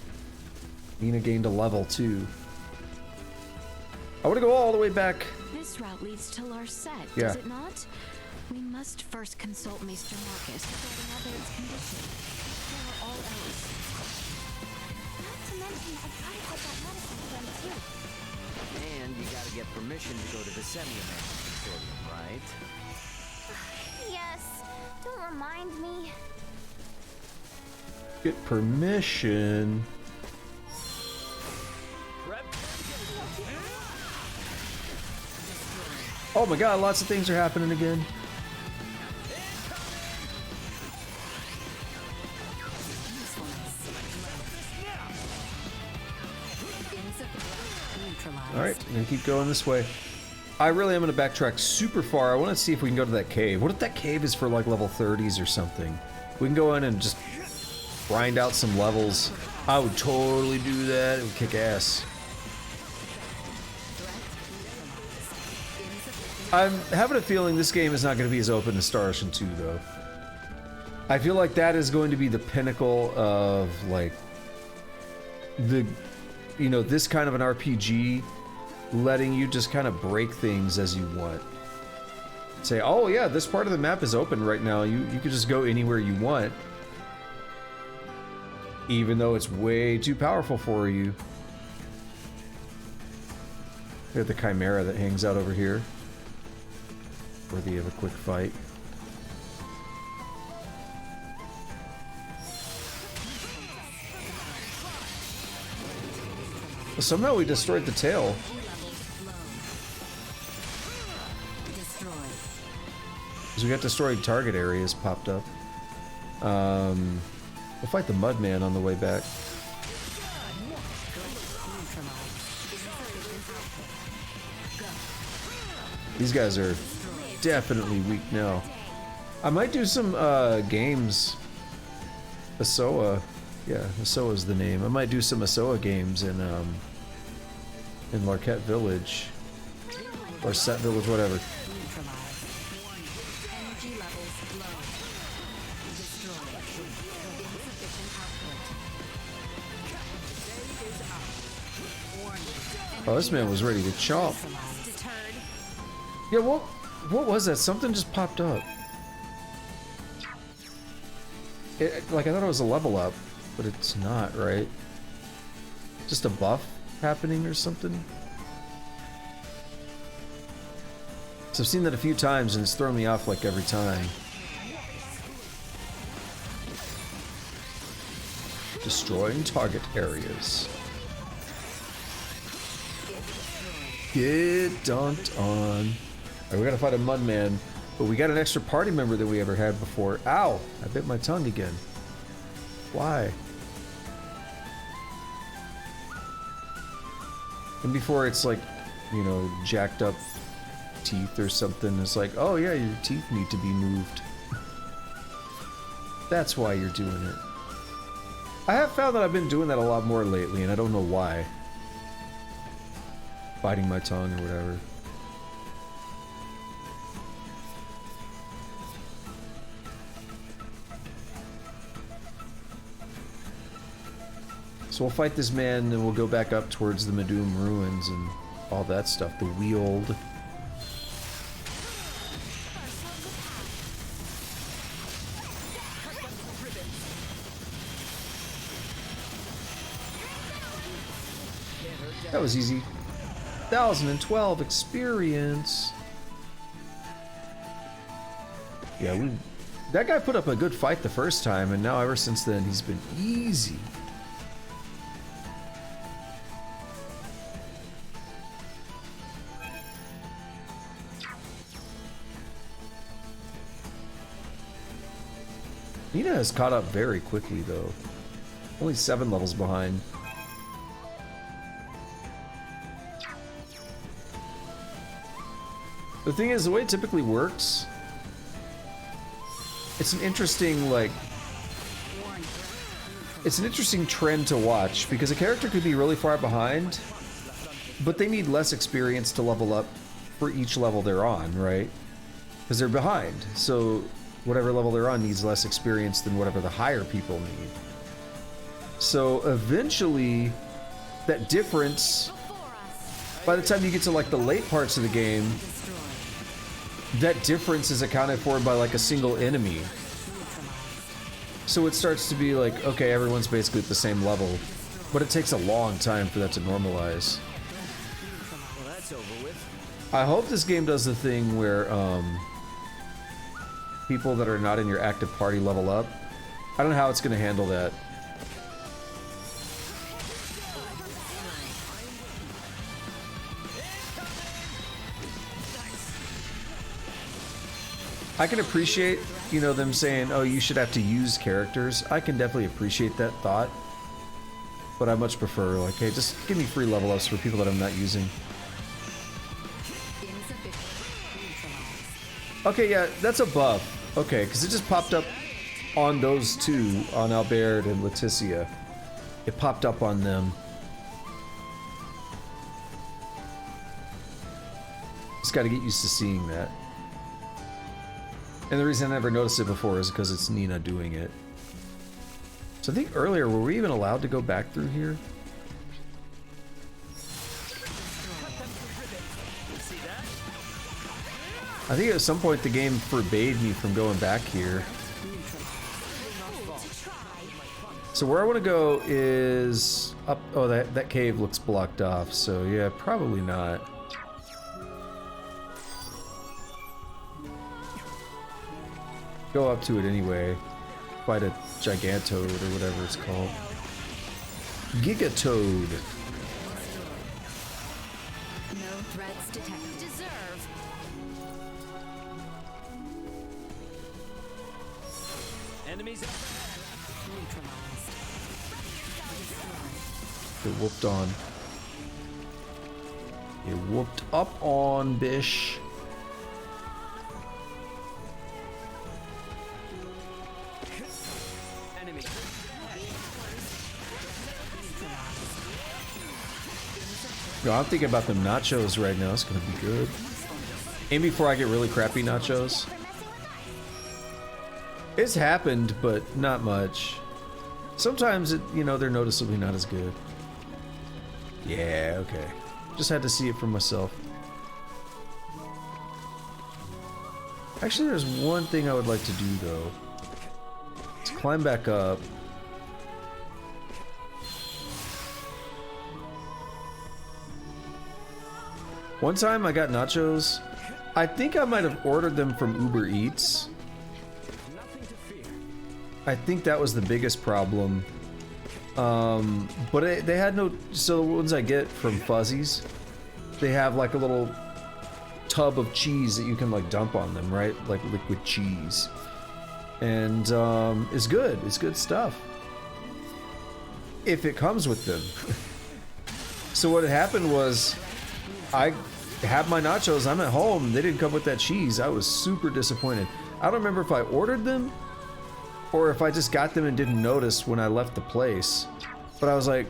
Nina gained a level too. I want to go all the way back. This route leads to Larset, Yeah. does it not? We must first consult Mr. Marcus regarding Albert's condition. Before all else. Not to mention, I've got to get that medicine to them too. And you gotta get permission to go to the Semi-American Consortium, right? Yes, don't remind me. Get permission. Oh my god, lots of things are happening again. Alright, I'm gonna keep going this way. I really am gonna backtrack super far. I want to see if we can go to that cave. What if that cave is for like level 30s or something? We can go in and just grind out some levels. I would totally do that. It would kick ass. I'm having a feeling this game is not going to be as open as Star Ocean 2, though. I feel like that is going to be the pinnacle of, like, the, you know, this kind of an RPG, letting you just kind of break things as you want. Say, oh yeah, this part of the map is open right now. You could just go anywhere you want. Even though it's way too powerful for you. We have the Chimera that hangs out over here. Worthy of a quick fight. Somehow we destroyed the tail. Because we got destroyed target areas popped up. We'll fight the Mudman on the way back. These guys are definitely weak now. I might do some games. Asoa. Yeah, Asoa is the name. I might do some Asoa games in Larquette Village. Or Set Village, whatever. Oh, this man was ready to chomp. Yeah, what was that? Something just popped up. Like, I thought it was a level up, but it's not, right? Just a buff happening or something? So I've seen that a few times and it's thrown me off like every time. Destroying target areas. Get dunked on. Alright, we gotta fight a Mudman, but we got an extra party member than we ever had before. Ow! I bit my tongue again. Why? And before it's like, you know, jacked up teeth or something. It's like, oh yeah, your teeth need to be moved. That's why you're doing it. I have found that I've been doing that a lot more lately, and I don't know why. Biting my tongue or whatever. So we'll fight this man, and we'll go back up towards the Medum ruins and all that stuff. The Weald. That was easy. 1012 experience. Yeah, that guy put up a good fight the first time, and now ever since then he's been easy. Nina has caught up very quickly though. Only 7 levels behind. The thing is, the way it typically works, it's an interesting, like, it's an interesting trend to watch, because a character could be really far behind, but they need less experience to level up for each level they're on, right? Because they're behind, so whatever level they're on needs less experience than whatever the higher people need. So eventually, that difference, by the time you get to like the late parts of the game, that difference is accounted for by like a single enemy. So it starts to be like, okay, everyone's basically at the same level, but it takes a long time for that to normalize. Well, that's over with. I hope this game does the thing where people that are not in your active party level up. I don't know how it's going to handle that. I can appreciate, you know, them saying, oh, you should have to use characters. I can definitely appreciate that thought. But I much prefer, like, hey, just give me free level ups for people that I'm not using. Okay, yeah, that's a buff. Okay, because it just popped up on those two, on Albert and Leticia. It popped up on them. Just got to get used to seeing that. And the reason I never noticed it before is because it's Nina doing it. So I think earlier, were we even allowed to go back through here? I think at some point the game forbade me from going back here. So where I want to go is up. Oh, that cave looks blocked off. So yeah, probably not. Go up to it anyway. Fight a Gigatoad or whatever it's called. Gigatoad. No threats detected. Deserve. Enemies Neutralized. Get whooped on. Get whooped up on, bish. enemy. Yo, I'm thinking about them nachos right now. It's gonna be good. And before I get really crappy nachos. It's happened, but not much. Sometimes it, you know, they're noticeably not as good. Yeah, okay. Just had to see it for myself. Actually, there's one thing I would like to do though. Let's climb back up. One time I got nachos. I think I might have ordered them from Uber Eats. I think that was the biggest problem. But they had no... So the ones I get from Fuzzies, they have like a little tub of cheese that you can like dump on them, right? Like liquid cheese. And it's good. It's good stuff. If it comes with them. So what had happened was I had my nachos, I'm at home, they didn't come with that cheese. I was super disappointed. I don't remember if I ordered them or if I just got them and didn't notice when I left the place. But I was like,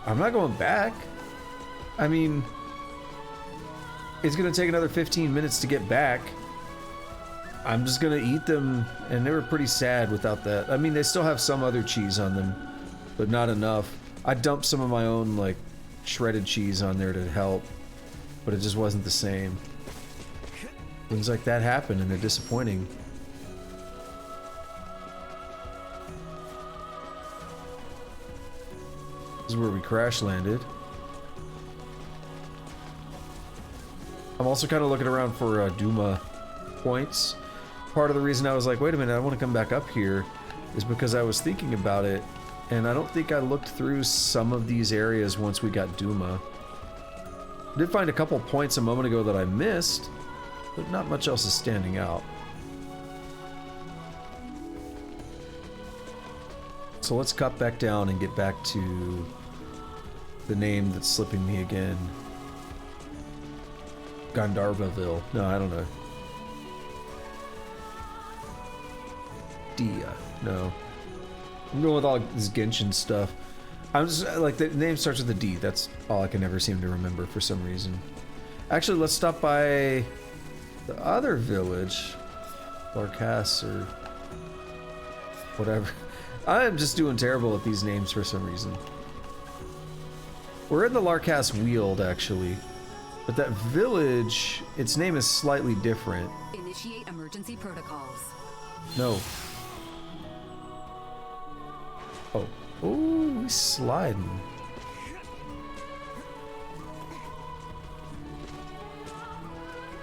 I'm not going back. I mean, it's gonna take another 15 minutes to get back. I'm just gonna eat them, and they were pretty sad without that. I mean, they still have some other cheese on them, but not enough. I dumped some of my own, like, shredded cheese on there to help, but it just wasn't the same. Things like that happen, and they're disappointing. This is where we crash landed. I'm also kind of looking around for Duma points. Part of the reason I was like, wait a minute, I want to come back up here is because I was thinking about it, and I don't think I looked through some of these areas once we got Duma. I did find a couple points a moment ago that I missed, but not much else is standing out. So let's cut back down and get back to the name that's slipping me again. Gandharvaville. No, I don't know. Dia. No. I'm going with all this Genshin stuff. I'm just, like, the name starts with a D. That's all I can ever seem to remember for some reason. Actually, let's stop by the other village. Larkas or whatever. I am just doing terrible at these names for some reason. We're in the Larkas Weald, actually. But that village, its name is slightly different. Initiate emergency protocols. No. Oh. Ooh, he's sliding.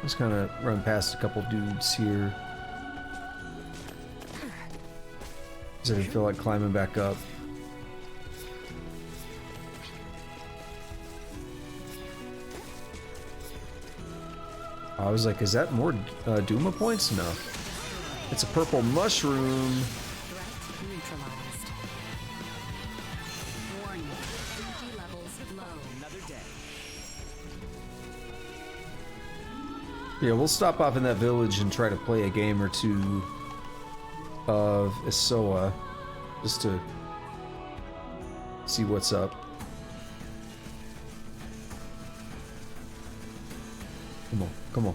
Just kind of run past a couple dudes here. Because I didn't feel like climbing back up. I was like, is that more Duma points? No. It's a purple mushroom. Threat neutralized. Warning. Energy levels low. Another day. Yeah, we'll stop off in that village and try to play a game or two of Isoa, just to see what's up. Come on, come on.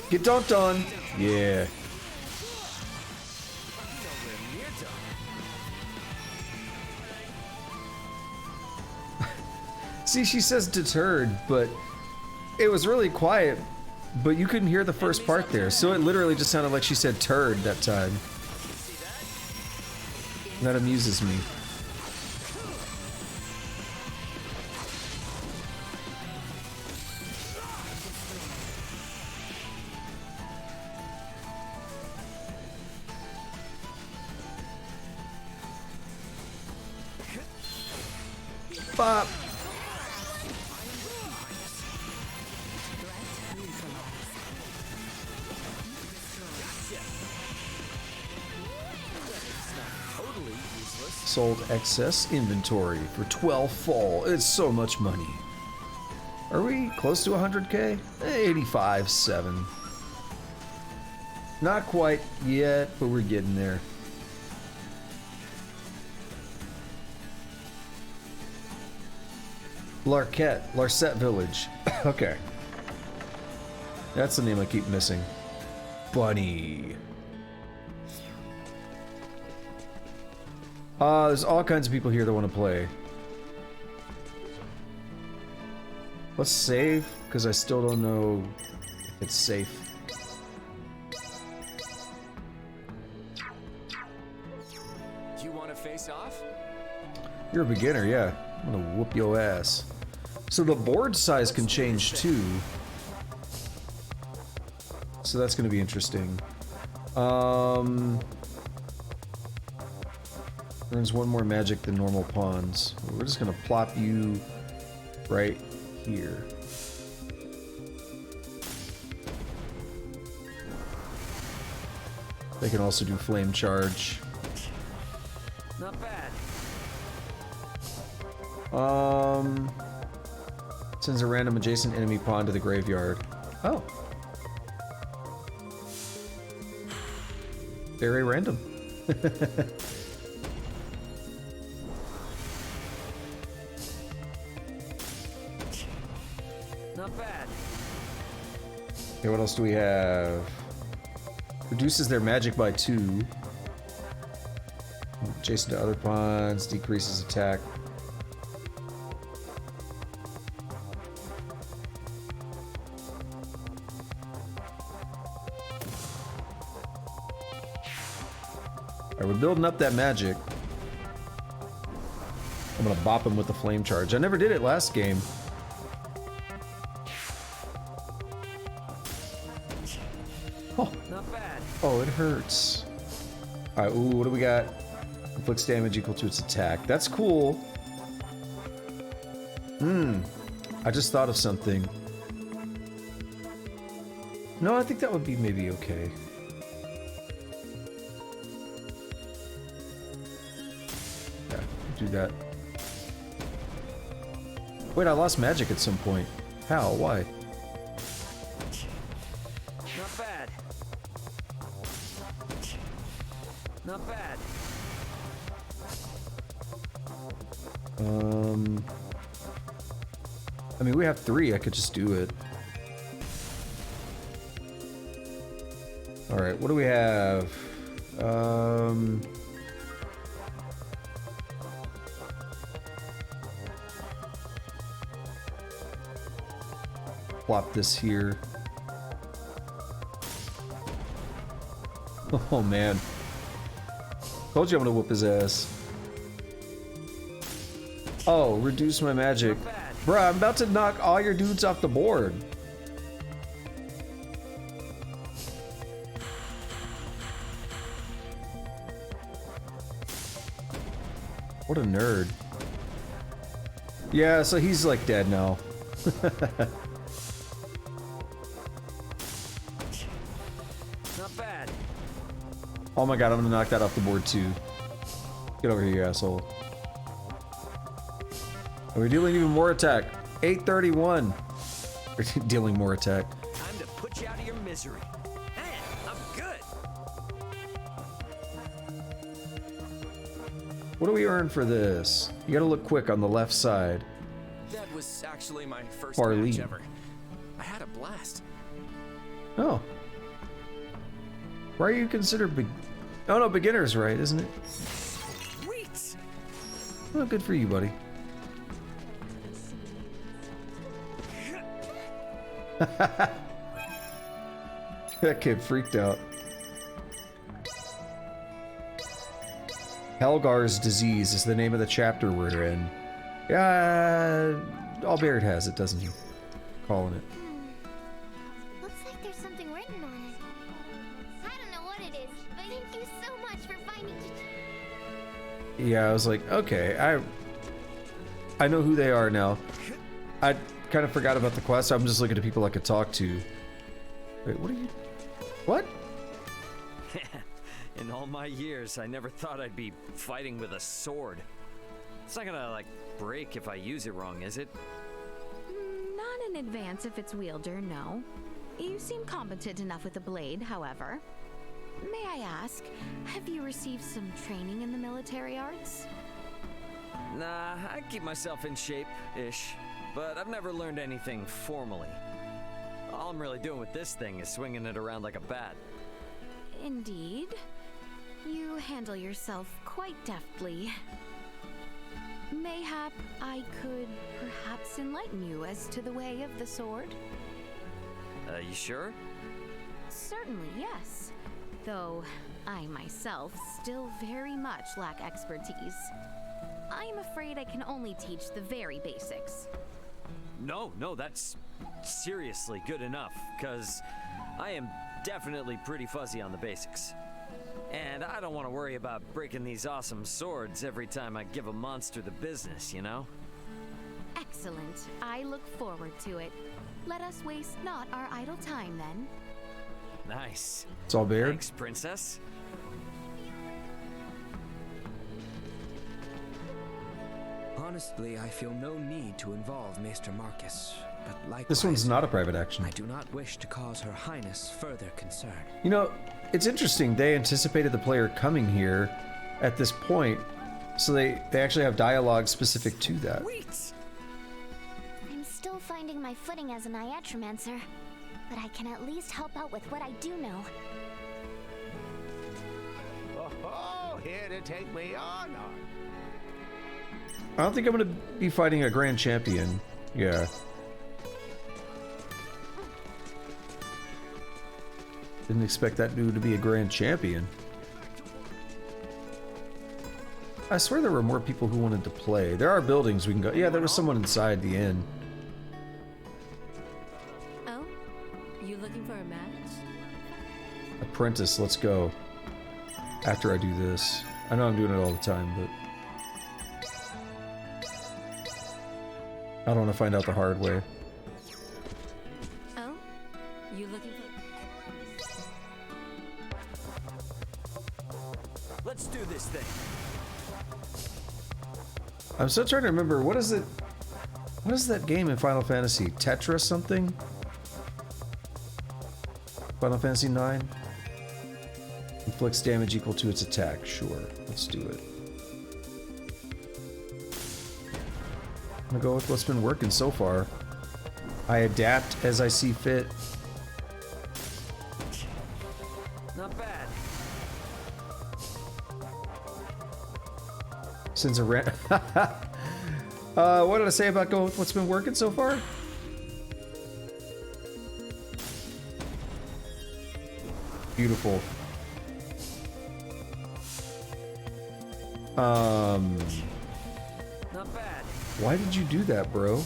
Get dunked on! Yeah. See, she says deterred, but it was really quiet, but you couldn't hear the first part there, so it literally just sounded like she said turd that time. That amuses me. Bop. Sold excess inventory for 12 full. It's so much money. Are we close to 100k? 85.7. Not quite yet, but we're getting there. Larset Village. Okay. That's the name I keep missing. Bunny. There's all kinds of people here that want to play. Let's save, because I still don't know if it's safe. You want to face off? You're a beginner, yeah. I'm gonna whoop your ass. So the board size can change too. So that's gonna be interesting. Earns one more magic than normal pawns. We're just gonna plop you right here. They can also do flame charge. Not bad. Sends a random adjacent enemy pawn to the graveyard. Oh. Very random. Not bad. Okay, what else do we have? Reduces their magic by 2. Adjacent to other pawns, decreases attack. Alright, we're building up that magic. I'm gonna bop him with the flame charge. I never did it last game. Oh. Not bad. Oh, it hurts. Alright, ooh, what do we got? Inflicts damage equal to its attack. That's cool. I just thought of something. No, I think that would be maybe okay. Yeah, do that. Wait, I lost magic at some point. How? Why? Not bad. Not bad. I mean, we have 3. I could just do it. All right, what do we have? Plop this here. Oh man. Told you I'm gonna whoop his ass. Oh, reduce my magic. Bruh, I'm about to knock all your dudes off the board. What a nerd. Yeah, so he's like dead now. Not bad. Oh my god, I'm gonna knock that off the board too. Get over here, you asshole. And we're dealing even more attack. 831. We're dealing more attack. Time to put you out of your misery. Man, I'm good. What do we earn for this? You gotta look quick on the left side. That was actually my first Barley. match ever. I had a blast. Oh. Why are you considered Oh no, beginner's right, isn't it? Sweet. Well, good for you, buddy. That kid freaked out. Helgar's disease is the name of the chapter we're in. Albert has it, doesn't he? Calling it. Looks like there's something written on it. I don't know what it is, but thank you so much for finding it. Yeah, I was like, okay, I know who they are now. I kind of forgot about the quest. I'm just looking at people I could talk to. Wait, what are you... What? In all my years, I never thought I'd be fighting with a sword. It's not gonna, like, break if I use it wrong, is it? Not in advance if it's wielder, no. You seem competent enough with a blade, however. May I ask, have you received some training in the military arts? Nah, I keep myself in shape-ish, but I've never learned anything formally. All I'm really doing with this thing is swinging it around like a bat. Indeed. You handle yourself quite deftly. Mayhap I could perhaps enlighten you as to the way of the sword? You sure? Certainly, yes. Though I myself still very much lack expertise. I am afraid I can only teach the very basics. No, that's seriously good enough, because I am definitely pretty fuzzy on the basics. And I don't want to worry about breaking these awesome swords every time I give a monster the business, you know? Excellent. I look forward to it. Let us waste not our idle time, then. Nice. It's all Baird. Thanks, princess. Honestly, I feel no need to involve Maester Marcus, but likewise, This one's not a private action. I do not wish to cause Her Highness further concern. You know, it's interesting. They anticipated the player coming here at this point, so they actually have dialogue specific to that. I'm still finding my footing as a Niatromancer, but I can at least help out with what I do know. Oh, here to take me on. I don't think I'm going to be fighting a grand champion. Yeah. Didn't expect that dude to be a grand champion. I swear there were more people who wanted to play. There are buildings we can go. Yeah, there was someone inside the inn. Oh? You looking for a match? Apprentice, let's go. After I do this. I know I'm doing it all the time, but... I don't want to find out the hard way. Oh? You looking for... Let's do this thing. I'm still trying to remember, what is it? What is that game in Final Fantasy? Tetris something? Final Fantasy 9? Inflicts damage equal to its attack. Sure, let's do it. I'm gonna go with what's been working so far. I adapt as I see fit. Not bad. Since a what did I say about going with what's been working so far? Beautiful. Not bad. Why did you do that, bro?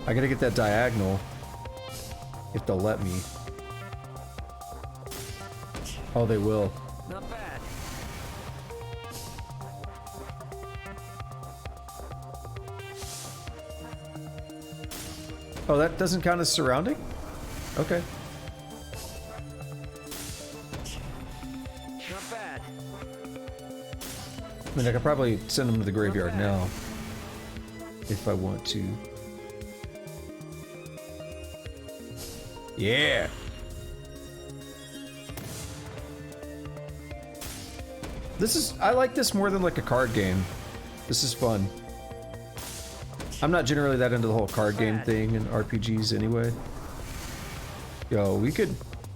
I gotta get that diagonal. If they'll let me. Oh, they will. Not bad. Oh, that doesn't count as surrounding? Okay. Not bad. I mean, I could probably send them to the graveyard now. If I want to. Yeah! I like this more than like a card game. This is fun. I'm not generally that into the whole card game thing in RPGs anyway. Yo, we could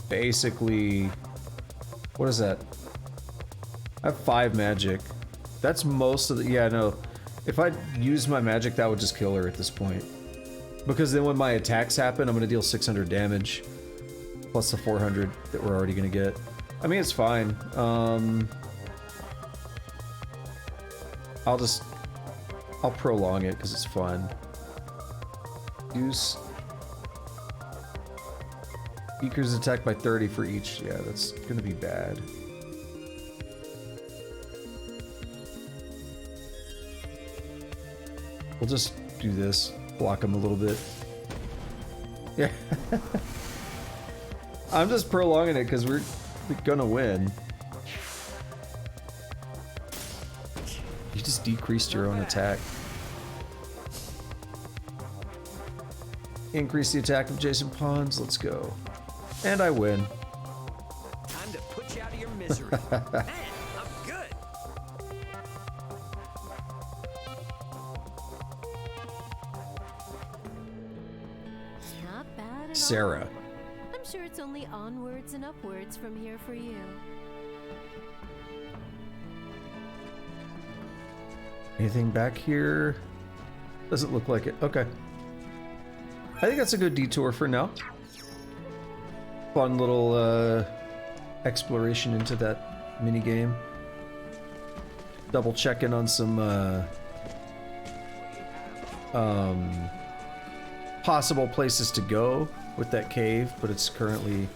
basically... What is that? I have 5 magic. That's most of the... Yeah, no. If I use my magic, that would just kill her at this point. Because then when my attacks happen, I'm going to deal 600 damage. Plus the 400 that we're already going to get. I mean, it's fine. I'll prolong it because it's fun. Use Beakers attacked by 30 for each. Yeah, that's gonna be bad. We'll just do this. Block him a little bit. Yeah. I'm just prolonging it because we're gonna win. You just decreased your own attack. Increase the attack of adjacent pawns. Let's go. And I win. Time to put you out of your misery. Man, I'm good. Not bad at Sarah. all. I'm sure it's only onwards and upwards from here for you. Anything back here? Doesn't look like it. Okay. I think that's a good detour for now. Fun little exploration into that mini game. Double checking on some possible places to go with that cave, but it's currently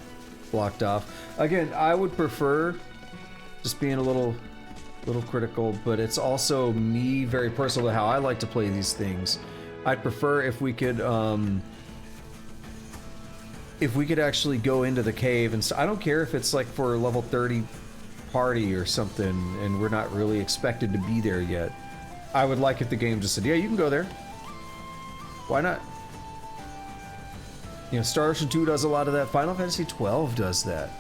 blocked off. Again, I would prefer, just being a little critical, but it's also me, very personal to how I like to play these things. I'd prefer if we could actually go into the cave, and I don't care if it's like for a level 30 party or something and we're not really expected to be there yet. I would like if the game just said, yeah, you can go there. Why not? You know, Star Ocean 2 does a lot of that. Final Fantasy 12 does that.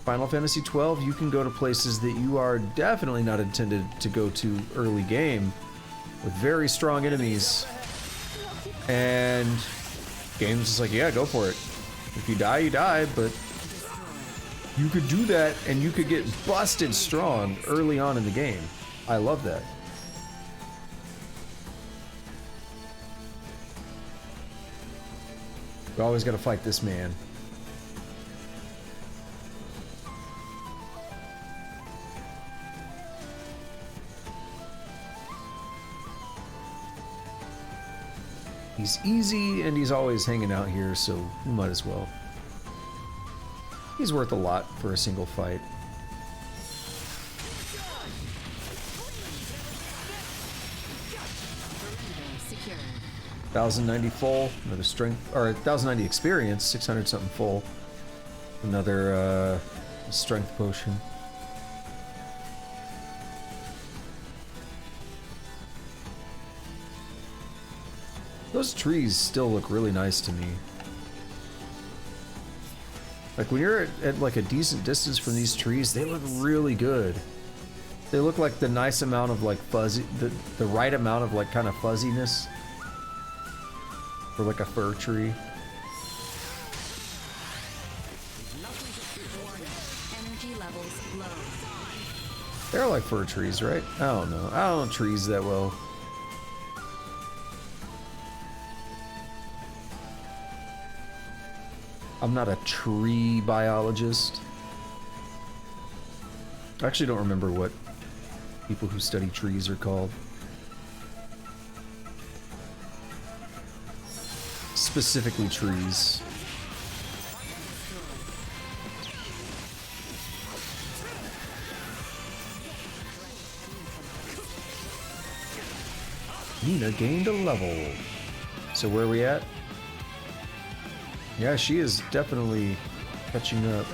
Final Fantasy 12, you can go to places that you are definitely not intended to go to early game with very strong enemies. And game's just like, yeah, go for it. If you die, you die, but you could do that and you could get busted strong early on in the game. I love that. We always gotta fight this man. He's easy and he's always hanging out here, so we might as well. He's worth a lot for a single fight. Secure. 1090 full, another strength, or 1090 experience, 600 something full. Another strength potion. Those trees still look really nice to me. Like when you're at like a decent distance from these trees, they look really good. They look like the nice amount of like fuzzy, the right amount of like kind of fuzziness for like a fir tree. Energy levels low. They're like fir trees, right? I don't know. I don't know trees that well. I'm not a tree biologist. I actually don't remember what people who study trees are called. Specifically trees. Nina gained a level. So where are we at? Yeah, she is definitely catching up.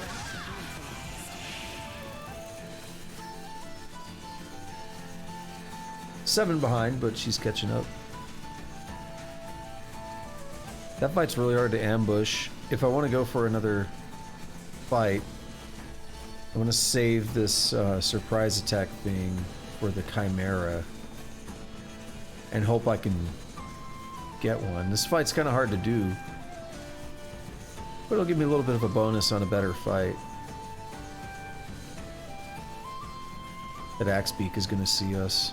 Seven behind, but she's catching up. That fight's really hard to ambush. If I want to go for another fight, I want to save this surprise attack thing for the Chimera and hope I can get one. This fight's kind of hard to do, but it'll give me a little bit of a bonus on a better fight. That Axebeak is going to see us.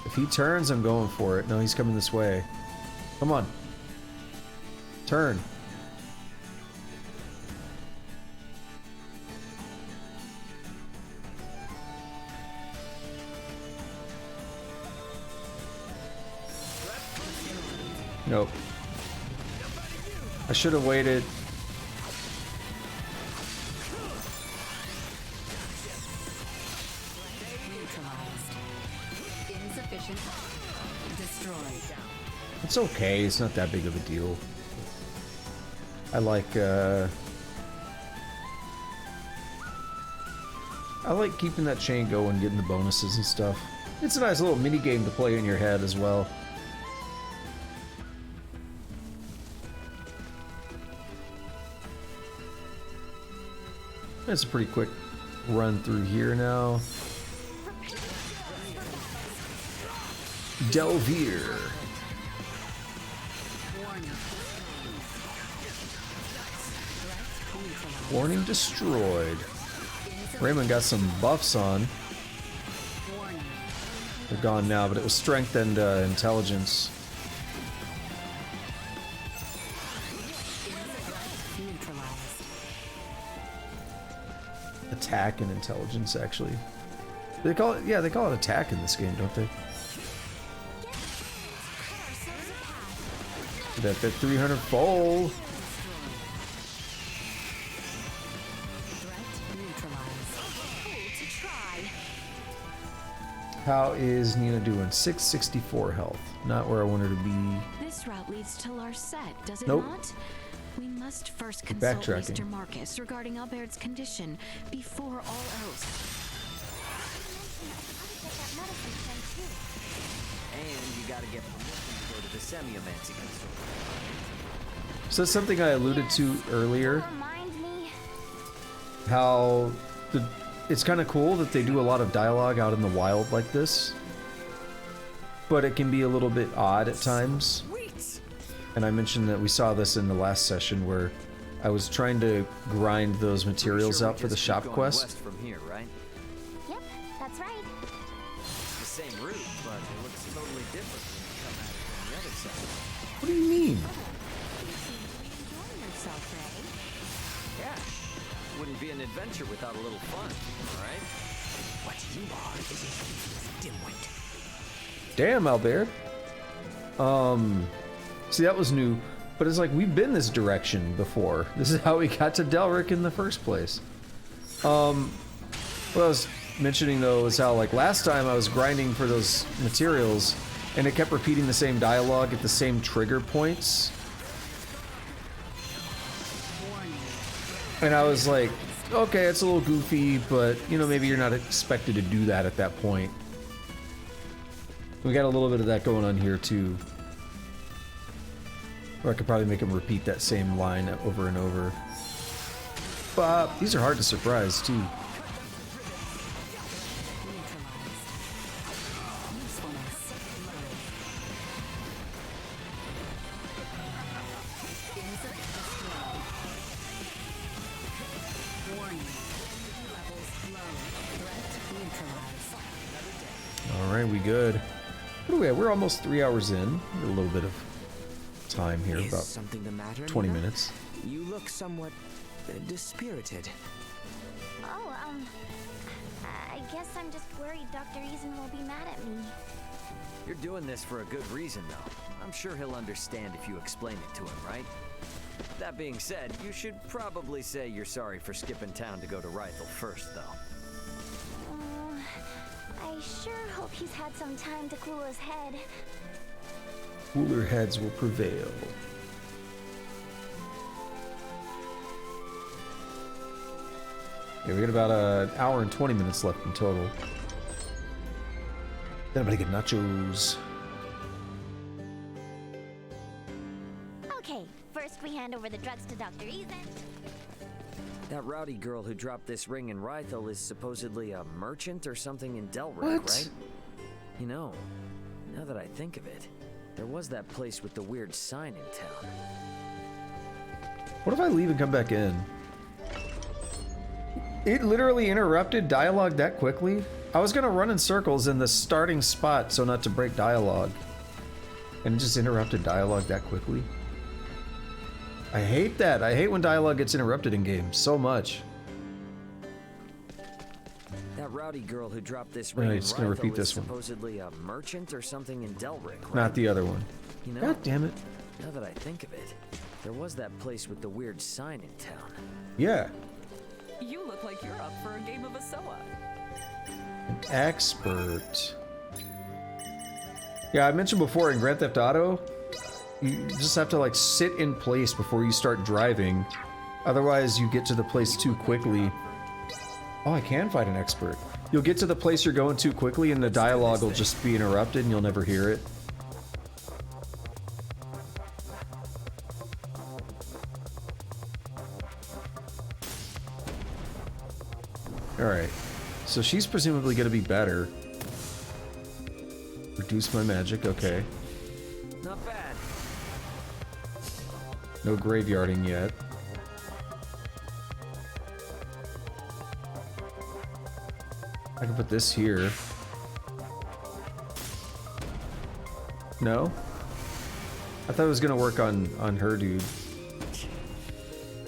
If he turns, I'm going for it. No, he's coming this way. Come on. Turn. Nope. I should have waited. Insufficient. Destroyed. It's okay. It's not that big of a deal. I like keeping that chain going, getting the bonuses and stuff. It's a nice little mini game to play in your head as well. That's a pretty quick run through here now. Delryk. Warning destroyed. Raymond got some buffs on. They're gone now, but it was strength and intelligence. Attack and intelligence, actually. They call it, yeah, they call it attack in this game, don't they? That 300 fold. How is Nina doing? 664 health. Not where I want her to be. This route leads to Larset, does it Nope. not? We must first consult Backtracking. Mr. Marcus regarding Albaird's condition before all else. And you gotta get permission to go to the semiomancy console. So that's something I alluded to earlier. How it's kind of cool that they do a lot of dialogue out in the wild like this, but it can be a little bit odd at times. And I mentioned that we saw this in the last session where I was trying to grind those materials out for the shop quest. West from here, right? Yep, that's right. It's the same route, but it looks totally different when you come at it from the other side. What do you mean? Yeah. Wouldn't be an adventure without a little fun, alright? What you are is a useless dimwit. Damn, Albert. See, that was new, but it's like we've been this direction before. This is how we got to Delryk in the first place. What I was mentioning though is how like last time I was grinding for those materials and it kept repeating the same dialogue at the same trigger points. And I was like, okay, it's a little goofy, but you know, maybe you're not expected to do that at that point. We got a little bit of that going on here too. Or I could probably make him repeat that same line over and over. But these are hard to surprise too. Alright, we good. What are we at? We're almost 3 hours in. Got a little bit of time here, Is about something the matter, 20 Nina? minutes. You look somewhat dispirited. Oh, I guess I'm just worried Dr. Eason will be mad at me. You're doing this for a good reason, though. I'm sure he'll understand if you explain it to him, right? That being said, you should probably say you're sorry for skipping town to go to Rythal first, though. I sure hope he's had some time to cool his head. Cooler heads will prevail. Yeah, we got about an hour and 20 minutes left in total. Then I'm gonna get nachos. Okay, first we hand over the drugs to Dr. Eason. That rowdy girl who dropped this ring in Rythal is supposedly a merchant or something in Delryk, What? right? You know, now that I think of it, there was that place with the weird sign in town. What if I leave and come back in? It literally interrupted dialogue that quickly. I was gonna run in circles in the starting spot so not to break dialogue. And it just interrupted dialogue that quickly. I hate that. I hate when dialogue gets interrupted in games so much. That rowdy girl who dropped this Right, ring in just gonna Rythal repeat is this one. supposedly a merchant or something in Delryk, right? Not the other one. You know, God damn it. Now that I think of it, there was that place with the weird sign in town. Yeah. You look like you're up for a game of Asoa. An expert. Yeah, I mentioned before in Grand Theft Auto, you just have to like sit in place before you start driving. Otherwise, you get to the place too quickly. Oh, I can fight an expert. You'll get to the place you're going too quickly and the dialogue will just be interrupted and you'll never hear it. Alright. So she's presumably going to be better. Reduce my magic, okay. Not bad. No graveyarding yet. I can put this here. No? I thought it was gonna work on her dude.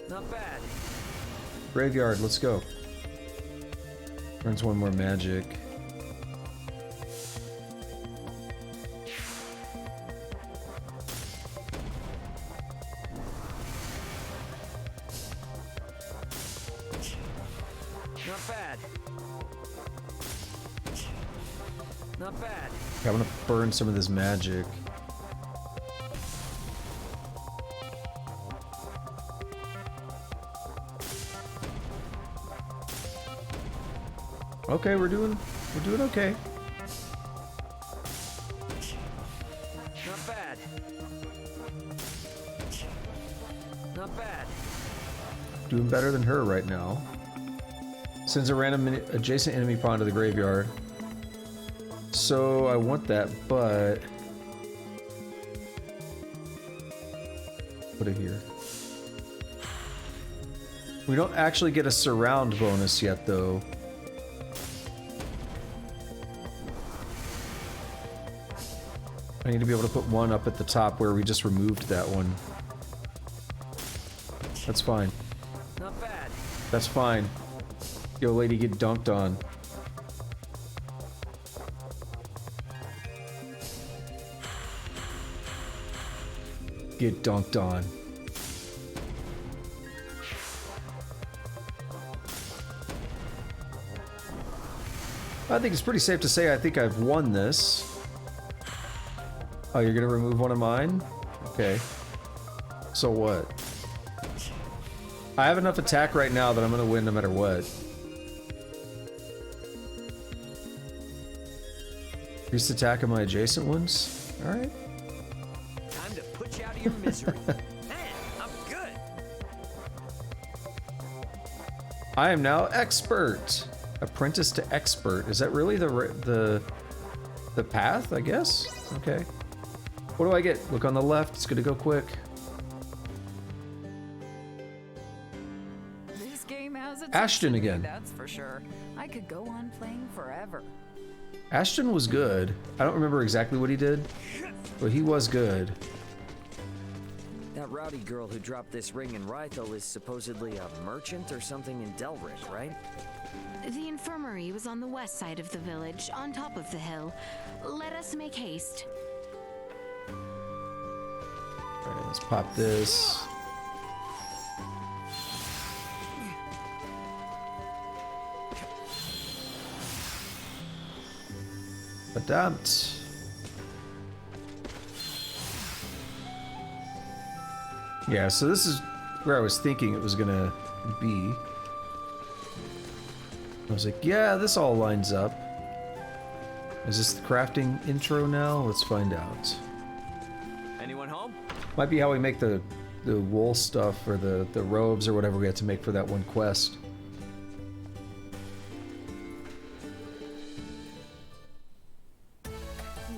Not bad. Graveyard, let's go. Burns one more magic. Not bad. Not bad. Okay, I'm gonna burn some of this magic. Okay, we're doing okay. Not bad. Not bad. Doing better than her right now. Sends a random adjacent enemy pawn to the graveyard. So I want that, but put it here. We don't actually get a surround bonus yet, though. I need to be able to put one up at the top where we just removed that one. That's fine. Not bad. That's fine. Yo, lady, get dunked on. Get dunked on. I think it's pretty safe to say I think I've won this. Oh, you're gonna remove one of mine? Okay. So what? I have enough attack right now that I'm gonna win no matter what. Increased attack of my adjacent ones? Alright. Time to put you out of your misery. Man, I'm good. I am now expert. Apprentice to expert. Is that really the path, I guess? Okay. What do I get? Look on the left. It's gonna go quick. This game has its Ashton history, again. That's for sure. I could go on playing forever. Ashton was good. I don't remember exactly what he did, but he was good. That rowdy girl who dropped this ring in Rythal is supposedly a merchant or something in Delryk, right? The infirmary was on the west side of the village, on top of the hill. Let us make haste. Alright, let's pop this. Adapt. Yeah, so this is where I was thinking it was gonna be. I was like, yeah, this all lines up. Is this the crafting intro now? Let's find out. Anyone home? Might be how we make the wool stuff or the robes or whatever we had to make for that one quest.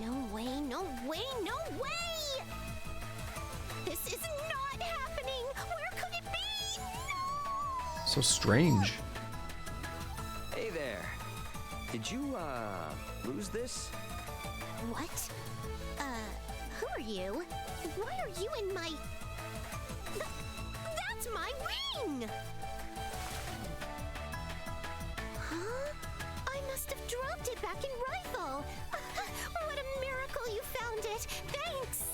No way, no way, no way! This is not happening! Where could it be? No! So strange. Hey there. Did you, lose this? What? Who are you? Why are you in my... That's my ring! Huh? I must have dropped it back in Rythal. What a miracle you found it! Thanks!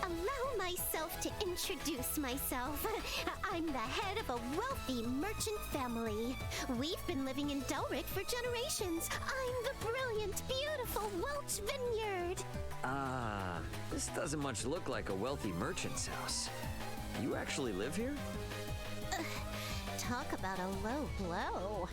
Allow myself to introduce myself. I'm the head of a wealthy merchant family. We've been living in Delryk for generations. I'm the brilliant, beautiful Welch Vineyard. Ah, this doesn't much look like a wealthy merchant's house. You actually live here? Talk about a low blow.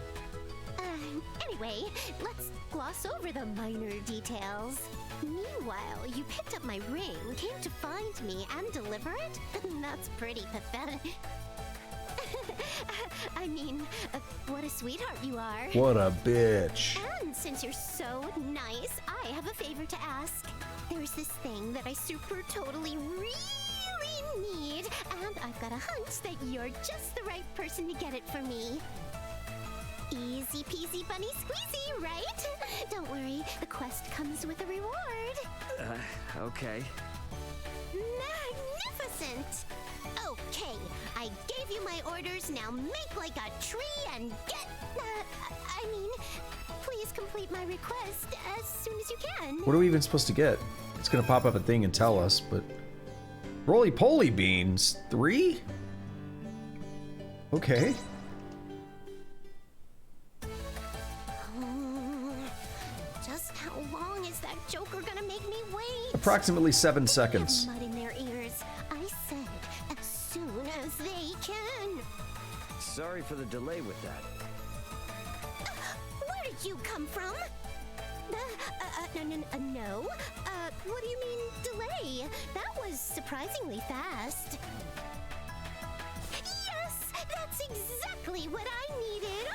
Anyway, let's gloss over the minor details. Meanwhile, you picked up my ring, came to find me, and deliver it? That's pretty pathetic. I mean, what a sweetheart you are. What a bitch. And since you're so nice, I have a favor to ask. There's this thing that I super totally really need, and I've got a hunch that you're just the right person to get it for me. Easy peasy bunny squeezy, right? Don't worry, the quest comes with a reward. Okay. Magnificent! Okay, I gave you my orders, now make like a tree and get... I mean, please complete my request as soon as you can. What are we even supposed to get? It's gonna pop up a thing and tell us, but... Roly-poly beans? 3? Okay. Just how long is that joker gonna make me wait? Approximately 7 seconds. Mud in their ears. I said as soon as they can. Sorry for the delay with that. Where did you come from? No. What do you mean delay? That was surprisingly fast. Yes, that's exactly what I needed.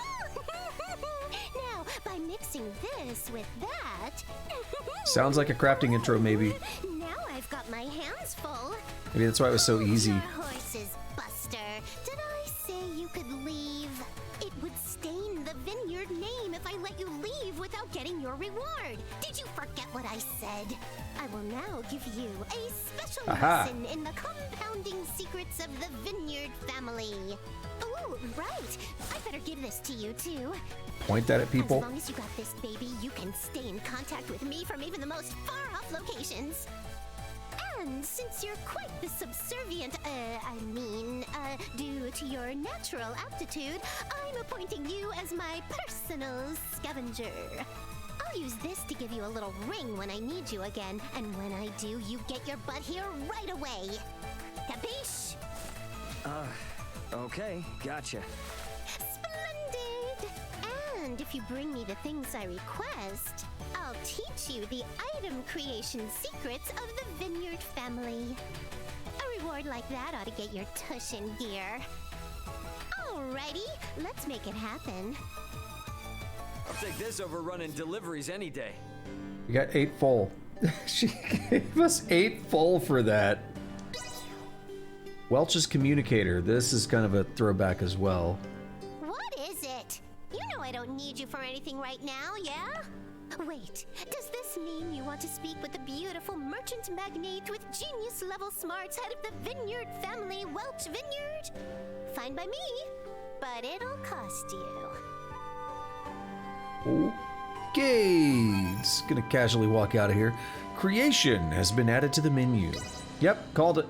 Now, by mixing this with that... Sounds like a crafting intro, maybe. Now I've got my hands full. Maybe that's why it was so easy. Your horses, Buster. Did I say you could leave? It would stain the vineyard name if I let you leave without getting your reward. Did you forget what I said? I will now give you a special lesson in the compounding secrets of the vineyard family. Oh, right. I better give this to you, too. Point that at people. As long as you got this, baby, you can stay in contact with me from even the most far-off locations. And since you're quite the subservient, due to your natural aptitude, I'm appointing you as my personal scavenger. I'll use this to give you a little ring when I need you again, and when I do, you get your butt here right away. Capiche? Okay, gotcha. Splendid! And if you bring me the things I request, I'll teach you the item creation secrets of the Vineyard family. A reward like that ought to get your tush in gear. Alrighty, let's make it happen. I'll take this over running deliveries any day. We got 8 full. She gave us 8 full for that. Welch's communicator. This is kind of a throwback as well. What is it? You know I don't need you for anything right now, yeah? Wait, does this mean you want to speak with the beautiful merchant magnate with genius-level smarts, head of the Vineyard family, Welch Vineyard? Fine by me, but it'll cost you. Okay, just gonna casually walk out of here. Creation has been added to the menu. Yep, called it.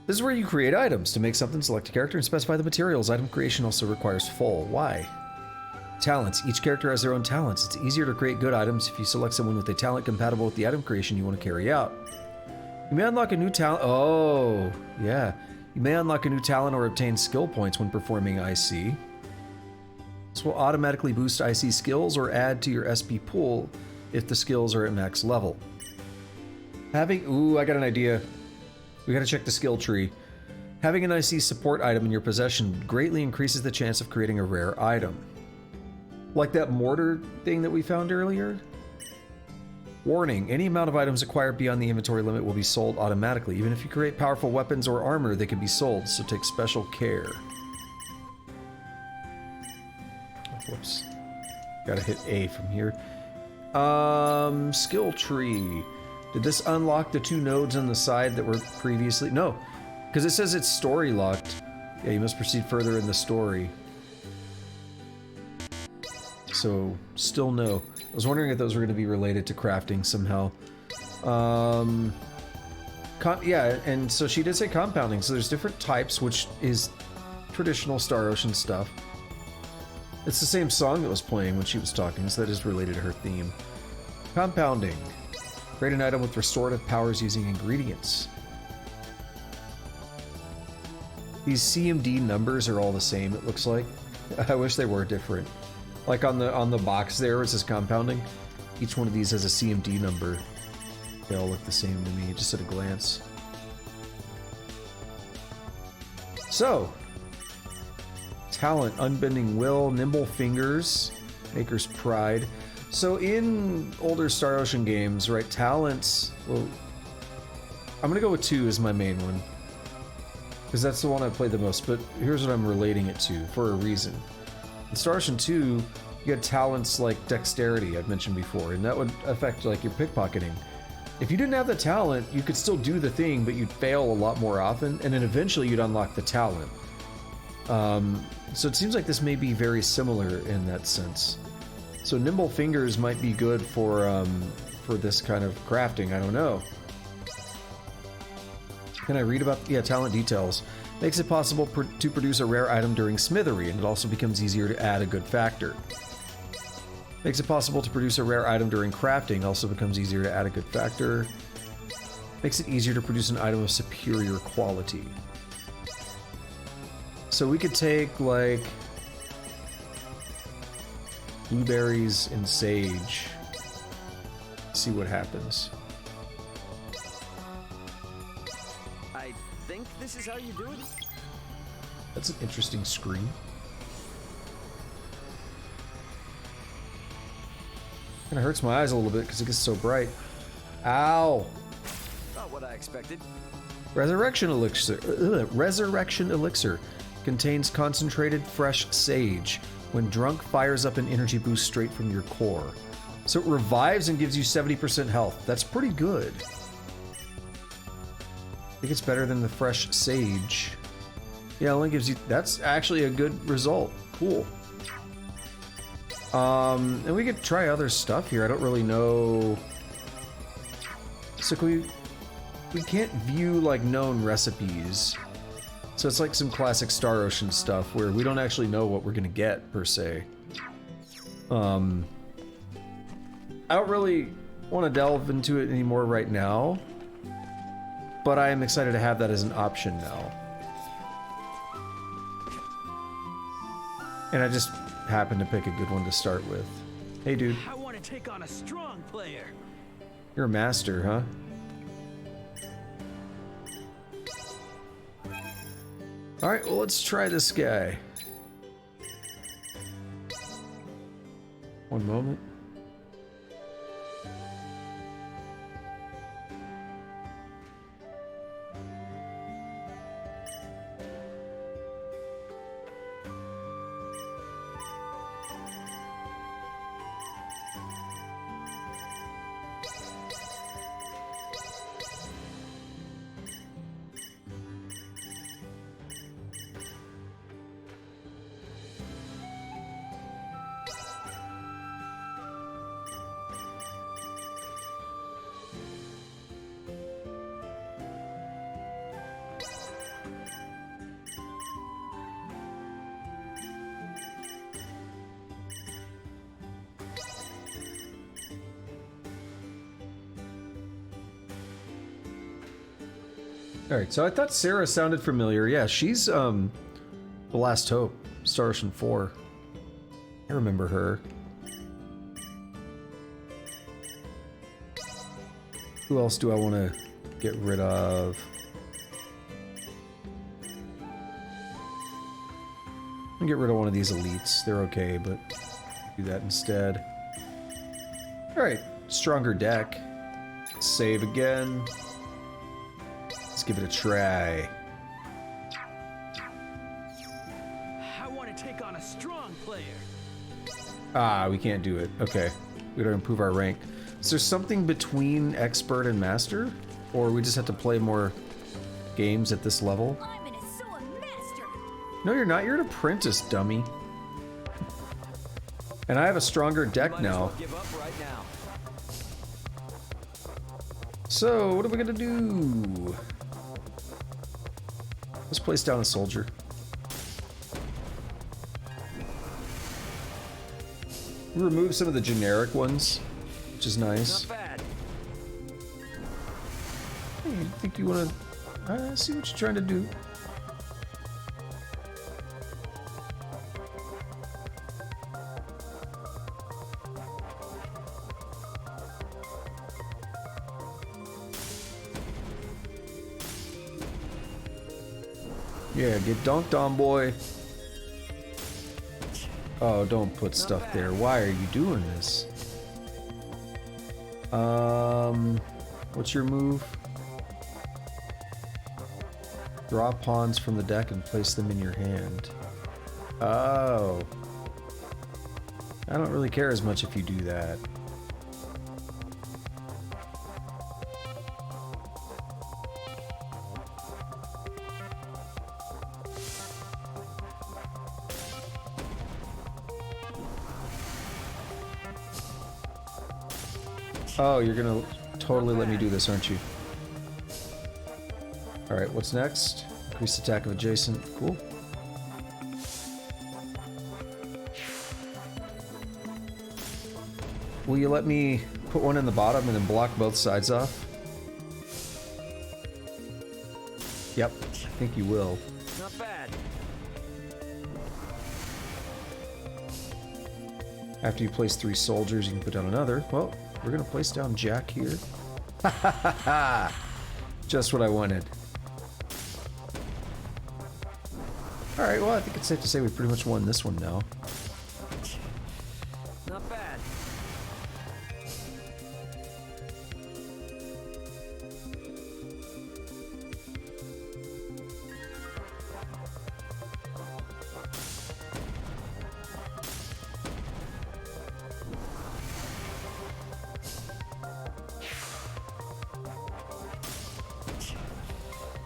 This is where you create items. To make something, select a character and specify the materials. Item creation also requires full. Why? Talents. Each character has their own talents. It's easier to create good items if you select someone with a talent compatible with the item creation you want to carry out. You may unlock a new talent. Oh, yeah. You may unlock a new talent or obtain skill points when performing IC. This will automatically boost IC skills or add to your SP pool if the skills are at max level. Ooh, I got an idea. We gotta check the skill tree. Having an IC support item in your possession greatly increases the chance of creating a rare item. Like that mortar thing that we found earlier? Warning, any amount of items acquired beyond the inventory limit will be sold automatically. Even if you create powerful weapons or armor, they can be sold, so take special care. Whoops. Gotta hit A from here. Skill tree. Did this unlock the 2 nodes on the side that were previously? No, because it says it's story locked. Yeah, you must proceed further in the story. So, still no. I was wondering if those were going to be related to crafting somehow. Yeah, and so she did say compounding. So there's different types, which is traditional Star Ocean stuff. It's the same song that was playing when she was talking, so that is related to her theme. Compounding. Create an item with restorative powers using ingredients. These CMD numbers are all the same, it looks like. I wish they were different. Like on the box there, it says compounding. Each one of these has a CMD number. They all look the same to me, just at a glance. So, talent, unbending will, nimble fingers, maker's pride. So in older Star Ocean games, right, talents, well, I'm gonna go with 2 as my main one, because that's the one I played the most, but here's what I'm relating it to, for a reason. In Star Ocean 2, you had talents like dexterity, I've mentioned before, and that would affect like your pickpocketing. If you didn't have the talent, you could still do the thing, but you'd fail a lot more often, and then eventually you'd unlock the talent. So it seems like this may be very similar in that sense. So nimble fingers might be good for this kind of crafting, I don't know. Can I read about, yeah, talent details. Makes it possible to produce a rare item during smithery, and it also becomes easier to add a good factor. Makes it possible to produce a rare item during crafting, also becomes easier to add a good factor. Makes it easier to produce an item of superior quality. So we could take, like, blueberries and sage. See what happens. I think this is how you do it. That's an interesting screen. Kinda hurts my eyes a little bit because it gets so bright. Ow! Not what I expected. Resurrection elixir. Resurrection elixir contains concentrated fresh sage. When drunk, fires up an energy boost straight from your core. So it revives and gives you 70% health. That's pretty good. I think it's better than the fresh sage. Yeah, it only gives you... That's actually a good result. Cool. And we could try other stuff here. I don't really know... So we can't view, like, known recipes. So it's like some classic Star Ocean stuff where we don't actually know what we're gonna get, per se. I don't really want to delve into it anymore right now, but I am excited to have that as an option now. And I just happened to pick a good one to start with. Hey, dude. I want to take on a strong player. You're a master, huh? Alright, well, let's try this guy. One moment. Alright, so I thought Sarah sounded familiar. Yeah, she's, The Last Hope, Star Ocean 4. I remember her. Who else do I want to get rid of? I'm gonna get rid of one of these elites. They're okay, but do that instead. Alright, stronger deck. Save again. Let's give it a try. I want to take on a strong player. Ah, we can't do it. Okay. We gotta improve our rank. Is there something between expert and master? Or we just have to play more games at this level? I'm an Asua master. No, you're not. You're an apprentice, dummy. And I have a stronger deck now. Give up right now. So, what are we gonna do? Let's place down a soldier. We remove some of the generic ones, which is nice. Not bad. Hey, you think you wanna... I see what you're trying to do. Yeah, get dunked on, boy. Oh, don't put stuff there. Why are you doing this? What's your move? Draw pawns from the deck and place them in your hand. Oh. I don't really care as much if you do that. Oh, you're gonna totally let me do this, aren't you? Alright, what's next? Increased attack of adjacent. Cool. Will you let me put one in the bottom and then block both sides off? Yep, I think you will. Not bad. After you place 3 soldiers, you can put down another. Well, we're gonna place down Jack here. Ha ha ha ha! Just what I wanted. Alright, well, I think it's safe to say we pretty much won this one now. Not bad.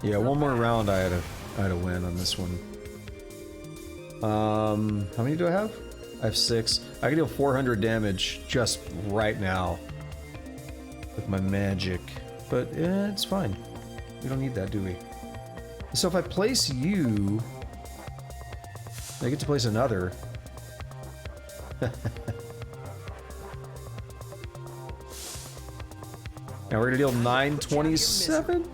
Yeah, one more round I had to win on this one. How many do I have? I have 6. I can deal 400 damage just right now with my magic, but it's fine. We don't need that, do we? So if I place you, I get to place another. Now we're gonna deal 927.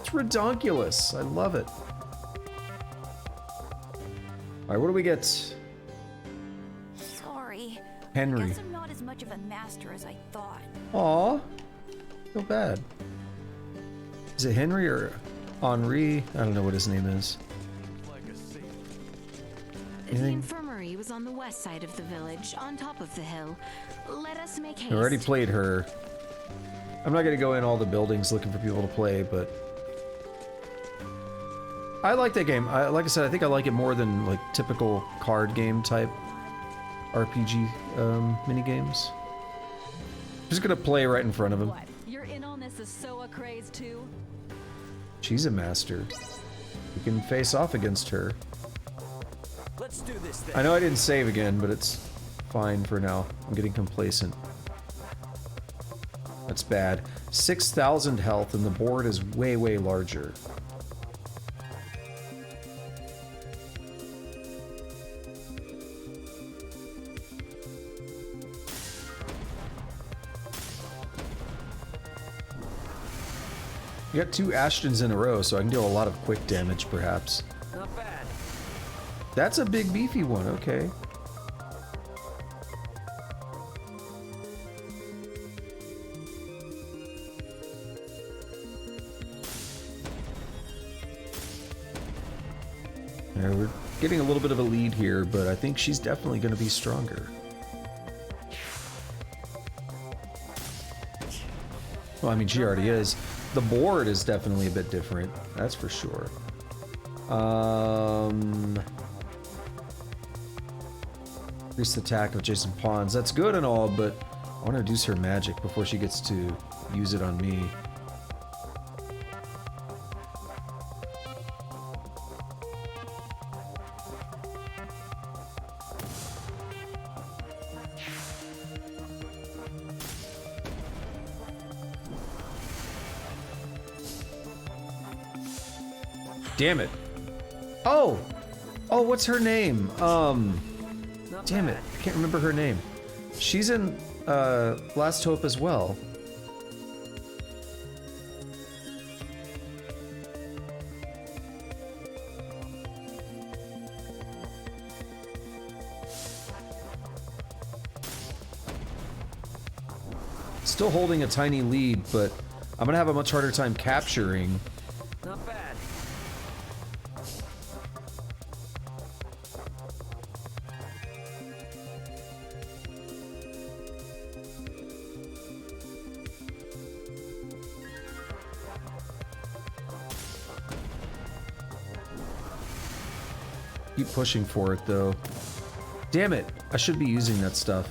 It's redonkulous. I love it. Alright, what do we get? Sorry. Henry. Guess I'm not as much of a master as I thought. Aw. Feel bad. Is it Henry or Henri? I don't know what his name is. The infirmary was on the west side of the village, on top of the hill. Let us make haste. I already played her. I'm not gonna go in all the buildings looking for people to play, but I like that game. Like I said, I think I like it more than like typical card game type RPG mini games. Just gonna play right in front of him. What? You're in on this Asoa craze too? She's a master. We can face off against her. Let's do this thing. I know I didn't save again, but it's fine for now. I'm getting complacent. That's bad. 6,000 health and the board is way, way larger. You got 2 Ashtons in a row, so I can deal a lot of quick damage, perhaps. Not bad. That's a big beefy one, okay. Yeah, we're getting a little bit of a lead here, but I think she's definitely going to be stronger. Well, I mean, she already is. The board is definitely a bit different, that's for sure. Increase the attack of adjacent pawns. That's good and all, but I want to reduce her magic before she gets to use it on me. Damn it. Oh! Oh, what's her name? Damn it. I can't remember her name. She's in Last Hope as well. Still holding a tiny lead, but I'm gonna have a much harder time capturing. Not bad. Keep pushing for it, though. Damn it! I should be using that stuff.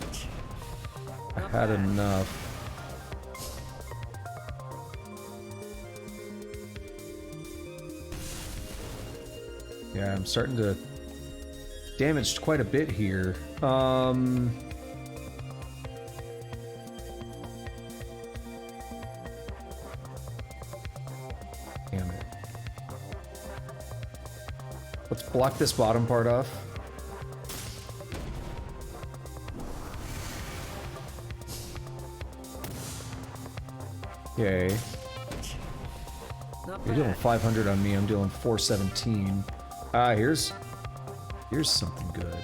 I had enough. Yeah, I'm starting to damage quite a bit here. Damn it. Let's block this bottom part off. Okay. You're dealing 500 on me, I'm dealing 417. Ah, here's something good.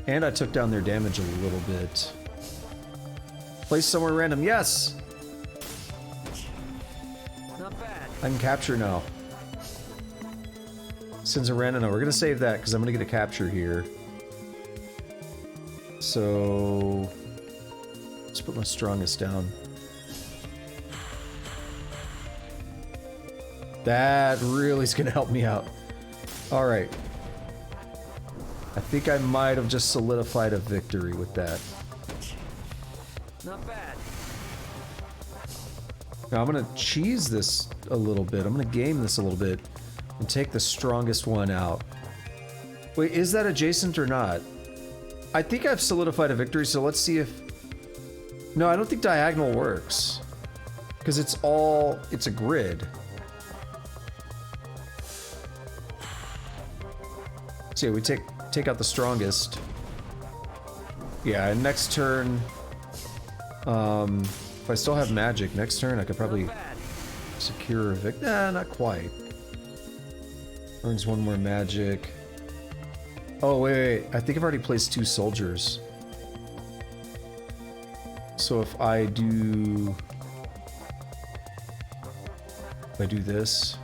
And I took down their damage a little bit. Place somewhere random, yes! Not bad. I can capture now. Sends a random, no, we're gonna save that because I'm gonna get a capture here. So let's put my strongest down. That really is gonna help me out. All right. I think I might have just solidified a victory with that. Not bad. Now I'm gonna cheese this a little bit. I'm gonna game this a little bit and take the strongest one out. Wait, is that adjacent or not? I think I've solidified a victory, so let's see if... No, I don't think diagonal works. Because it's a grid. So yeah, we take out the strongest. Yeah, and next turn... if I still have magic, next turn I could probably secure a victory. Nah, not quite. Earns one more magic. Oh, wait. I think I've already placed 2 soldiers. So if I do this...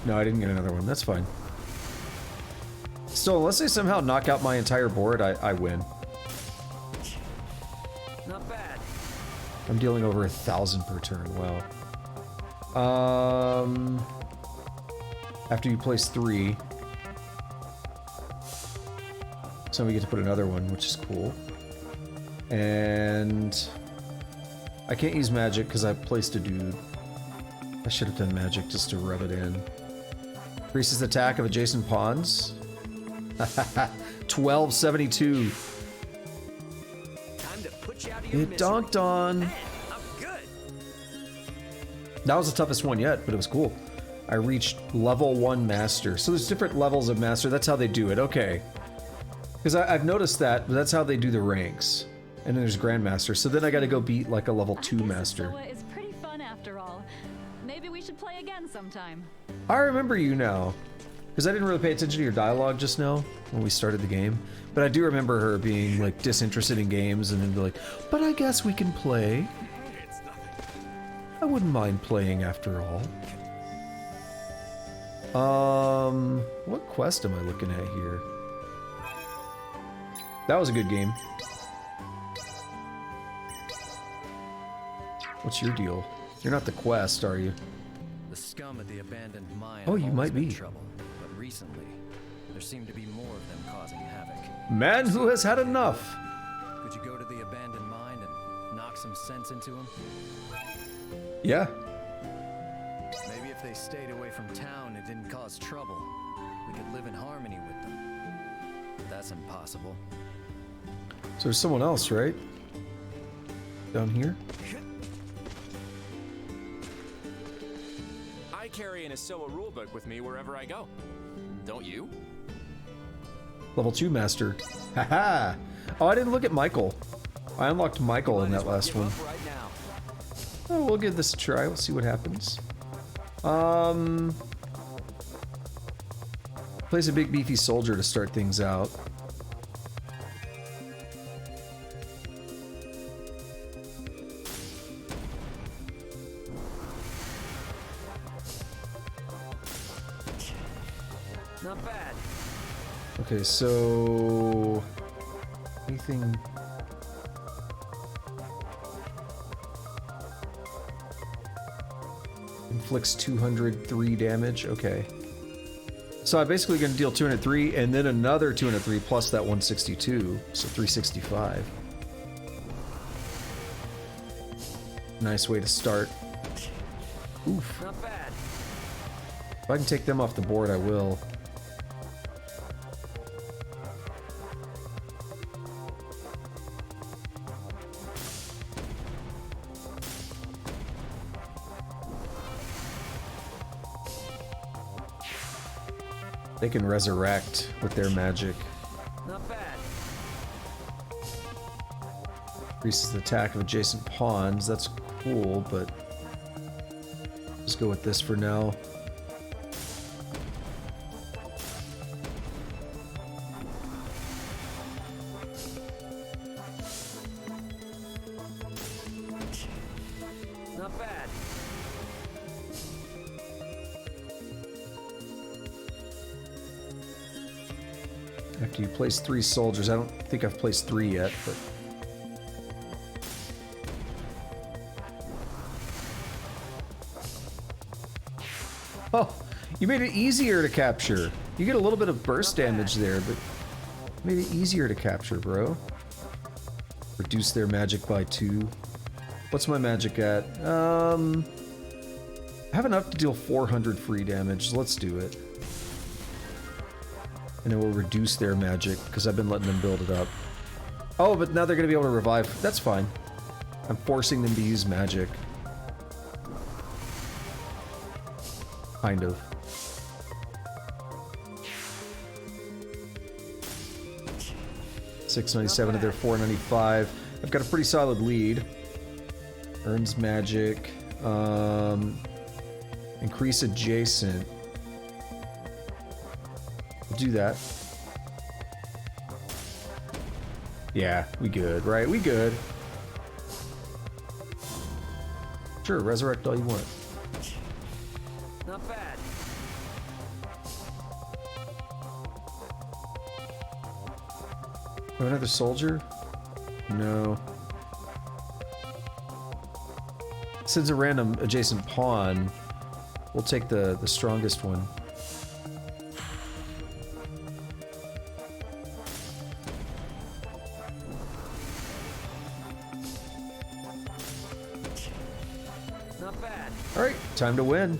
No, I didn't get another one. That's fine. Still, unless they somehow knock out my entire board, I win. Not bad. I'm dealing over 1,000 per turn. Wow. After you place 3. So we get to put another one, which is cool. And I can't use magic because I placed a dude. I should have done magic just to rub it in. Increases the attack of adjacent pawns. 1272. Time to put you out of your It donked on. Man, I'm good. That was the toughest one yet, but it was cool. I reached level 1 master. So there's different levels of master. That's how they do it. Okay. Because I've noticed that, but that's how they do the ranks. And then there's grandmaster. So then I got to go beat like a level 2 master. Soa is pretty fun after all. Maybe we should play again sometime. I remember you now. Because I didn't really pay attention to your dialogue just now when we started the game. But I do remember her being like disinterested in games and then be like, but I guess we can play. I wouldn't mind playing after all. What quest am I looking at here? That was a good game. What's your deal? You're not the quest, are you? The scum at the abandoned mine. Oh, have you always might been be. trouble, but recently there seem to be more of them causing havoc. Man who has had enough. Could you go to the abandoned mine and knock some sense into them? Yeah. Maybe if they stayed away from town and didn't cause trouble, we could live in harmony with them. But that's impossible. So there's someone else, right? Down here? I carry an Asoa rulebook with me wherever I go. Don't you? Level 2 master. Haha! Oh, I didn't look at Michael. I unlocked Michael in that last one. Right now. Oh, we'll give this a try. We'll see what happens. Plays a big beefy soldier to start things out. Not bad. Okay, so anything. Inflicts 203 damage. Okay. So I'm basically going to deal 203 and then another 203 plus that 162, so 365. Nice way to start. Oof. Not bad. If I can take them off the board, I will. They can resurrect with their magic. Not bad. Increases the attack of adjacent pawns. That's cool, but let's go with this for now. Not bad. After you place 3 soldiers, I don't think I've placed 3 yet, but... Oh, you made it easier to capture. You get a little bit of burst damage there, but made it easier to capture, bro. Reduce their magic by 2. What's my magic at? I have enough to deal 400 free damage. Let's do it. And it will reduce their magic, because I've been letting them build it up. Oh, but now they're going to be able to revive. That's fine. I'm forcing them to use magic. Kind of. $697 of their $495. I've got a pretty solid lead. Earns magic. Increase adjacent. We'll do that. Yeah, we good, right? We good. Sure, resurrect all you want. Not bad. Oh, another soldier? No. Since a random adjacent pawn, we'll take the strongest one. Not bad. Alright, time to win.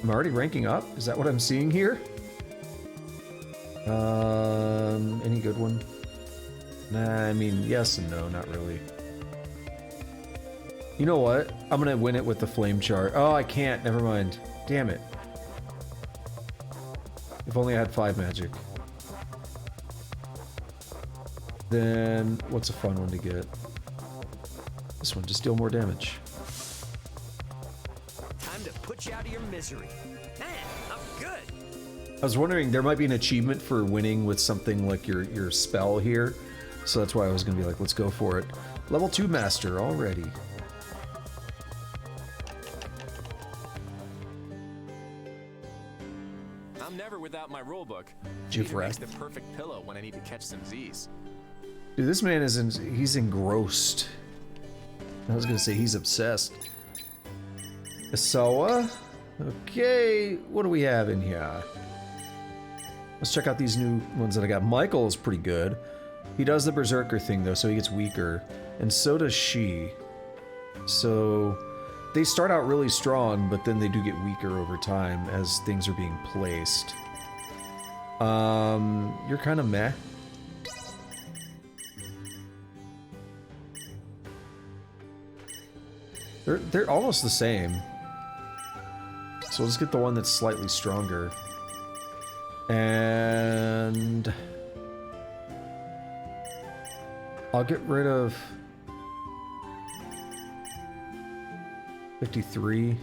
I'm already ranking up? Is that what I'm seeing here? Any good one? Nah, I mean, yes and no, not really. You know what? I'm gonna win it with the flame chart. Oh, I can't. Never mind. Damn it. If only I had 5 magic. Then, what's a fun one to get? This one, just deal more damage. Time to put you out of your misery. Man, I'm good. I was wondering, there might be an achievement for winning with something like your spell here. So that's why I was gonna be like, let's go for it. Level 2 master already. I'm never without my rulebook. Jif It makes Wrath. the perfect pillow when I need to catch some Z's. Dude, this man is he's engrossed. I was gonna say he's obsessed. Asoa? Okay, what do we have in here? Let's check out these new ones that I got. Michael is pretty good. He does the berserker thing though, so he gets weaker. And so does she. So they start out really strong, but then they do get weaker over time as things are being placed. You're kind of meh. They're almost the same. So we'll just get the one that's slightly stronger. And I'll get rid of 53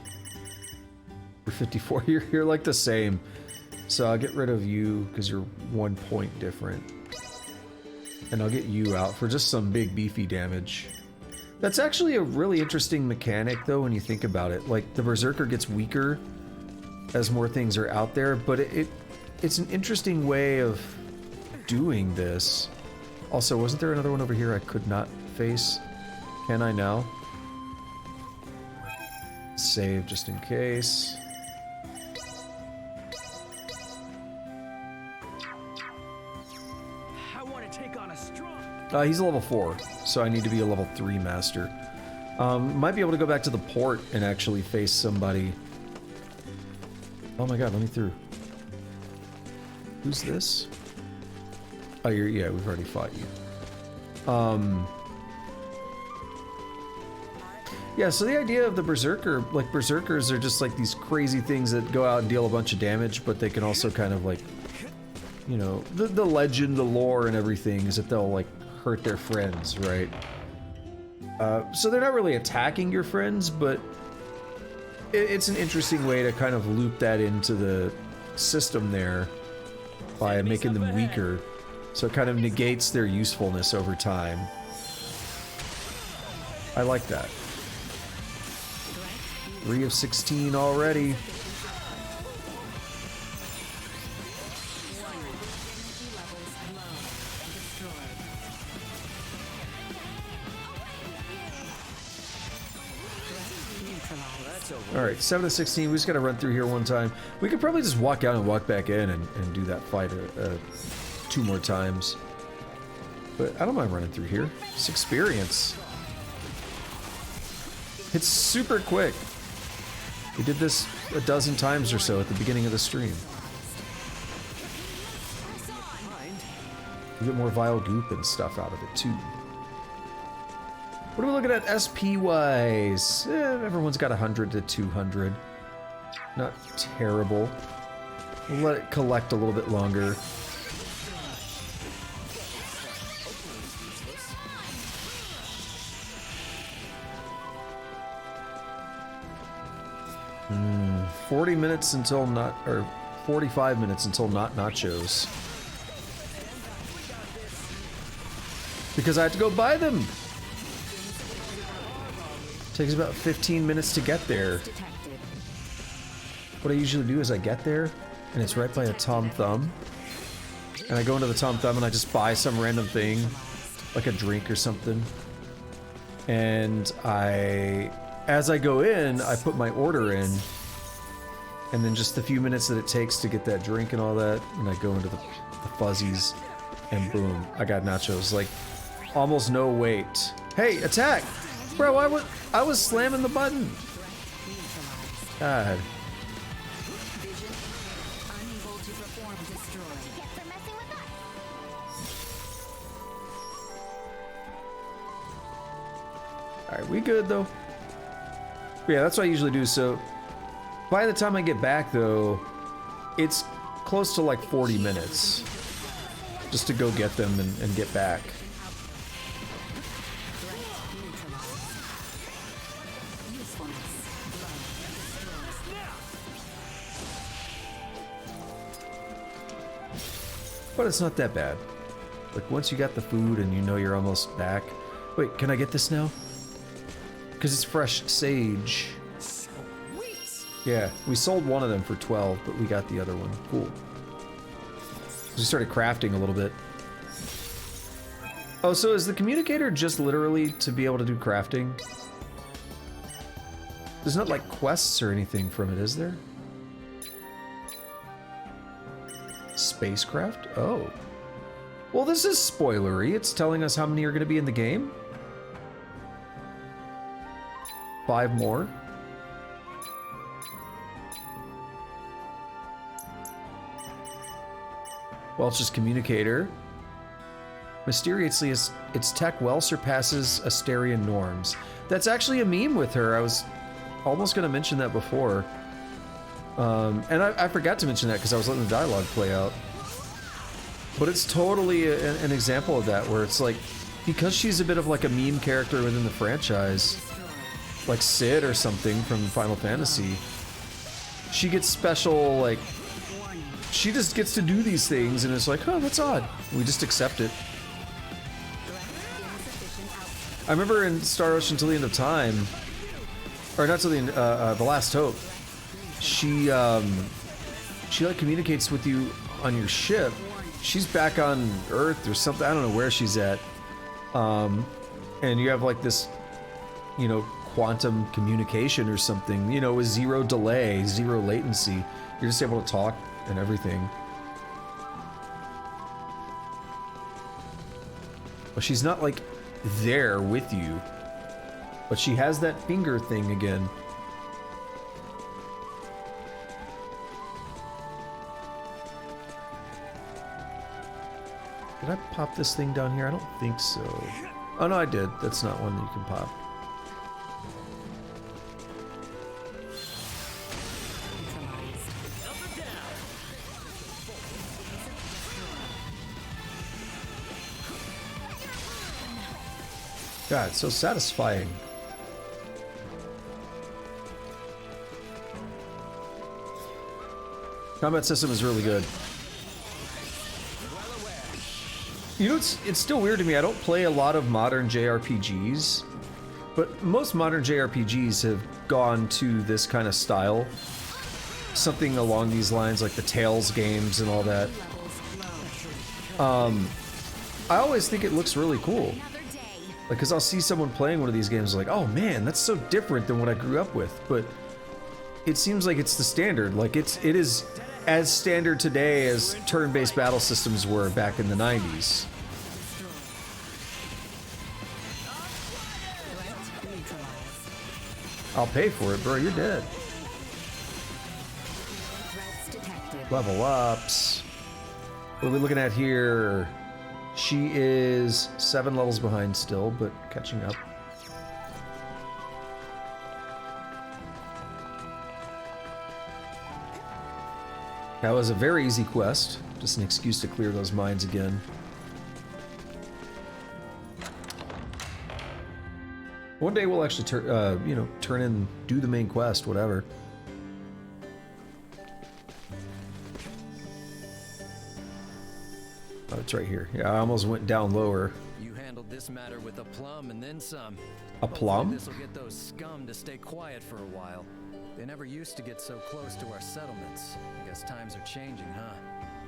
or 54. You're like the same. So I'll get rid of you because you're 1 point different. And I'll get you out for just some big beefy damage. That's actually a really interesting mechanic though when you think about it. Like the Berserker gets weaker as more things are out there, but it's an interesting way of doing this. Also, wasn't there another one over here I could not face? Can I now? Save just in case. I want to take on a strong. He's a level 4, so I need to be a level 3 master. Might be able to go back to the port and actually face somebody. Oh my god, let me through. Who's this? Oh, yeah, we've already fought you. Yeah, so the idea of the Berserker, like Berserkers are just like these crazy things that go out and deal a bunch of damage, but they can also kind of like, you know, the legend, the lore and everything is that they'll like hurt their friends, right? So they're not really attacking your friends, but it's an interesting way to kind of loop that into the system there by making them weaker. So it kind of negates their usefulness over time. I like that. 3 of 16 already. Alright, 7 of 16. We just gotta run through here one time. We could probably just walk out and walk back in and do that fight 2 more times. But I don't mind running through here. It's experience. It's super quick. We did this a dozen times or so at the beginning of the stream. You get more vile goop and stuff out of it too. What are we looking at SP-wise? Everyone's got 100 to 200. Not terrible. We'll let it collect a little bit longer. Hmm, 40 minutes until not, or 45 minutes until not nachos. Because I have to go buy them. Takes about 15 minutes to get there. What I usually do is I get there, and it's right by a Tom Thumb. And I go into the Tom Thumb and I just buy some random thing, like a drink or something. And as I go in, I put my order in. And then just the few minutes that it takes to get that drink and all that, and I go into the fuzzies, and boom, I got nachos. Like, almost no wait. Hey, attack! Bro, I was slamming the button. God. Alright, we good though. But yeah, that's what I usually do. So by the time I get back though, it's close to like 40 minutes just to go get them and get back. But it's not that bad. Like once you got the food and you know you're almost back. Wait, can I get this now? Because it's fresh sage. Yeah, we sold one of them for 12, but we got the other one. Cool. We started crafting a little bit. Oh, so is the communicator just literally to be able to do crafting? There's not like quests or anything from it, is there? Spacecraft? Oh. Well, this is spoilery. It's telling us how many are going to be in the game. 5 more. Well, it's just communicator. Mysteriously, its tech well surpasses Asterian norms. That's actually a meme with her. I was almost going to mention that before. And I forgot to mention that because I was letting the dialogue play out. But it's totally an example of that, where it's like, because she's a bit of like a meme character within the franchise, like Sid or something from Final Fantasy, she gets special, like, she just gets to do these things, and it's like, oh, that's odd. We just accept it. I remember in Star Ocean Till the End of Time, or not till the end, The Last Hope, she like communicates with you on your ship. She's back on Earth or something. I don't know where she's at. And you have like this, you know, quantum communication or something, you know, with zero delay, zero latency. You're just able to talk and everything. But she's not like there with you. But she has that finger thing again. Did I pop this thing down here? I don't think so. Oh no, I did. That's not one that you can pop. God, it's so satisfying. Combat system is really good. You know, it's still weird to me. I don't play a lot of modern JRPGs, but most modern JRPGs have gone to this kind of style. Something along these lines, like the Tales games and all that. I always think it looks really cool. Like, because I'll see someone playing one of these games like, oh man, that's so different than what I grew up with. But it seems like it's the standard. Like, it is as standard today as turn-based battle systems were back in the 90s. I'll pay for it, bro. You're dead. Level ups. What are we looking at here? She is 7 levels behind still, but catching up. That was a very easy quest. Just an excuse to clear those mines again. One day we'll actually turn in, do the main quest, whatever. Oh, it's right here. Yeah, I almost went down lower. You handled this matter with a plum and then some. A plum? This will get those scum to stay quiet for a while. They never used to get so close to our settlements. I guess times are changing, huh?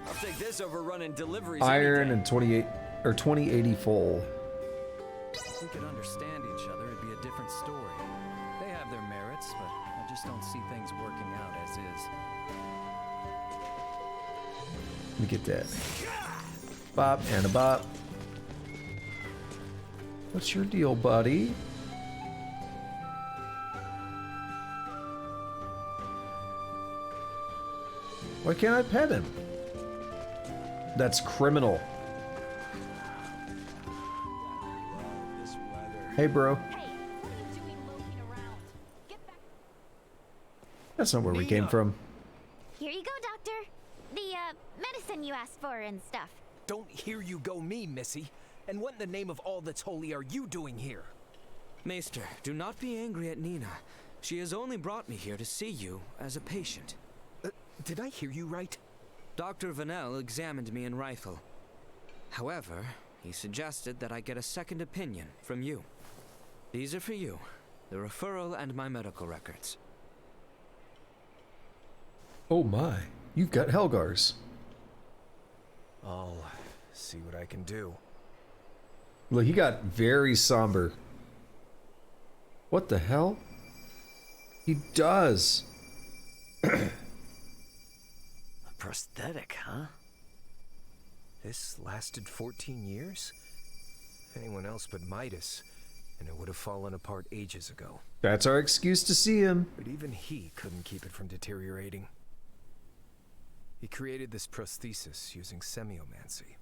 I'll take this over running deliveries. Iron and 2080 full. If we could understand each other, it'd be a different story. They have their merits, but I just don't see things working out as is. Let me get that. Bop and a bop. What's your deal, buddy? Why can't I pet him? That's criminal. Hey, bro. That's not where we came from. Here you go, Doctor. The, medicine you asked for and stuff. Don't hear you go me, Missy. And what in the name of all that's holy are you doing here? Maester, do not be angry at Nina. She has only brought me here to see you as a patient. Did I hear you right? Dr. Vanel examined me in Rythal. However, he suggested that I get a second opinion from you. These are for you, the referral and my medical records. Oh my, you've got Helgars. I'll see what I can do. Look, he got very somber. What the hell? He does. Prosthetic, huh? This lasted 14 years? Anyone else but Midas, and it would have fallen apart ages ago. That's our excuse to see him. But even he couldn't keep it from deteriorating. He created this prosthesis using semiomancy.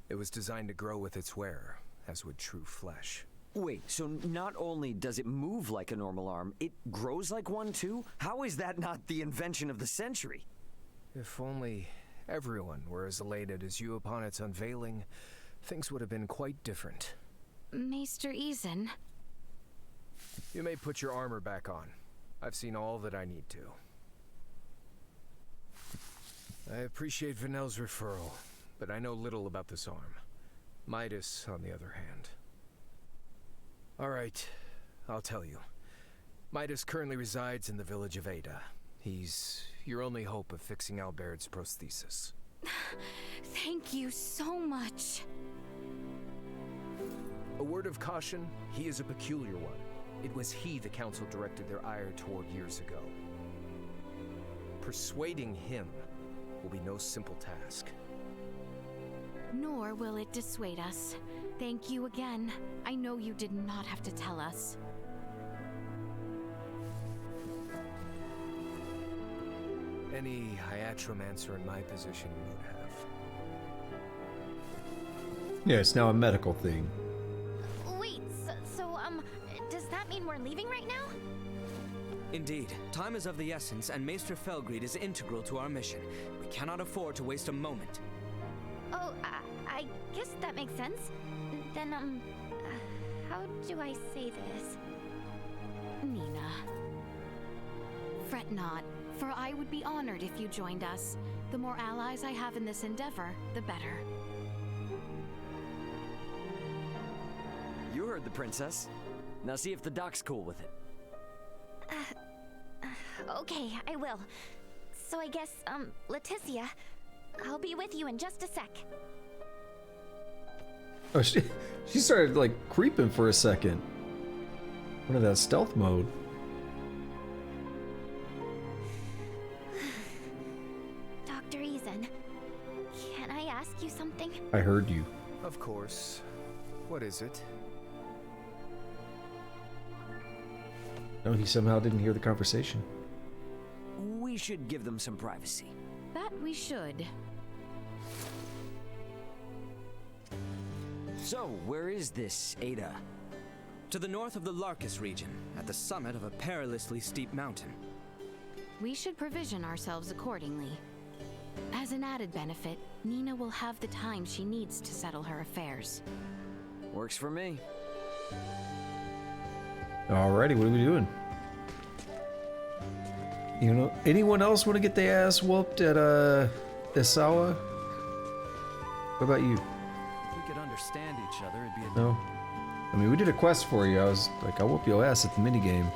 It was designed to grow with its wearer, as would true flesh. Wait, so not only does it move like a normal arm, it grows like one too? How is that not the invention of the century? If only everyone were as elated as you upon its unveiling, things would have been quite different. Maester Eason. You may put your armor back on. I've seen all that I need to. I appreciate Vanel's referral, but I know little about this arm. Midas, on the other hand. Alright, I'll tell you. Midas currently resides in the village of Ada. He's your only hope of fixing Albert's prosthesis. Thank you so much. A word of caution, he is a peculiar one. It was he the council directed their ire toward years ago. Persuading him will be no simple task. Nor will it dissuade us. Thank you again. I know you did not have to tell us. Any hiatromancer in my position would have. Yeah, it's now a medical thing. Wait, does that mean we're leaving right now? Indeed. Time is of the essence, and Maester Felgreed is integral to our mission. We cannot afford to waste a moment. Oh, I guess that makes sense. Then, how do I say this? Nina. Fret not, for I would be honored if you joined us. The more allies I have in this endeavor, the better. You heard the princess. Now see if the doc's cool with it. Okay, I will. So I guess, Leticia, I'll be with you in just a sec. Oh, she started, like, creeping for a second. What is that, stealth mode? Dr. Eason, can I ask you something? I heard you. Of course. What is it? No, he somehow didn't hear the conversation. We should give them some privacy. That we should. So, where is this Ada? To the north of the Larkus region, at the summit of a perilously steep mountain. We should provision ourselves accordingly. As an added benefit, Nina will have the time she needs to settle her affairs. Works for me. Alrighty, what are we doing? You know, anyone else want to get their ass whooped at Isawa? What about you? If we could understand each other, it'd be a... No? I mean, we did a quest for you. I was like, I'll whoop your ass at the minigame.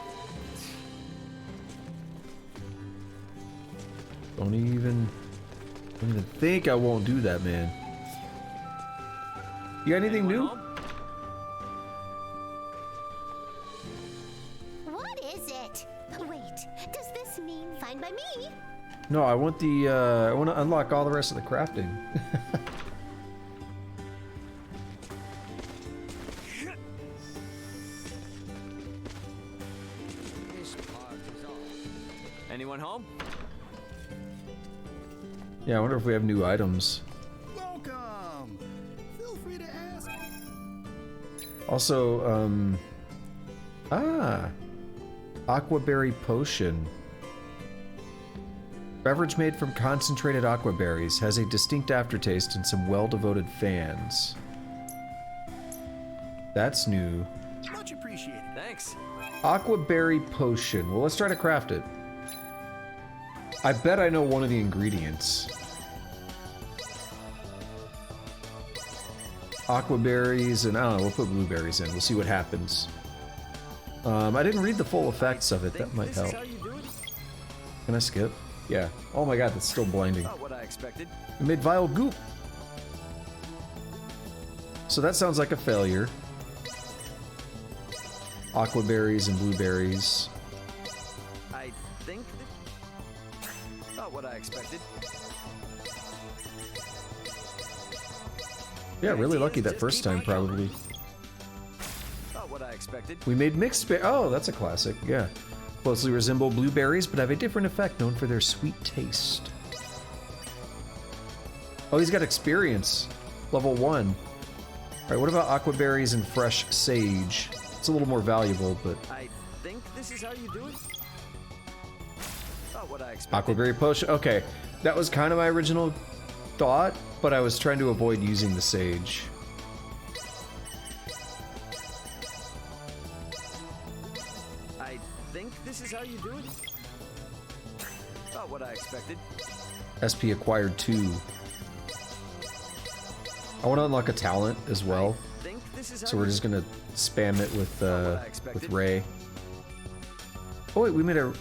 Don't even think I won't do that, man. You got anything new? What is it? Wait, does this mean fine by me? No, I want the, I want to unlock all the rest of the crafting. Anyone home? Yeah, I wonder if we have new items. Welcome. Feel free to ask. Also, aquaberry potion. Beverage made from concentrated aquaberries has a distinct aftertaste and some well-devoted fans. That's new. Much appreciated. Thanks. Aquaberry potion. Well, let's try to craft it. I bet I know one of the ingredients. Aquaberries, and I don't know, we'll put blueberries in. We'll see what happens. I didn't read the full effects of it. That might help. Can I skip? Yeah. Oh my god, that's still blinding. Not what I expected. I made vile goop. So that sounds like a failure. Aquaberries and blueberries. I think not what I expected. Yeah, really lucky that first time, probably. Not what I expected. We made mixed berry. Oh, that's a classic. Yeah. Closely resemble blueberries, but have a different effect known for their sweet taste. Oh, he's got experience. Level 1. Alright, what about aquaberries and fresh sage? It's a little more valuable, but... I think this is how you do it? Not what I expected. Aquaberry potion? Okay. That was kind of my original thought, but I was trying to avoid using the sage. I think this is how you do it? Not what I expected. SP acquired 2. I want to unlock a talent as well. So we're just gonna spam it with Ray. Oh wait, we made a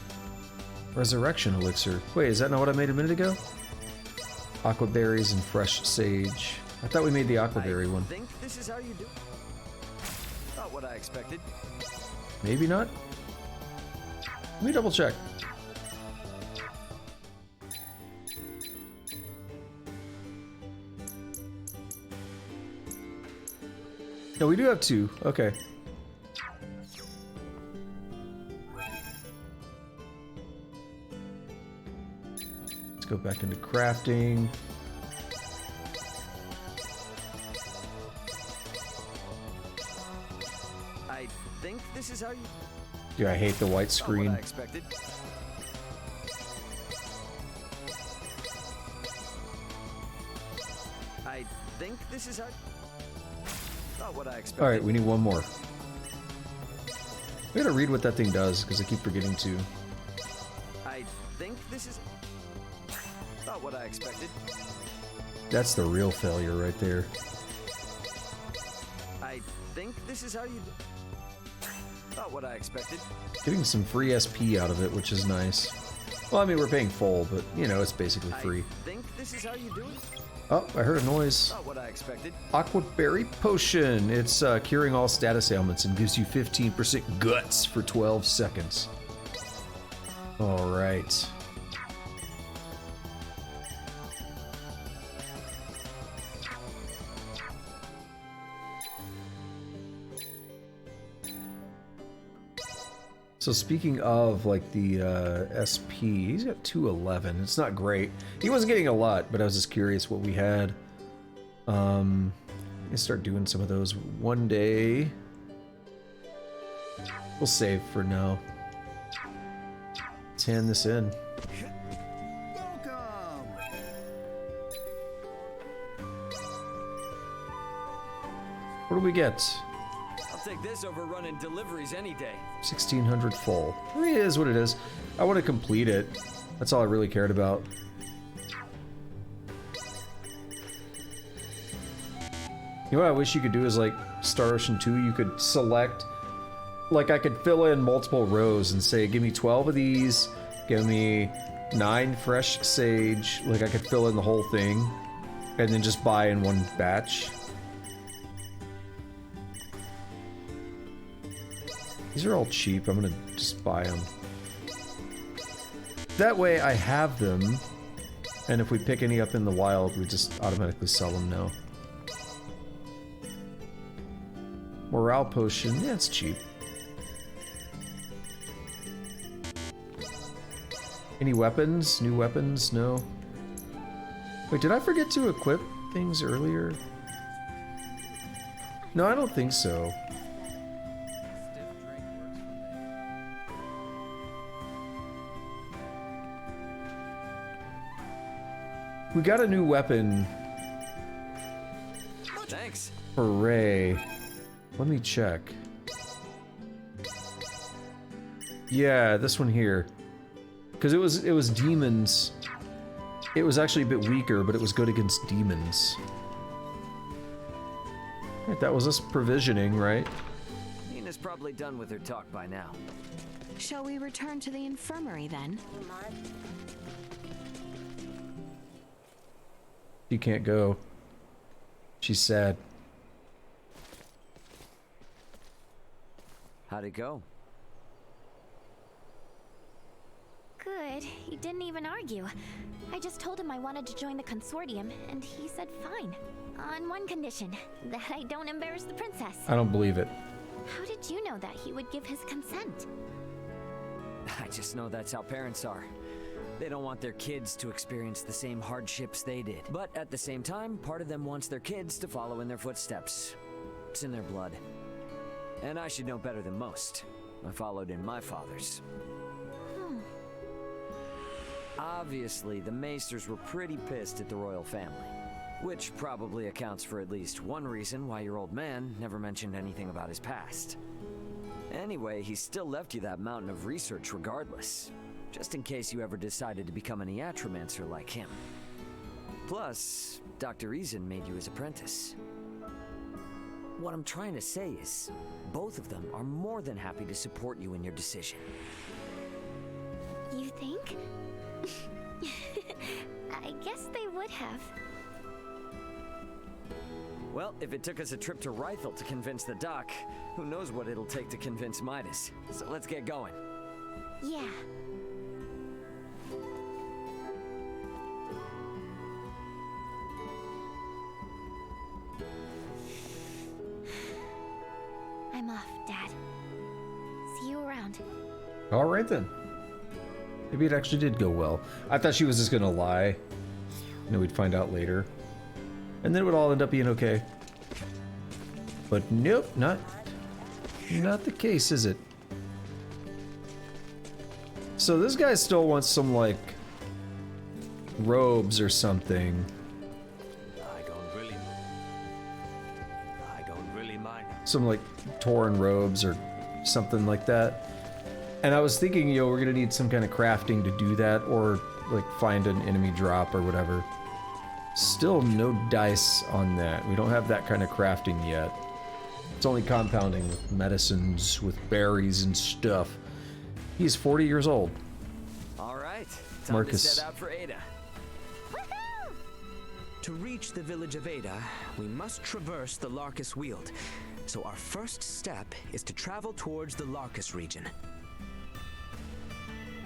resurrection elixir. Wait, is that not what I made a minute ago? Aquaberries and fresh sage. I thought we made the aquaberry one. I think this is how you do it. Not what I expected. Maybe not? Let me double check. No, we do have 2. Okay. Let's go back into crafting. I think this is how you... Dude, I hate the white screen. Not what I expected. I think this is how... Not what I expected. Alright, we need one more. We gotta read what that thing does, because I keep forgetting to. I think this is... Not what I expected. That's the real failure right there. I think this is how you do... Not what I expected. Getting some free SP out of it, which is nice. Well, I mean, we're paying full, but, you know, it's basically free. I think this is how you do it? Oh, I heard a noise. Not what I expected. Aquaberry Potion. It's curing all status ailments and gives you 15% guts for 12 seconds. Alright. So speaking of, like, the SP, he's got 211. It's not great. He wasn't getting a lot, but I was just curious what we had. I'm gonna start doing some of those one day. We'll save for now. Let's hand this in. What do we get? I'll take this over running deliveries any day. 1600 full. I mean, it is what it is. I want to complete it. That's all I really cared about. You know what I wish you could do is, like, Star Ocean 2, you could select, like, I could fill in multiple rows and say, give me 12 of these, give me 9 fresh sage, like, I could fill in the whole thing, and then just buy in one batch. These are all cheap, I'm gonna just buy them. That way I have them, and if we pick any up in the wild, we just automatically sell them now. Morale potion, yeah, it's cheap. Any weapons? New weapons? No. Wait, did I forget to equip things earlier? No, I don't think so. We got a new weapon. Thanks. For Ray. Let me check. Yeah, this one here. Because it was demons. It was actually a bit weaker, but it was good against demons. Right, that was us provisioning, right? Nina's probably done with her talk by now. Shall we return to the infirmary then? She can't go. She's sad. How'd it go? Good. He didn't even argue. I just told him I wanted to join the consortium, and he said fine. On one condition, that I don't embarrass the princess. I don't believe it. How did you know that he would give his consent? I just know that's how parents are. They don't want their kids to experience the same hardships they did. But at the same time, part of them wants their kids to follow in their footsteps. It's in their blood. And I should know better than most. I followed in my father's. Obviously, the Maesters were pretty pissed at the royal family. Which probably accounts for at least one reason why your old man never mentioned anything about his past. Anyway, he still left you that mountain of research regardless. Just in case you ever decided to become an iatromancer like him. Plus, Dr. Reason made you his apprentice. What I'm trying to say is, both of them are more than happy to support you in your decision. You think? I guess they would have. Well, if it took us a trip to Rythal to convince the doc, who knows what it'll take to convince Midas. So let's get going. Yeah. I'm off, Dad. See you around. All right then. Maybe it actually did go well. I thought she was just gonna lie. You know, we'd find out later. And then it would all end up being okay. But nope, not the case, is it? So this guy still wants some, like, robes or something. I don't really mind. Some, like, torn robes or something like that. And I was thinking, we're gonna need some kind of crafting to do that, or, like, find an enemy drop or whatever. Still no dice on that. We don't have that kind of crafting yet. It's only compounding with medicines, with berries and stuff. He's 40 years old. All right, time Marcus. to set out for Ada. To reach the village of Ada, we must traverse the Larkus Weald. So our first step is to travel towards the Larkus region.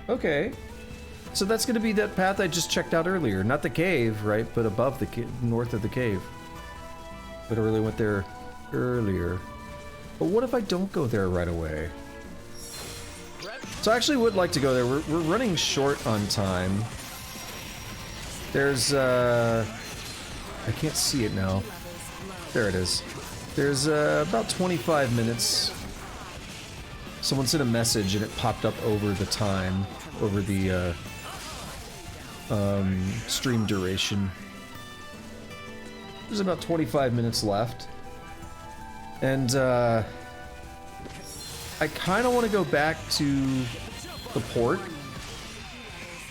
Okay. So that's gonna be that path I just checked out earlier. Not the cave, right? But above the north of the cave. But I really went there earlier. But what if I don't go there right away? So I actually would like to go there. We're running short on time. There's, I can't see it now. There it is. There's about 25 minutes. Someone sent a message and it popped up over the time, over the stream duration. There's about 25 minutes left. And I kind of want to go back to the port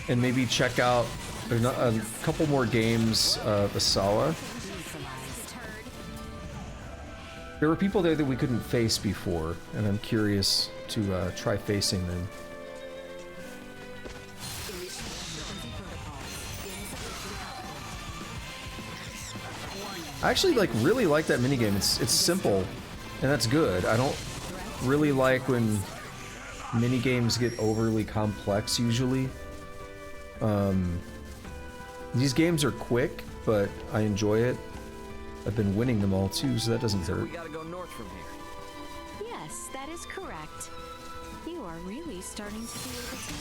and maybe check out a couple more games of Asawa. There were people there that we couldn't face before, and I'm curious to try facing them. I actually really like that minigame. It's simple, and that's good. I don't really like when minigames get overly complex usually. These games are quick, but I enjoy it. I've been winning them all too, so that doesn't hurt. We gotta go north from here. Yes, that is correct. You are really starting to be able to help your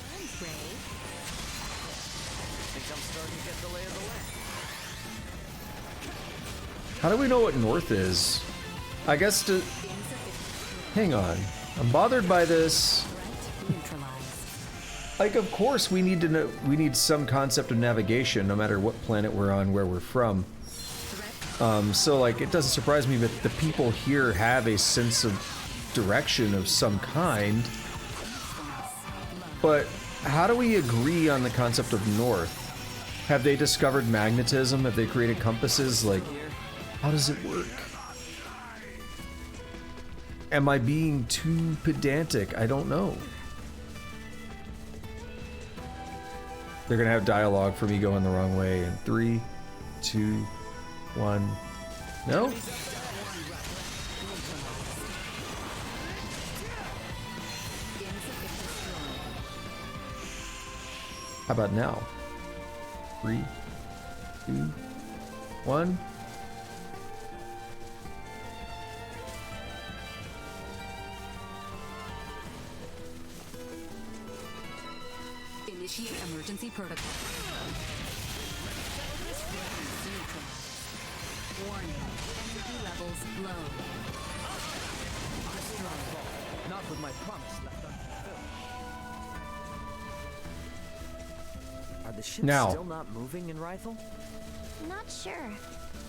friends, Ray. I think I'm starting to get the lay of the land. How do we know what north is? I guess to... Hang on. I'm bothered by this. Like, of course we need to know... We need some concept of navigation, no matter what planet we're on, where we're from. So, like, it doesn't surprise me that the people here have a sense of direction of some kind. But how do we agree on the concept of north? Have they discovered magnetism? Have they created compasses? Like, how does it work? Am I being too pedantic? I don't know. They're gonna have dialogue for me going the wrong way in 3, 2, 1. No? How about now? 3, 2, 1. Initiate emergency protocol. Warning, energy levels low. Destroy. Not with my promise left unfulfilled. Are the ships Now. still not moving in Rythal? Not sure.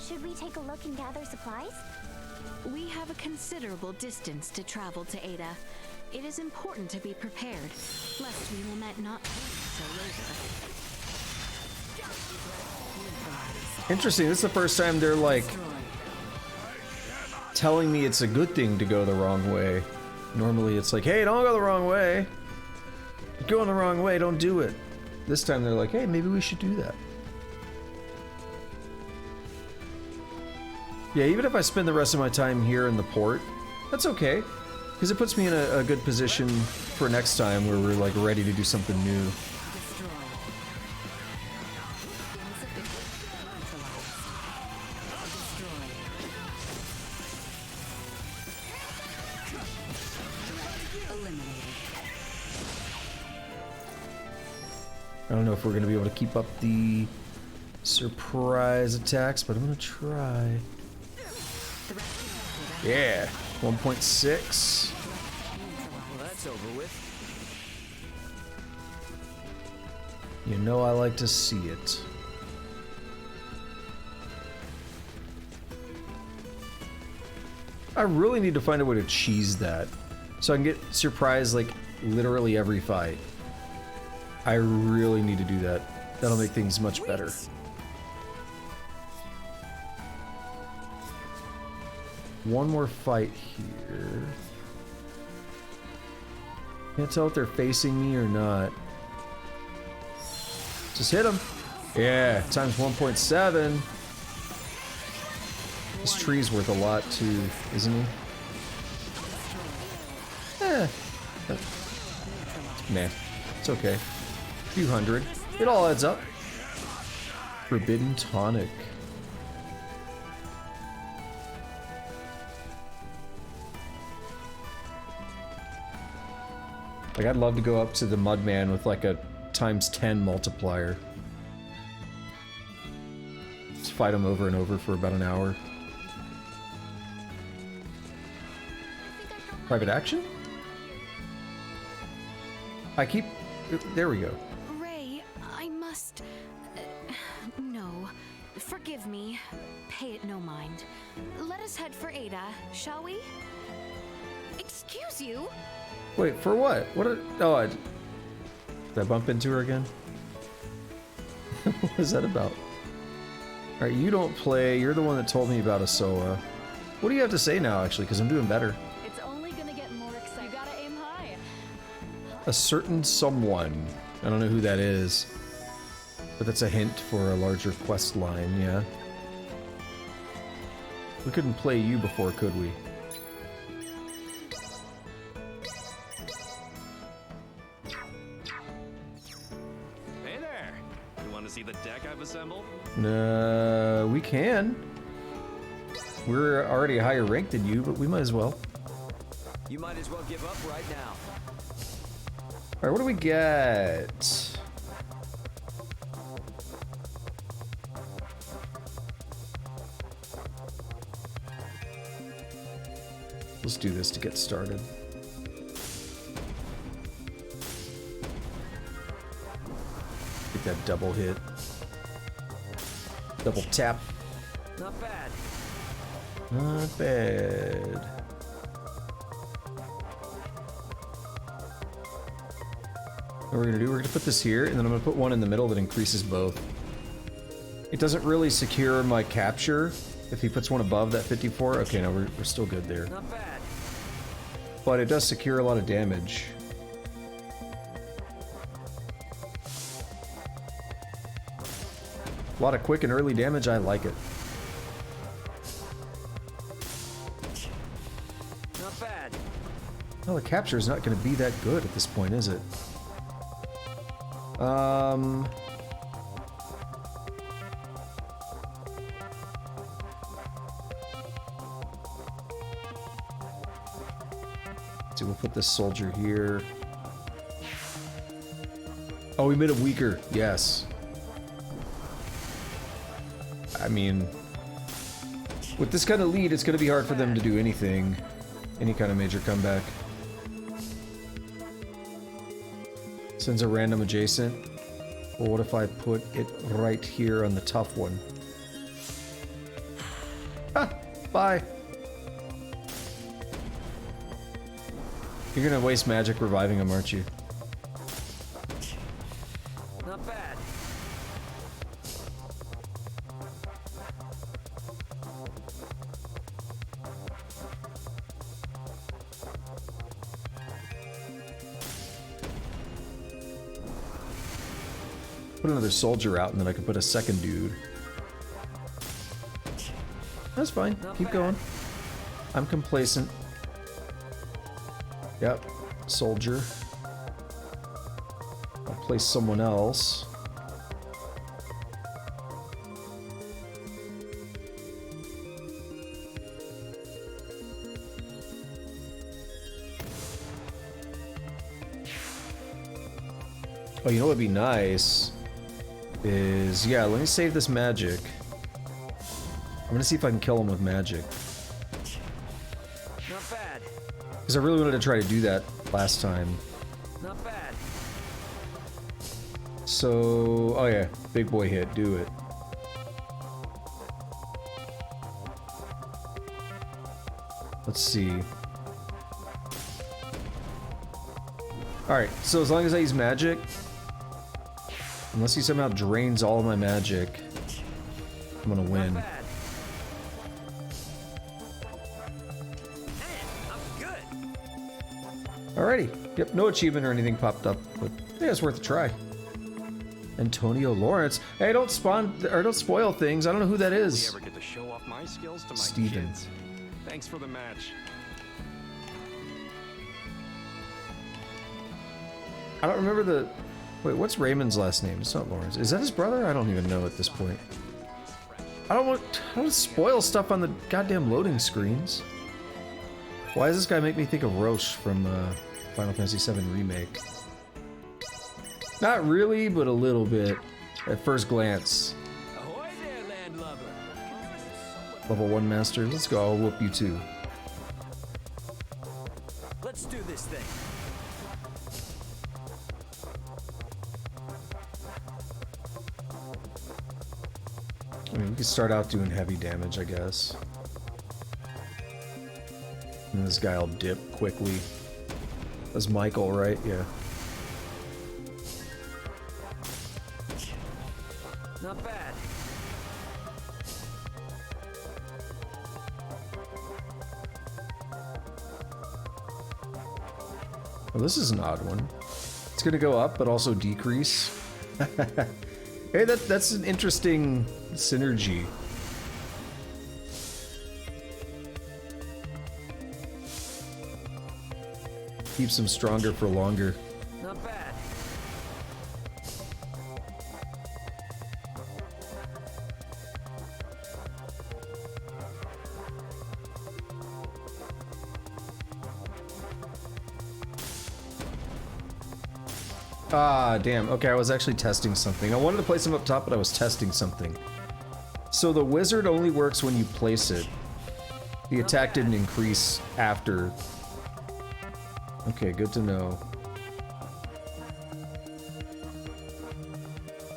Should we take a look and gather supplies? We have a considerable distance to travel to Ada. It is important to be prepared, lest we lament not being so later. Interesting. This is the first time they're like telling me it's a good thing to go the wrong way. Normally it's like, hey, don't go the wrong way. You're going the wrong way, don't do it. This time they're like, hey, maybe we should do that. Yeah, even if I spend the rest of my time here in the port, that's okay. Because it puts me in a good position for next time where we're like ready to do something new. I don't know if we're going to be able to keep up the surprise attacks, but I'm going to try. Yeah, 1.6. Well, that's over with. You know I like to see it. I really need to find a way to cheese that, so I can get surprised like literally every fight. I really need to do that. That'll make things much better. One more fight here. Can't tell if they're facing me or not. Just hit them. Yeah, times 1.7. This tree's worth a lot too, isn't he? Eh. Nah, it's okay. A few hundred. It all adds up. Forbidden tonic. Like, I'd love to go up to the Mudman with like a times 10 multiplier. Just fight him over and over for about an hour. Private action? I keep... There we go. Ray, I must... no. Forgive me. Pay it no mind. Let us head for Ada, shall we? Excuse you? Wait, for what? What? Did I bump into her again? What is that about? Alright, you don't play. You're the one that told me about Asoa. What do you have to say now, actually? Because I'm doing better. It's only gonna get more exciting. You gotta aim high. A certain someone. I don't know who that is. But that's a hint for a larger quest line, yeah. We couldn't play you before, could we? Hey there! You want to see the deck I've assembled? We can. We're already a higher rank than you, but we might as well. You might as well give up right now. Alright, what do we get? Let's do this to get started. Get that double hit. Double tap. Not bad. Not bad. What we're gonna do, we're gonna put this here, and then I'm gonna put one in the middle that increases both. It doesn't really secure my capture if he puts one above that 54. Okay, no, we're still good there. Not bad. But it does secure a lot of damage. A lot of quick and early damage, I like it. Not bad. Well, the capture is not going to be that good at this point, is it? So we'll put this soldier here. Oh, we made him weaker. Yes. I mean, with this kind of lead, it's going to be hard for them to do anything. Any kind of major comeback. Sends a random adjacent. Well, what if I put it right here on the tough one? Ah, bye. You're gonna waste magic reviving him, aren't you? Not bad. Put another soldier out and then I can put a second dude. That's fine. Keep going. I'm complacent. Yep. Soldier. I'll place someone else. Oh, you know what would be nice is, yeah, let me save this magic. I'm gonna see if I can kill him with magic. Not bad. Because I really wanted to try to do that last time. Not bad. So, oh yeah, big boy hit, do it. Let's see. Alright, so as long as I use magic, unless he somehow drains all of my magic, I'm gonna win. Alrighty. Yep, no achievement or anything popped up, but yeah, it's worth a try. Antonio Lawrence. Hey, don't spoil things. I don't know who that is. Ever get to show off my skills to my Steven. kids. Thanks for the match. I don't remember the... Wait, what's Raymond's last name? It's not Lawrence. Is that his brother? I don't even know at this point. I don't spoil stuff on the goddamn loading screens. Why does this guy make me think of Roche from Final Fantasy VII Remake? Not really, but a little bit. At first glance. Ahoy there, landlubber. Level 1 master. Let's go. I'll whoop you too. Let's do this thing. I mean, we could start out doing heavy damage, I guess. And this guy will dip quickly. That's Michael, right? Yeah. Not bad. Well, this is an odd one. It's gonna go up, but also decrease. Hey, that's an interesting synergy. Keeps him stronger for longer. Not bad. Ah, damn. Okay, I was actually testing something. I wanted to place him up top, but I was testing something. So the wizard only works when you place it. The attack didn't increase after. Okay, good to know.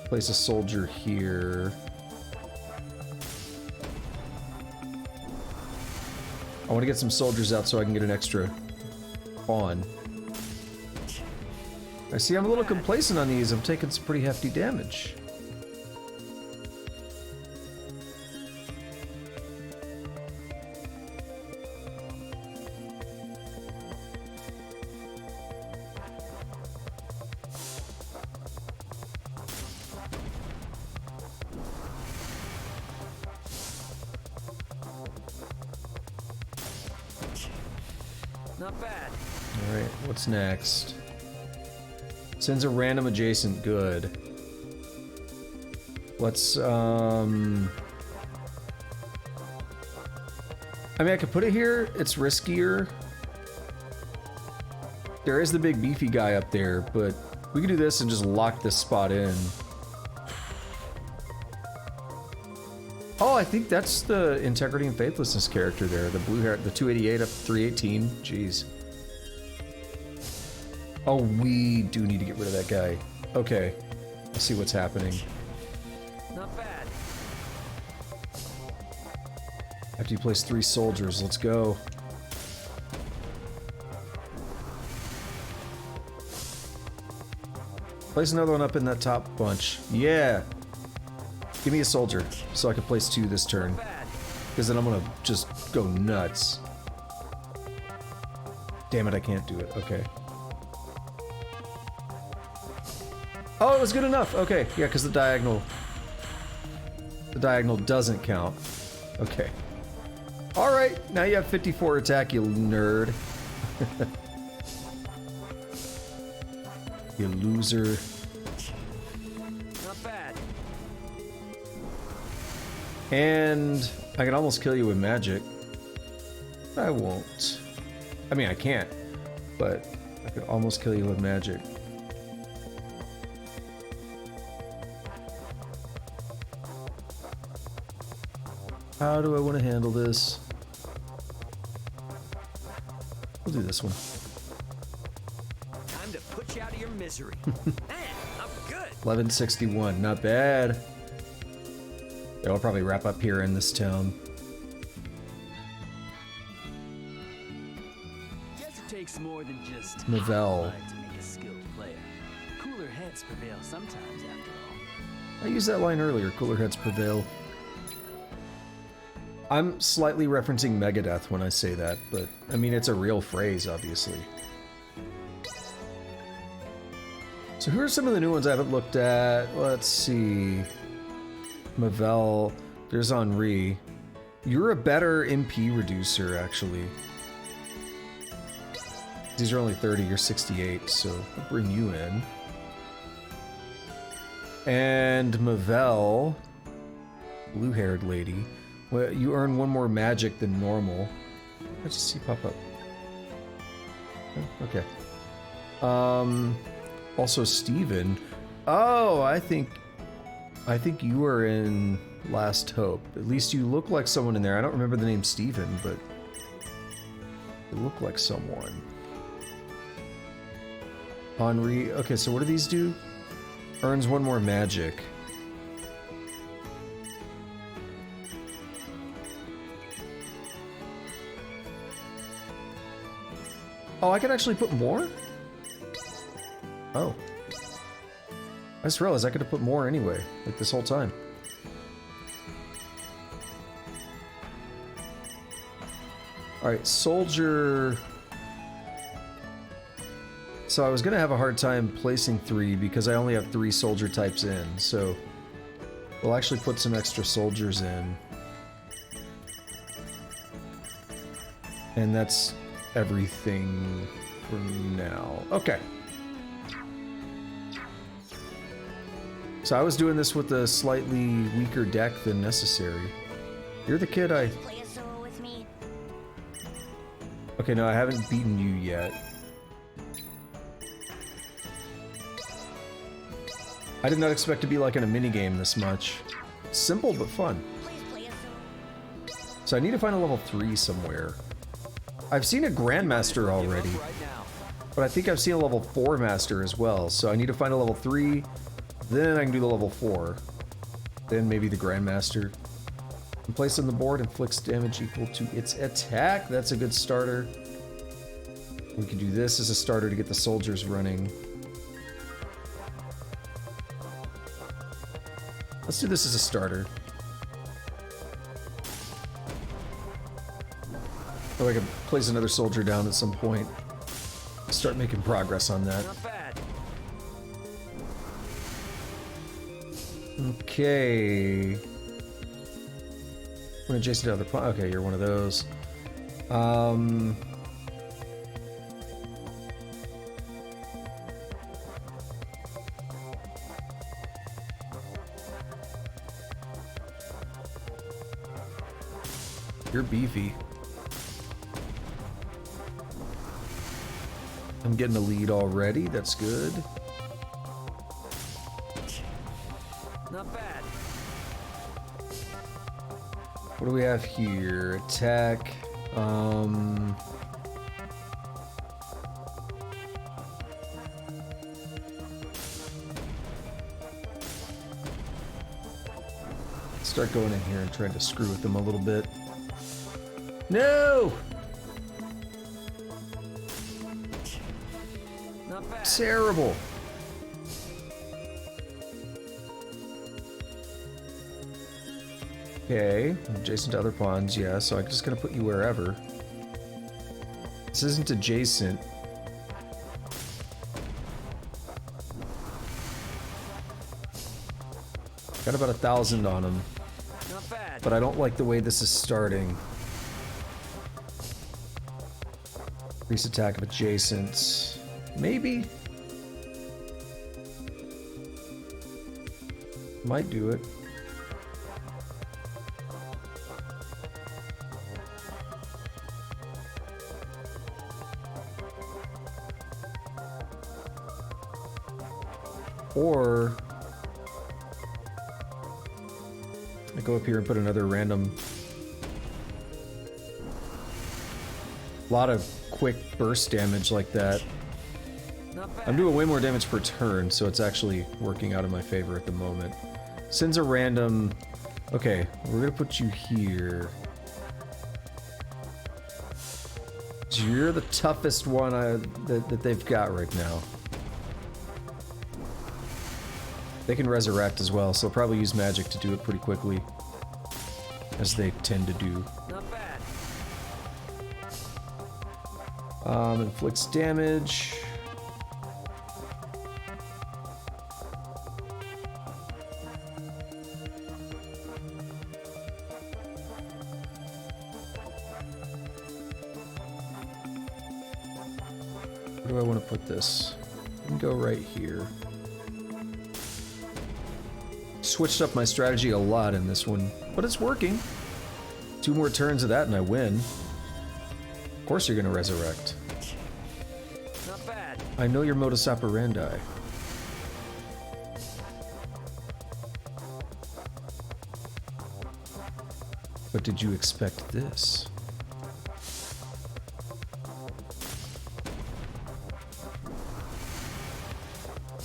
Place a soldier here. I want to get some soldiers out so I can get an extra pawn. I see I'm a little complacent on these. I'm taking some pretty hefty damage. Not bad. Alright, what's next? Sends a random adjacent, good. Let's, I mean, I could put it here, it's riskier. There is the big beefy guy up there, but We can do this and just lock this spot in. Oh, I think that's the Integrity and Faithlessness character there. The blue hair, the 288 up to 318. Jeez. Oh, we do need to get rid of that guy. Okay. Let's see what's happening. Not bad. After you place 3 soldiers, let's go. Place another one up in that top bunch. Yeah! Give me a soldier, so I can place 2 this turn. Because then I'm gonna just go nuts. Damn it, I can't do it. Okay. Oh, it was good enough! Okay, yeah, because the diagonal doesn't count. Okay. Alright, now you have 54 attack, you nerd. You loser. Not bad. And I can almost kill you with magic. I won't. I mean, I can't, but I could almost kill you with magic. How do I want to handle this? We'll do this one. Time to put you out of your misery. Man, I'm good. 1161, not bad. Yeah, I'll probably wrap up here in this town. Guess it takes more than just Novell. blood to make a skilled player. Cooler heads prevail sometimes, after all. I used that line earlier, cooler heads prevail. I'm slightly referencing Megadeth when I say that, but I mean, it's a real phrase, obviously. So who are some of the new ones I haven't looked at? Let's see. Mavel, there's Henri. You're a better MP reducer, actually. These are only 30, you're 68, so I'll bring you in. And Mavel, blue-haired lady. Well, you earn 1 more magic than normal. I just see pop up. Oh, okay. Also Steven. Oh, I think you are in Last Hope. At least you look like someone in there. I don't remember the name Steven, but you look like someone. Henri. Okay, so what do these do? Earns 1 more magic. Oh, I can actually put more? Oh. I just realized I could have put more anyway, like this whole time. Alright, soldier... So I was gonna have a hard time placing 3 because I only have 3 soldier types in, so... We'll actually put some extra soldiers in. And that's everything for now. Okay. So I was doing this with a slightly weaker deck than necessary. You're the kid I... Play a solo with me. Okay, no, I haven't beaten you yet. I did not expect to be like in a minigame this much. Simple but fun. So I need to find a level 3 somewhere. I've seen a Grandmaster already, but I think I've seen a level 4 Master as well, so I need to find a level 3, then I can do the level 4. Then maybe the Grandmaster. And place on the board, inflicts damage equal to its attack. That's a good starter. We can do this as a starter to get the soldiers running. Let's do this as a starter. Oh, I can place another soldier down at some point. Start making progress on that. Not bad. Okay. When adjacent to other okay, you're one of those. You're beefy. I'm getting a lead already, that's good. do we have here? Attack. Start going in here and trying to screw with them a little bit. No! Not bad. Terrible. Okay, adjacent to other pawns, yeah, so I'm just gonna put you wherever. This isn't adjacent. Got about 1,000 on him. Not bad. But I don't like the way this is starting. Increase attack of adjacent. Maybe? Might do it. Or I go up here and put another random. A lot of quick burst damage like that. I'm doing way more damage per turn, so it's actually working out in my favor at the moment. Sends a random. Okay, we're gonna put you here. So you're the toughest one that they've got right now. They can resurrect as well, so they'll probably use magic to do it pretty quickly, as they tend to do. Not bad. Inflicts damage. Where do I want to put this? I can go right here. Switched up my strategy a lot in this one, but it's working. 2 more turns of that and I win. Of course you're gonna resurrect. Not bad. I know your modus operandi. But did you expect this?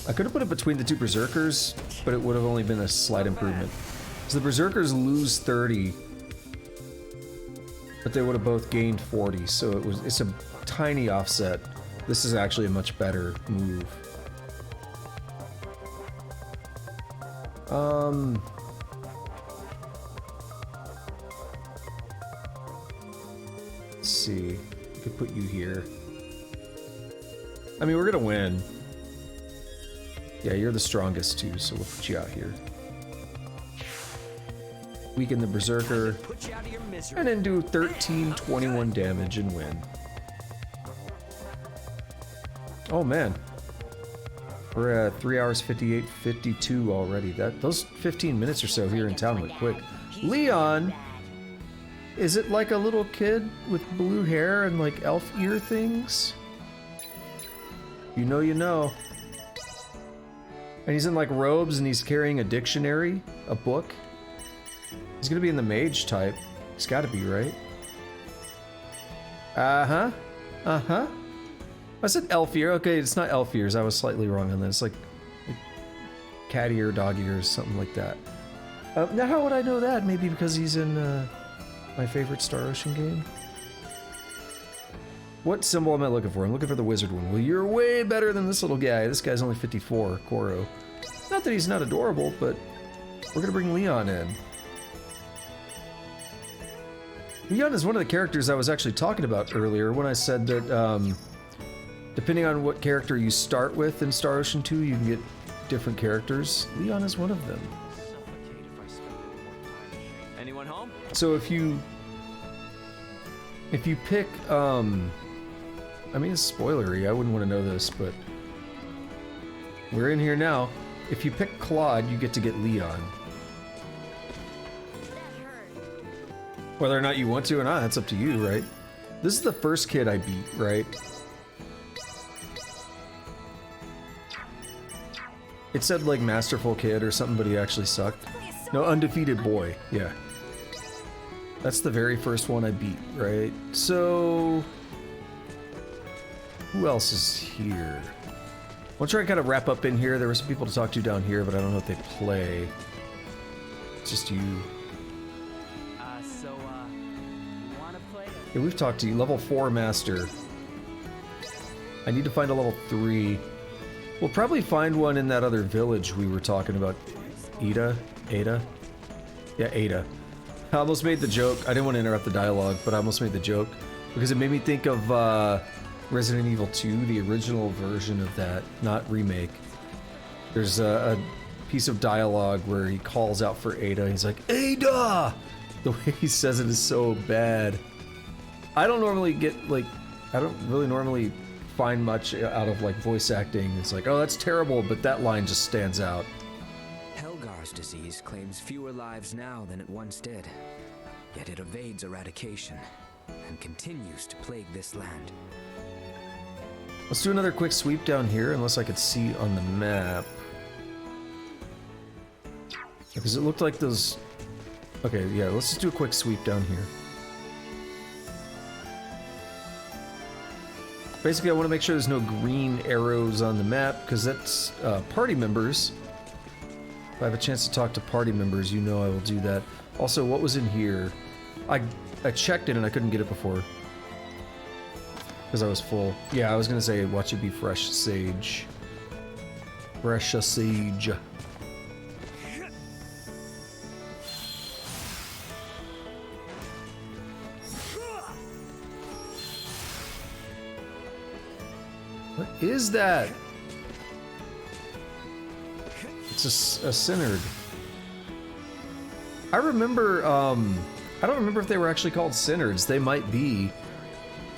I could have put it between the 2 berserkers, but it would have only been a slight improvement. So the berserkers lose 30, but they would have both gained 40, so it's a tiny offset. This is actually a much better move. Let's see. I could put you here. I mean, we're gonna win. Yeah, you're the strongest too, so we'll put you out here. Weaken the berserker, and then do 1321 damage and win. Oh man. We're at 3 hours 58:52 already. Those 15 minutes or so here in town went quick. Leon! Is it like a little kid with blue hair and like elf ear things? You know you know. And he's in like robes and he's carrying a dictionary, a book. He's gonna be in the mage type. He's gotta be, right? Uh-huh. Uh-huh. I said elf ear. Okay, it's not elf ears. I was slightly wrong on this. Like cat ear, dog ears, something like that. Now how would I know that? Maybe because he's in my favorite Star Ocean game? What symbol am I looking for? I'm looking for the wizard one. Well, you're way better than this little guy. This guy's only 54, Koro. Not that he's not adorable, but we're gonna bring Leon in. Leon is one of the characters I was actually talking about earlier when I said that depending on what character you start with in Star Ocean 2, you can get different characters. Leon is one of them. Anyone home? So if you pick, I mean, it's spoilery, I wouldn't want to know this, but we're in here now. If you pick Claude, you get to get Leon. Whether or not you want to or not, that's up to you, right? This is the first kid I beat, right? It said like Masterful Kid or something, but he actually sucked. No, Undefeated Boy, yeah. That's the very first one I beat, right? So... who else is here? We'll try and kind of wrap up in here. There were some people to talk to down here, but I don't know if they play. It's just you. You wanna play? Yeah, we've talked to you. Level 4 master. I need to find a level 3. We'll probably find one in that other village we were talking about. Ada? Ada? Yeah, Ada. I almost made the joke. I didn't want to interrupt the dialogue, but I almost made the joke because it made me think of Resident Evil 2, the original version of that, not remake. There's a piece of dialogue where he calls out for Ada. He's like, Ada! The way he says it is so bad. I don't normally get, like, I don't really normally find much out of, like, voice acting. It's like, oh, that's terrible, but that line just stands out. Helgar's disease claims fewer lives now than it once did. Yet it evades eradication and continues to plague this land. Let's do another quick sweep down here, unless I could see on the map. Because it looked like those... Okay, yeah, let's just do a quick sweep down here. Basically, I want to make sure there's no green arrows on the map, because that's party members. If I have a chance to talk to party members, you know I will do that. Also, what was in here? I checked it and I couldn't get it before. Because I was full. Yeah, I was gonna say, watch it be fresh sage. Fresh sage. What is that? It's a Synod. I remember, I don't remember if they were actually called Synods. They might be.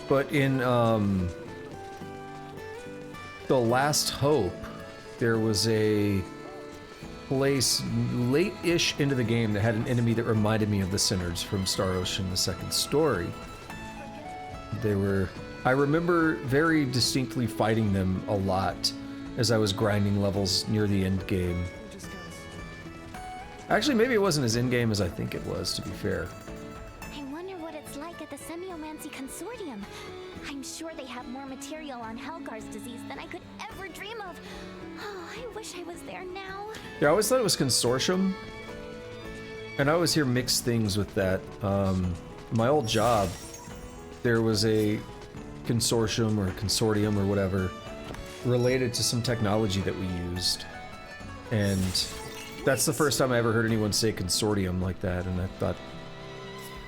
But in, The Last Hope, there was a place late-ish into the game that had an enemy that reminded me of the Synods from Star Ocean, the second story. They were... I remember very distinctly fighting them a lot as I was grinding levels near the end game. Actually, maybe it wasn't as in-game as I think it was, to be fair. I wonder what it's like at the Semiomancy Consortium. I'm sure they have more material on Helgar's disease than I could ever dream of. Oh, I wish I was there now. Yeah, I always thought it was Consortium. And I always hear mixed things with that. My old job, there was a consortium or consortium or whatever related to some technology that we used. And that's the first time I ever heard anyone say consortium like that, and I thought,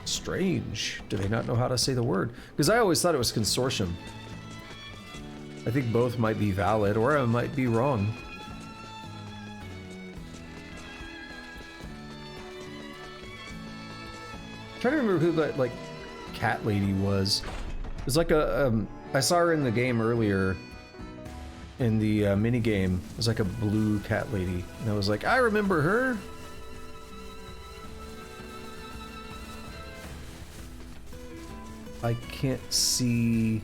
strange. Do they not know how to say the word? Because I always thought it was consortium. I think both might be valid, or I might be wrong. I'm trying to remember who that, like, cat lady was. It was like a, I saw her in the game earlier, in the mini game. It was like a blue cat lady, and I was like, I remember her. I can't see.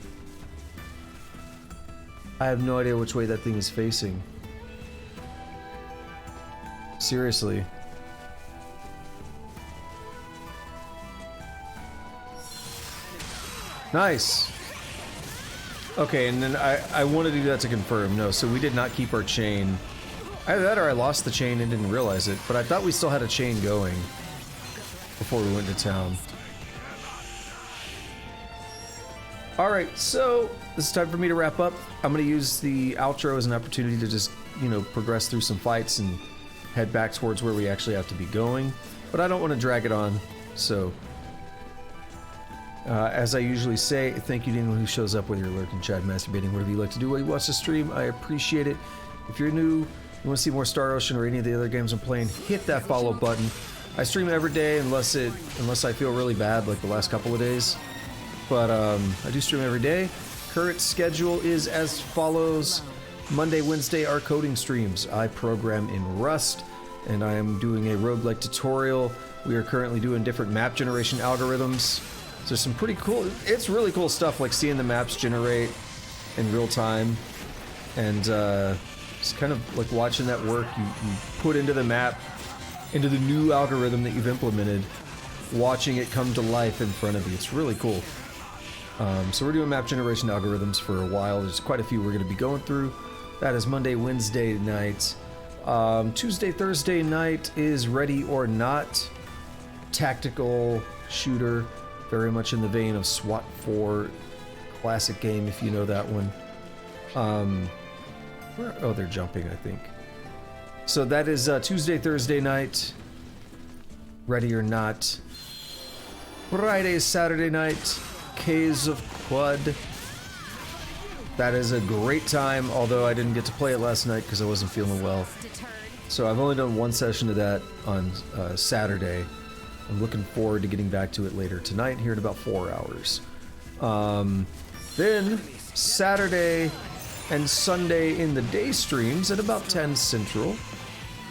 I have no idea which way that thing is facing. Seriously. Nice. Okay, and then I want to do that to confirm. No, so we did not keep our chain. Either that or I lost the chain and didn't realize it, but I thought we still had a chain going before we went to town. Alright, so this is time for me to wrap up. I'm going to use the outro as an opportunity to just, you know, progress through some fights and head back towards where we actually have to be going. But I don't want to drag it on, so... as I usually say, thank you to anyone who shows up, whether you're lurking, chat, masturbating, whatever you like to do while you watch the stream. I appreciate it. If you're new, you want to see more Star Ocean or any of the other games I'm playing, hit that follow button. I stream every day unless I feel really bad, like the last couple of days. But I do stream every day. Current schedule is as follows. Monday, Wednesday are coding streams. I program in Rust, and I am doing a roguelike tutorial. We are currently doing different map generation algorithms. So some pretty cool, it's really cool stuff, like seeing the maps generate in real time, and it's kind of like watching that work. You put into the map, into the new algorithm that you've implemented, watching it come to life in front of you. It's really cool. So we're doing map generation algorithms for a while. There's quite a few we're going to be going through. That is Monday, Wednesday night. Tuesday, Thursday night is Ready or Not. Tactical shooter. Very much in the vein of SWAT 4. Classic game, if you know that one. Oh, they're jumping, I think. So that is Tuesday, Thursday night. Ready or Not. Friday, Saturday night. Caves of Quad. That is a great time, although I didn't get to play it last night because I wasn't feeling well. So I've only done one session of that on Saturday. I'm looking forward to getting back to it later tonight, here in about 4 hours. Then Saturday and Sunday in the day streams at about 10 Central,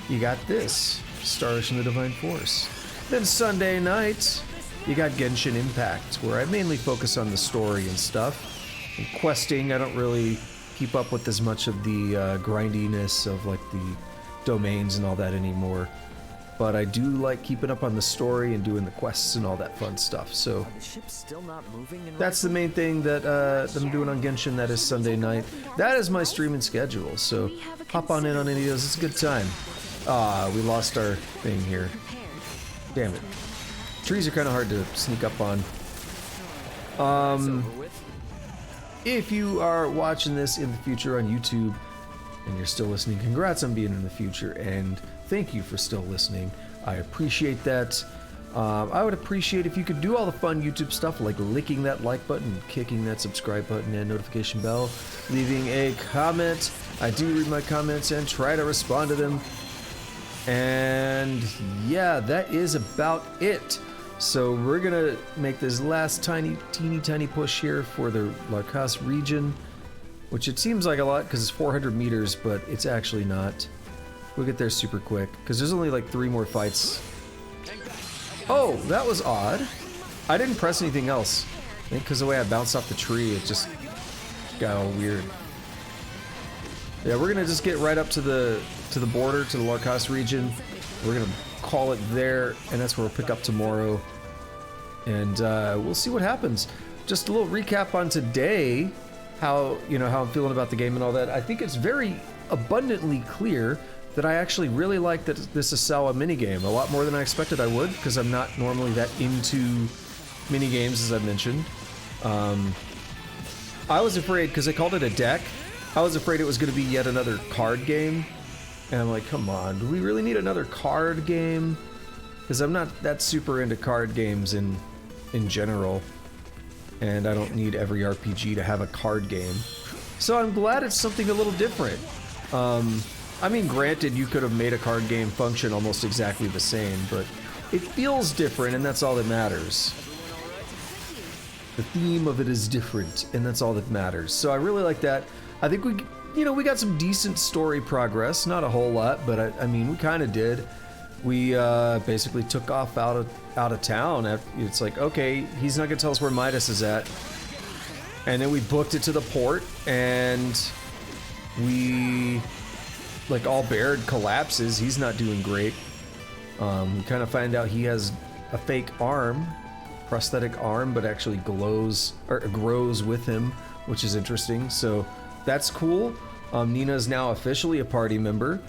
you got this, Star Ocean the Divine Force. Then Sunday night, you got Genshin Impact, where I mainly focus on the story and stuff. And questing, I don't really keep up with as much of the grindiness of like the domains and all that anymore. But I do like keeping up on the story and doing the quests and all that fun stuff. So that's the main thing that I'm doing on Genshin. That is Sunday night. That is my streaming schedule. So hop on in on any of those. It's a good time. We lost our thing here. Damn it. Trees are kind of hard to sneak up on. If you are watching this in the future on YouTube and you're still listening, congrats on being in the future, and thank you for still listening. I appreciate that. I would appreciate if you could do all the fun YouTube stuff like licking that like button, kicking that subscribe button and notification bell, leaving a comment. I do read my comments and try to respond to them. And yeah, that is about it. So we're gonna make this last teeny tiny push here for the Larkas region, which it seems like a lot because it's 400 meters, but it's actually not. We'll get there super quick because there's only like 3 more fights. Oh, that was odd. I didn't press anything else. I think because the way I bounced off the tree, it just got all weird. Yeah, we're gonna just get right up to the border, to the Larkas region. We're gonna call it there, and that's where we'll pick up tomorrow. And we'll see what happens. Just a little recap on today, how I'm feeling about the game and all that. I think it's very abundantly clear that I actually really like this Asawa minigame a lot more than I expected I would, because I'm not normally that into minigames, as I mentioned. I was afraid, because they called it a deck, I was afraid it was going to be yet another card game. And I'm like, come on, do we really need another card game? Because I'm not that super into card games in general. And I don't need every RPG to have a card game. So I'm glad it's something a little different. I mean, granted, you could have made a card game function almost exactly the same, but it feels different, and that's all that matters. The theme of it is different, and that's all that matters. So I really like that. I think we got some decent story progress. Not a whole lot, but I mean, we kind of did. We basically took off out of town. It's like, okay, he's not gonna tell us where Midas is at. And then we booked it to the port, and we, like, all Baird collapses. He's not doing great. We kind of find out he has a fake arm, prosthetic arm, but actually glows or grows with him, which is interesting. So that's cool. Nina's now officially a party member,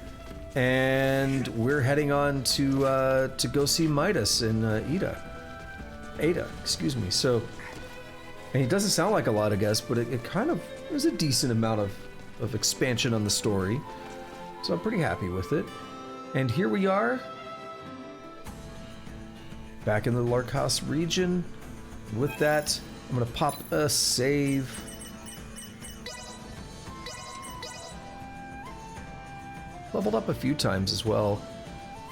and we're heading on to go see Midas and Ada, excuse me. So, and he doesn't sound like a lot, I guess, but it kind of, there's a decent amount of expansion on the story. So I'm pretty happy with it. And here we are, back in the Larkas region. With that, I'm gonna pop a save. Leveled up a few times as well.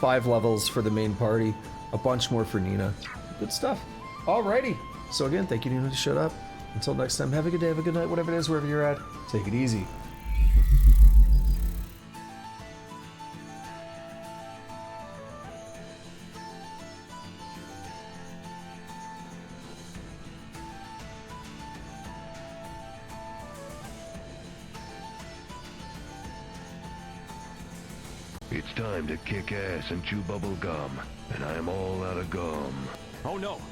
5 levels for the main party, a bunch more for Nina. Good stuff. Alrighty. So again, thank you, Nina, to shut up. Until next time, have a good day, have a good night, whatever it is, wherever you're at. Take it easy. It's time to kick ass and chew bubble gum, and I am all out of gum. Oh no!